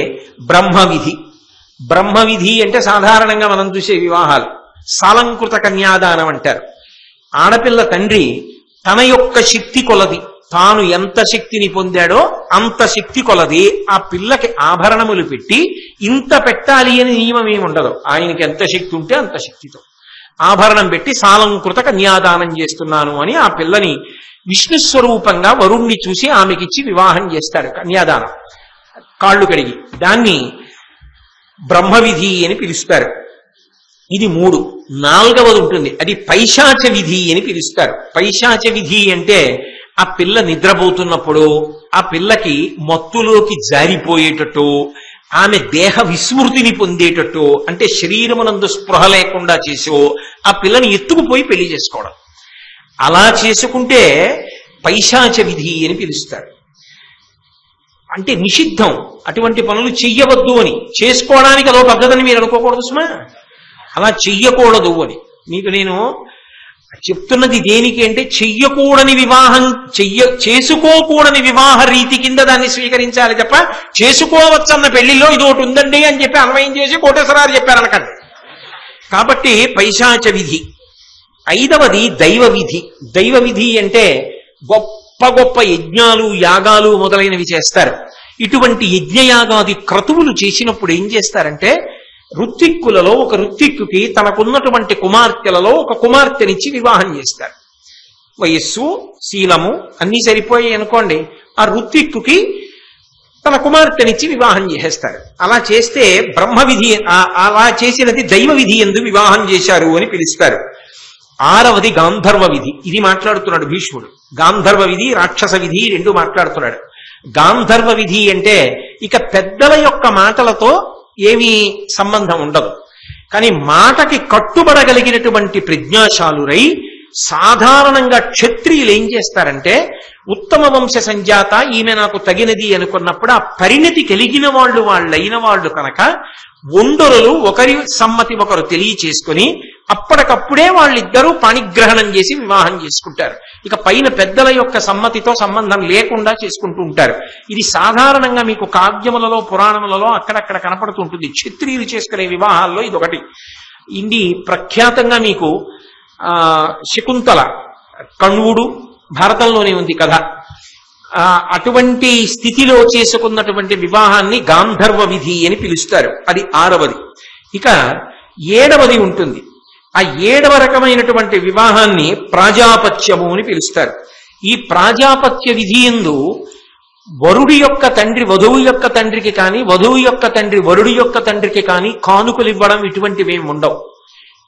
బ్రహ్మవిధి. బ్రహ్మవిధి అంటే సాధారణంగా మనం చూసే వివాహాలు. సాలంకృత కన్యాదానం అంటారు. ఆడపిల్ల తండ్రి తన యొక్క శక్తి కొలది, తాను ఎంత శక్తిని పొందాడో అంత శక్తి కొలది ఆ పిల్లకి ఆభరణములు పెట్టి, ఇంత పెట్టాలి అని నియమం ఏమి ఉండదు. ఆయనకి ఎంత శక్తి ఉంటే అంత శక్తితో ఆభరణం పెట్టి సాలంకృత కన్యాదానం చేస్తున్నాను అని ఆ పిల్లని విష్ణు స్వరూపంగా వరుణ్ణి చూసి ఆమెకిచ్చి వివాహం చేస్తాడు, కన్యాదానం, కాళ్ళు కడిగి. దాన్ని బ్రహ్మవిధి అని పిలుస్తారు. ఇది 3. 4వది ఉంటుంది, అది పైశాచ విధి అని పిలుస్తారు. పైశాచ విధి అంటే ఆ పిల్ల నిద్రపోతున్నప్పుడు ఆ పిల్లకి మత్తులోకి జారిపోయేటట్టు, ఆమె దేహ విస్మృతిని పొందేటట్టు, అంటే శరీరమునందు స్పృహ లేకుండా చేసో ఆ పిల్లని ఎత్తుకుపోయి పెళ్లి చేసుకోవడం. అలా చేసుకుంటే పైశాచ విధి అని పిలుస్తారు. అంటే నిషిద్ధం, అటువంటి పనులు చెయ్యవద్దు అని. చేసుకోవడానికి అదో పద్ధతిని మీరు అనుకోకూడదు సుమా, అలా చెయ్యకూడదు అని. మీకు నేను చెప్తున్నది దేనికి అంటే చెయ్యకూడని వివాహం చేసుకోకూడని వివాహ రీతి కింద దాన్ని స్వీకరించాలి తప్ప చేసుకోవచ్చన్న పెళ్లిలో ఇది ఒకటి ఉందండి అని చెప్పి అన్వయం చేసి కోటేశ్వరారు చెప్పారనకండి. కాబట్టి పైశాచ విధి. 5వది దైవ విధి. దైవ విధి అంటే గొప్ప గొప్ప యజ్ఞాలు యాగాలు మొదలైనవి చేస్తారు. ఇటువంటి యజ్ఞయాగాది క్రతువులు చేసినప్పుడు ఏం చేస్తారంటే ఋత్విక్కులలో ఒక ఋత్విక్కుకి తనకున్నటువంటి కుమార్తెలలో ఒక కుమార్తెనిచ్చి వివాహం చేస్తారు. వయస్సు శీలము అన్నీ సరిపోయాయి అనుకోండి, ఆ ఋత్విక్కుకి తన కుమార్తెనిచ్చి వివాహం చేసేస్తారు. అలా చేస్తే బ్రహ్మ విధి, అలా చేసినది దైవ విధి యందు వివాహం చేశారు అని పిలుస్తారు. 6వది గాంధర్వ విధి. ఇది మాట్లాడుతున్నాడు భీష్ముడు. గాంధర్వ విధి రాక్షస విధి రెండు మాట్లాడుతున్నాడు. గాంధర్వ విధి అంటే ఇక పెద్దల యొక్క మాటలతో ఏమీ సంబంధం ఉండదు, కానీ మాటకి కట్టుబడగలిగినటువంటి ప్రజ్ఞాశాలురై సాధారణంగా క్షత్రియులు ఏం చేస్తారంటే ఉత్తమ వంశ సంజాత ఈమె నాకు తగినది అనుకున్నప్పుడు ఆ పరిణతి కలిగిన వాళ్ళైన వాళ్ళు కనుక ఒండరులు ఒకరి సమ్మతి ఒకరు తెలియచేసుకుని అప్పటికప్పుడే వాళ్ళిద్దరూ పాణిగ్రహణం చేసి వివాహం చేసుకుంటారు. ఇక పైన పెద్దల యొక్క సమ్మతితో సంబంధం లేకుండా చేసుకుంటూ ఉంటారు. ఇది సాధారణంగా మీకు కావ్యములలో పురాణములలో అక్కడక్కడ కనపడుతుంటుంది. క్షత్రియులు చేసుకునే వివాహాల్లో ఇదొకటి. ఇది ప్రఖ్యాతంగా మీకు శకుంతల కణ్వుడు భారతంలోనే ఉంది కథ. అటువంటి స్థితిలో చేసుకున్నటువంటి వివాహాన్ని గాంధర్వ విధి అని పిలుస్తారు. అది 6వది. ఇక 7వది ఉంటుంది. ఆ 7వ రకమైనటువంటి వివాహాన్ని ప్రాజాపత్యము అని పిలుస్తారు. ఈ ప్రాజాపత్య విధి యందు వరుడి యొక్క తండ్రి వధువు యొక్క తండ్రికి కానీ వధువు యొక్క తండ్రి వరుడి యొక్క తండ్రికి కానీ కానుకలు ఇవ్వడం ఇటువంటివేమి ఉండవు.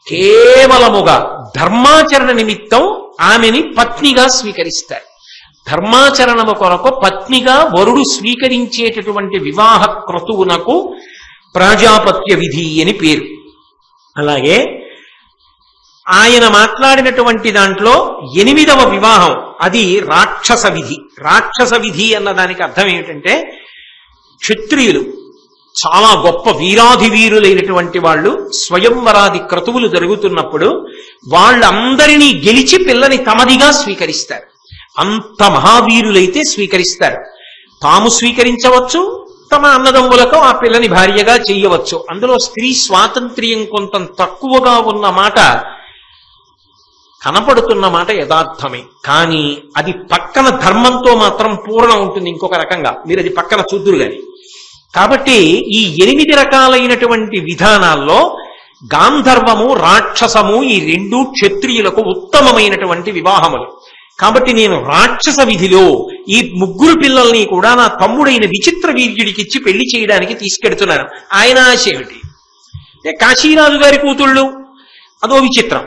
కేవలముగా ధర్మాచరణ నిమిత్తం ఆమెని పత్నిగా స్వీకరిస్తారు. ధర్మాచరణము కొరకు పత్నిగా వరుడు స్వీకరించేటటువంటి వివాహ క్రతువునకు ప్రాజాపత్య విధి అని పేరు. అలాగే ఆయన మాట్లాడినటువంటి దాంట్లో 8వ వివాహం అది రాక్షస విధి. రాక్షస విధి అన్న దానికి అర్థం ఏమిటంటే క్షత్రియులు చాలా గొప్ప వీరాధి వీరులైనటువంటి వాళ్ళు స్వయంవరాది క్రతువులు జరుగుతున్నప్పుడు వాళ్ళందరినీ గెలిచి పిల్లని తమదిగా స్వీకరిస్తారు. అంత మహావీరులైతే స్వీకరిస్తారు. తాము స్వీకరించవచ్చు, తమ అన్నదమ్ములకు ఆ పిల్లని భార్యగా చెయ్యవచ్చు. అందులో స్త్రీ స్వాతంత్ర్యం కొంత తక్కువగా ఉన్న మాట కనపడుతున్న మాట యథార్థమే. కానీ అది పక్కన ధర్మంతో మాత్రం పూర్ణ ఉంటుంది ఇంకొక రకంగా. మీరు అది పక్కన చూద్దురు గాని. కాబట్టి ఈ 8 రకాలైనటువంటి విధానాల్లో గాంధర్వము రాక్షసము ఈ 2 క్షత్రియులకు ఉత్తమమైనటువంటి వివాహములు. కాబట్టి నేను రాక్షస విధిలో ఈ 3 పిల్లల్ని కూడా నా తమ్ముడైన విచిత్ర వీర్యుడికిచ్చి పెళ్లి చేయడానికి తీసుకెడుతున్నాను. ఆయన ఆశ ఏమిటి? కాశీరాజు గారి కూతుళ్ళు అదో విచిత్రం.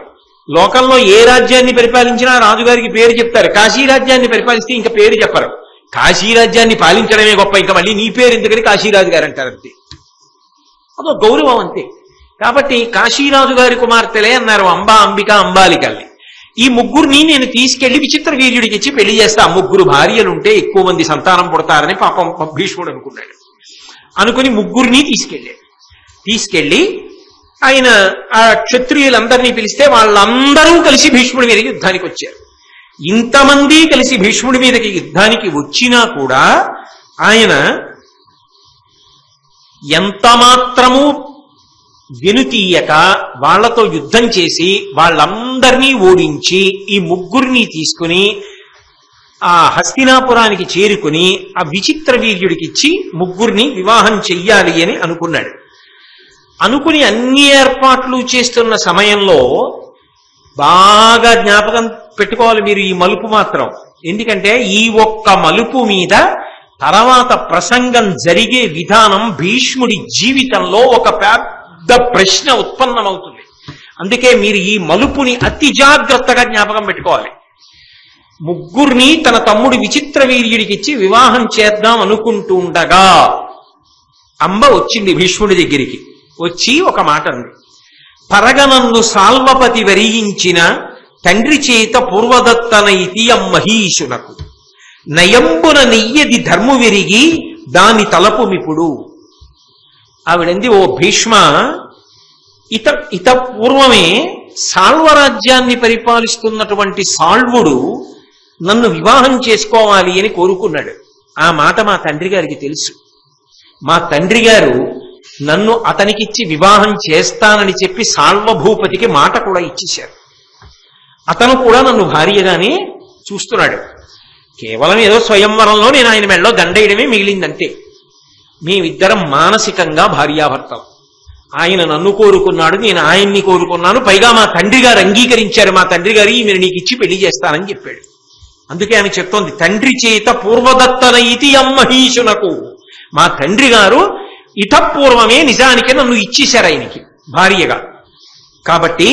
లోకంలో ఏ రాజ్యాన్ని పరిపాలించినా రాజుగారికి పేరు చెప్తారు. కాశీ రాజ్యాన్ని పరిపాలిస్తే ఇంకా పేరు చెప్పరు. కాశీ రాజ్యాన్ని పాలించడమే గొప్ప, ఇంకా మళ్ళీ నీ పేరు ఎందుకని కాశీరాజు గారు అంటారు. అంతే, అదో గౌరవం అంతే. కాబట్టి కాశీరాజు గారి కుమార్తెలే అన్నారు అంబా, అంబిక, అంబాలికల్ని. ఈ 3 నేను తీసుకెళ్లి విచిత్ర వీర్యుడికి ఇచ్చి పెళ్లి చేస్తా. 3 భార్యలుంటే ఎక్కువ మంది సంతానం పుడతారని పాపం భీష్ముడు అనుకున్నాడు. అనుకుని 3 తీసుకెళ్లి ఆయన ఆ క్షత్రియులందరినీ పిలిస్తే వాళ్ళందరూ కలిసి భీష్ముడి మీదకి యుద్ధానికి వచ్చారు. ఇంతమంది కలిసి భీష్ముడి మీదకి యుద్ధానికి వచ్చినా కూడా ఆయన ఎంత మాత్రము వెనుతీయక వాళ్లతో యుద్ధం చేసి వాళ్ళందరినీ ఓడించి ఈ 3 తీసుకుని ఆ హస్తినాపురానికి చేరుకుని ఆ విచిత్ర వీర్యుడికిచ్చి 3 వివాహం చెయ్యాలి అని అనుకున్నాడు. అనుకుని అన్ని ఏర్పాట్లు చేస్తున్న సమయంలో బాగా జ్ఞాపకం పెట్టుకోవాలి మీరు ఈ మలుపు మాత్రం. ఎందుకంటే ఈ ఒక్క మలుపు మీద తర్వాత ప్రసంగం జరిగే విధానం భీష్ముడి జీవితంలో ఒక పెద్ద ప్రశ్న ఉత్పన్నమవుతుంది. అందుకే మీరు ఈ మలుపుని అతి జాగ్రత్తగా జ్ఞాపకం పెట్టుకోవాలి. 3 తన తమ్ముడి విచిత్ర వీర్యుడికిచ్చి వివాహం చేద్దాం అనుకుంటూ ఉండగా అంబ వచ్చింది భీష్ముడి దగ్గరికి. వచ్చి ఒక మాట అంది. పరగనన్ను సాల్వపతి వరించిన తండ్రి చేత పూర్వదత్తన ఇతియం మహీషునకు నయంబున నెయ్యది ధర్ము విరిగి దాని తలపుమిప్పుడు. ఆవిడంది, ఓ భీష్మ, ఇత పూర్వమే సాల్వరాజ్యాన్ని పరిపాలిస్తున్నటువంటి సాల్వుడు నన్ను వివాహం చేసుకోవాలి అని కోరుకున్నాడు. ఆ మాట మా తండ్రి గారికి తెలుసు. మా తండ్రి గారు నన్ను అతనికిచ్చి వివాహం చేస్తానని చెప్పి సాల్వభూపతికి మాట కూడా ఇచ్చేశారు. అతను కూడా నన్ను భార్యగానే చూస్తున్నాడు. కేవలం ఏదో స్వయంవరంలో నేను ఆయన మెడలో దండేయడమే మిగిలిందంతే. మేమిద్దరం మానసికంగా భార్యాభర్తలు. ఆయన నన్ను కోరుకున్నాడు, నేను ఆయన్ని కోరుకున్నాను. పైగా మా తండ్రి గారు అంగీకరించారు. మా తండ్రి గారు ఈమెను నీకు ఇచ్చి పెళ్లి చేస్తానని చెప్పాడు. అందుకే ఆమె చెప్తోంది, తండ్రి చేత పూర్వదత్తన ఇతి అమ్మహీషునకు. మా తండ్రి గారు ఇతపూర్వమే నిజానికి నన్ను ఇచ్చేశారు ఆయనకి భార్యగా. కాబట్టి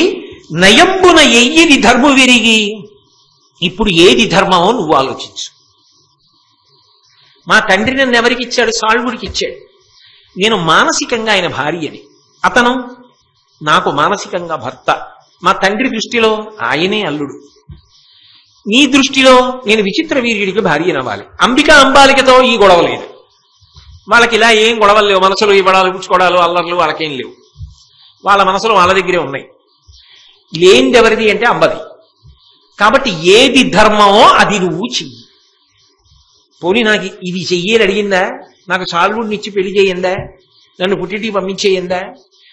నయంబున ఎయ్యిది ధర్ము విరిగి, ఇప్పుడు ఏది ధర్మమో నువ్వు ఆలోచించు. మా తండ్రి నన్ను ఎవరికి ఇచ్చాడు? సాల్వుడికి ఇచ్చాడు. నేను మానసికంగా ఆయన భార్యని, అతను నాకు మానసికంగా భర్త. మా తండ్రి దృష్టిలో ఆయనే అల్లుడు. నీ దృష్టిలో నేను విచిత్ర వీర్యుడికి భార్యనవ్వాలి. అంబికా అంబాలికతో ఈ గొడవ లేదు. వాళ్ళకి ఇలా ఏం గొడవలు లేవు. మనసులో ఇవ్వడాలు పుచ్చుకోవడాలు అల్లర్లు వాళ్ళకేం లేవు. వాళ్ళ మనసులో వాళ్ళ దగ్గరే ఉన్నాయి. లేనిది ఎవరిది అంటే అంబది. కాబట్టి ఏది ధర్మమో అది నువ్వు చెయ్యి. పోనీ నాకు ఇది చెయ్యని అడిగిందా? నాకు సాల్వుడిని ఇచ్చి పెళ్లి చేయందా? నన్ను పుట్టింటికి పంపించేయందా?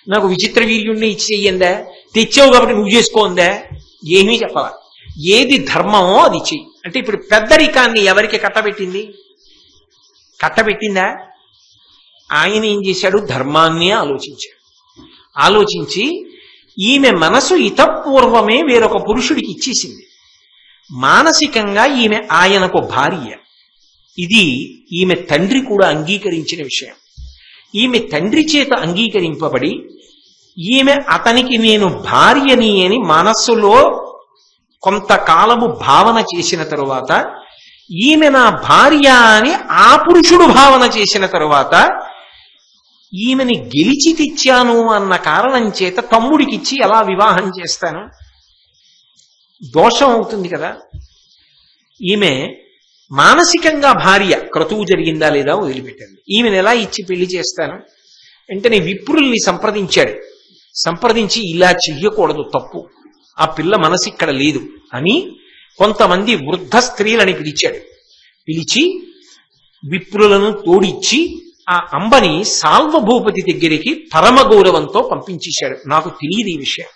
నాకు విచిత్ర వీర్యుడిని ఇచ్చి చెయ్యందా? తెచ్చావు కాబట్టి నువ్వు చేసుకోందా? ఏమీ చెప్పాలా. ఏది ధర్మమో అది చెయ్యి. అంటే ఇప్పుడు పెద్దరికాన్ని ఎవరికి కట్టబెట్టింది? కట్టబెట్టిందా? ఆయన ఏం చేశాడు? ధర్మాన్నే ఆలోచించాడు. ఆలోచించి ఈమె మనసు ఇతపూర్వమే వేరొక పురుషుడికి ఇచ్చేసింది. మానసికంగా ఈమె ఆయనకు భార్య. ఇది ఈమె తండ్రి కూడా అంగీకరించిన విషయం. ఈమె తండ్రి చేత అంగీకరింపబడి ఈమె అతనికి నేను భార్యని అని మనస్సులో కొంతకాలము భావన చేసిన తరువాత, ఈమె నా భార్య అని ఆ పురుషుడు భావన చేసిన తరువాత, ఈమెని గెలిచి తెచ్చాను అన్న కారణం చేత తమ్ముడికిచ్చి ఎలా వివాహం చేస్తాను? దోషం అవుతుంది కదా. ఈమె మానసికంగా భార్య, క్రతువు జరిగిందా లేదా వదిలిపెట్టండి. ఈమెను ఎలా ఇచ్చి పెళ్లి చేస్తాను? వెంటనే విప్రుల్ని సంప్రదించాడు. సంప్రదించి ఇలా చెయ్యకూడదు, తప్పు, ఆ పిల్ల మనసు ఇక్కడ లేదు అని కొంతమంది వృద్ధ స్త్రీలని పిలిచాడు. పిలిచి విప్రులను తోడిచ్చి ఆ అంబని సాల్వభూపతి దగ్గరికి పరమ గౌరవంతో పంపించేశాడు. నాకు తెలియదు ఈ విషయం.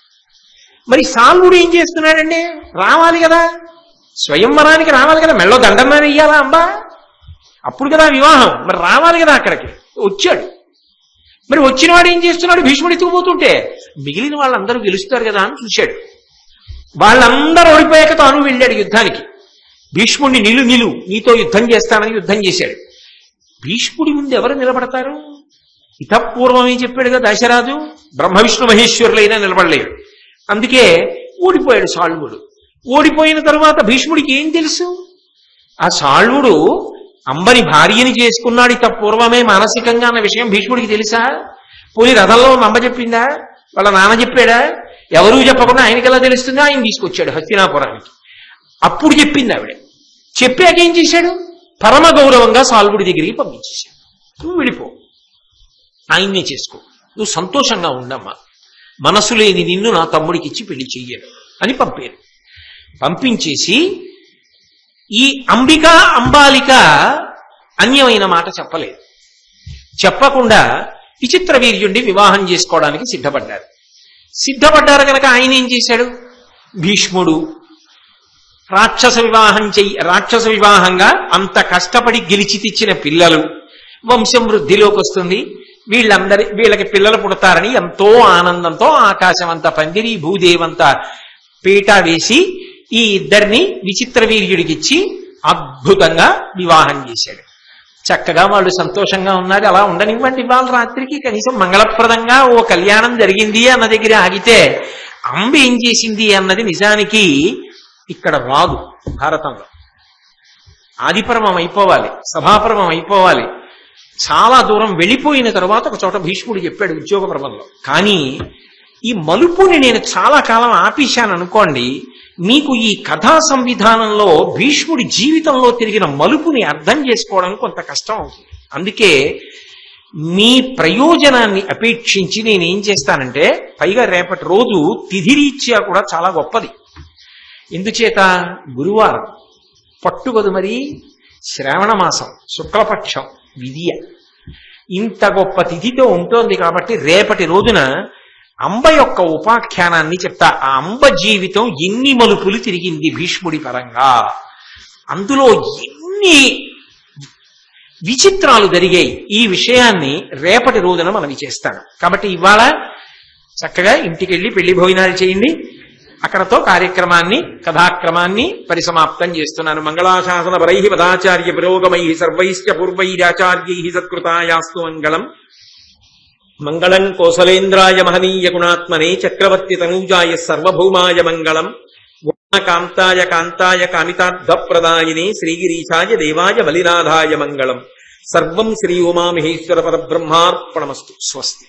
మరి సాల్వుడు ఏం చేస్తున్నాడండి? రావాలి కదా, స్వయంవరానికి రావాలి కదా, మెళ్ళో దండన్నా వెయ్యాలా అంబ? అప్పుడు కదా వివాహం. మరి రావాలి కదా అక్కడికి. వచ్చాడు. మరి వచ్చినవాడు ఏం చేస్తున్నాడు? భీష్ముడు ఎత్తుకుపోతుంటే మిగిలిన వాళ్ళందరూ గెలుస్తారు కదా అని చూశాడు. వాళ్ళందరూ ఓడిపోయాక తాను వెళ్ళాడు యుద్ధానికి. భీష్ముడిని నిలు నీతో యుద్ధం చేస్తానని యుద్ధం చేశాడు. భీష్ముడి ముందు ఎవరు నిలబడతారు? ఇతపూర్వమే చెప్పాడు కదా దశరాజు, బ్రహ్మ విష్ణు మహేశ్వరులైనా నిలబడలేడు. అందుకే ఓడిపోయాడు సాల్వుడు. ఓడిపోయిన తరువాత భీష్ముడికి ఏం తెలుసు? ఆ సాల్వుడు అంబని భార్యని చేసుకున్నాడు ఇతపూర్వమే మానసికంగా అన్న విషయం భీష్ముడికి తెలుసా? పోనీ రథంలో నమ్మ చెప్పిందా? వాళ్ళ నాన్న చెప్పాడా? ఎవరూ చెప్పకుండా ఆయనకి ఎలా తెలుస్తుందో ఆయన తీసుకొచ్చాడు హస్తినాపురానికి. అప్పుడు చెప్పింది ఆవిడ. చెప్పాక ఏం చేశాడు? పరమ గౌరవంగా సాల్వుడి దగ్గరికి పంపించేశాడు. నువ్వు విడిపో, ఆయన్నే చేసుకో, నువ్వు సంతోషంగా ఉండమ్మా, మనసు లేని నిన్ను నా తమ్ముడికి ఇచ్చి పెళ్లి చెయ్యను అని పంపారు. పంపించేసి ఈ అంబిక అంబాలిక అన్యమైన మాట చెప్పలేదు. చెప్పకుండా విచిత్ర వీర్యుణ్ణి వివాహం చేసుకోవడానికి సిద్ధపడ్డారు కనుక ఆయన ఏం చేశాడు? భీష్ముడు రాక్షస వివాహంగా అంత కష్టపడి గెలిచి తెచ్చిన పిల్లలు, వంశం వృద్ధిలోకి వస్తుంది, వీళ్ళకి పిల్లలు పుడతారని ఎంతో ఆనందంతో ఆకాశం అంతా పందిరి, భూదేవంతా పీట వేసి ఈ ఇద్దరిని విచిత్ర వీర్యుడికిచ్చి అద్భుతంగా వివాహం చేశాడు. చక్కగా వాళ్ళు సంతోషంగా ఉన్నారు. అలా ఉండనివ్వండి. వాళ్ళ రాత్రికి కనీసం మంగళప్రదంగా ఓ కళ్యాణం జరిగింది అన్న దగ్గర ఆగితే అంబ ఏం చేసింది అన్నది నిజానికి ఇక్కడ రాదు. భారతంలో ఆదిపర్వం అయిపోవాలి, సభాపర్వం అయిపోవాలి, చాలా దూరం వెళ్ళిపోయిన తర్వాత ఒక చోట భీష్ముడు చెప్పాడు ఉద్యోగ పర్వంలో. కానీ ఈ మలుపుని నేను చాలా కాలం ఆపేశాను అనుకోండి, మీకు ఈ కథా సంవిధానంలో భీష్ముడి జీవితంలో తిరిగిన మలుపుని అర్థం చేసుకోవడం కొంత కష్టం అవుతుంది. అందుకే మీ ప్రయోజనాన్ని అపేక్షించి నేనేం చేస్తానంటే, పైగా రేపటి రోజు తిథిరీత్యా కూడా చాలా గొప్పది. ఎందుచేత గురువారం పట్టుబదు, మరి శ్రావణ మాసం శుక్లపక్షం విధియ, ఇంత గొప్ప తిథితో ఉంటోంది కాబట్టి రేపటి రోజున అంబ యొక్క ఉపాఖ్యానాన్ని చెప్తా. ఆ అంబ జీవితం ఎన్ని మలుపులు తిరిగింది భీష్ముడి పరంగా, అందులో ఎన్ని విచిత్రాలు జరిగాయి, ఈ విషయాన్ని రేపటి రోజున మనం చేస్తాను. కాబట్టి ఇవాళ చక్కగా ఇంటికి వెళ్ళి పెళ్లి భోజనాలు చేయండి. అక్కడతో కార్యక్రమాన్ని, కథాక్రమాన్ని పరిసమాప్తం చేస్తున్నాను. మంగళాశాసన పరై పదాచార్య పురోగమై సర్వైశ్చ పూర్వైరాచార్యై సత్కృతాయాస్తు మంగళం. మంగళం కోసలేంద్రాయ మహనీయ గుణాత్మనే చక్రవర్తి తనూజాయ సర్వభౌమాయ మంగళం. కాంతాయ కాంతాయ కామితార్థప్రదాయినే శ్రీగిరీశాయ దేవాయ బలినాథాయ మంగళం. సర్వం శ్రీ ఉమామహేశ్వర పరబ్రహ్మార్పణమస్తు. స్వస్తి.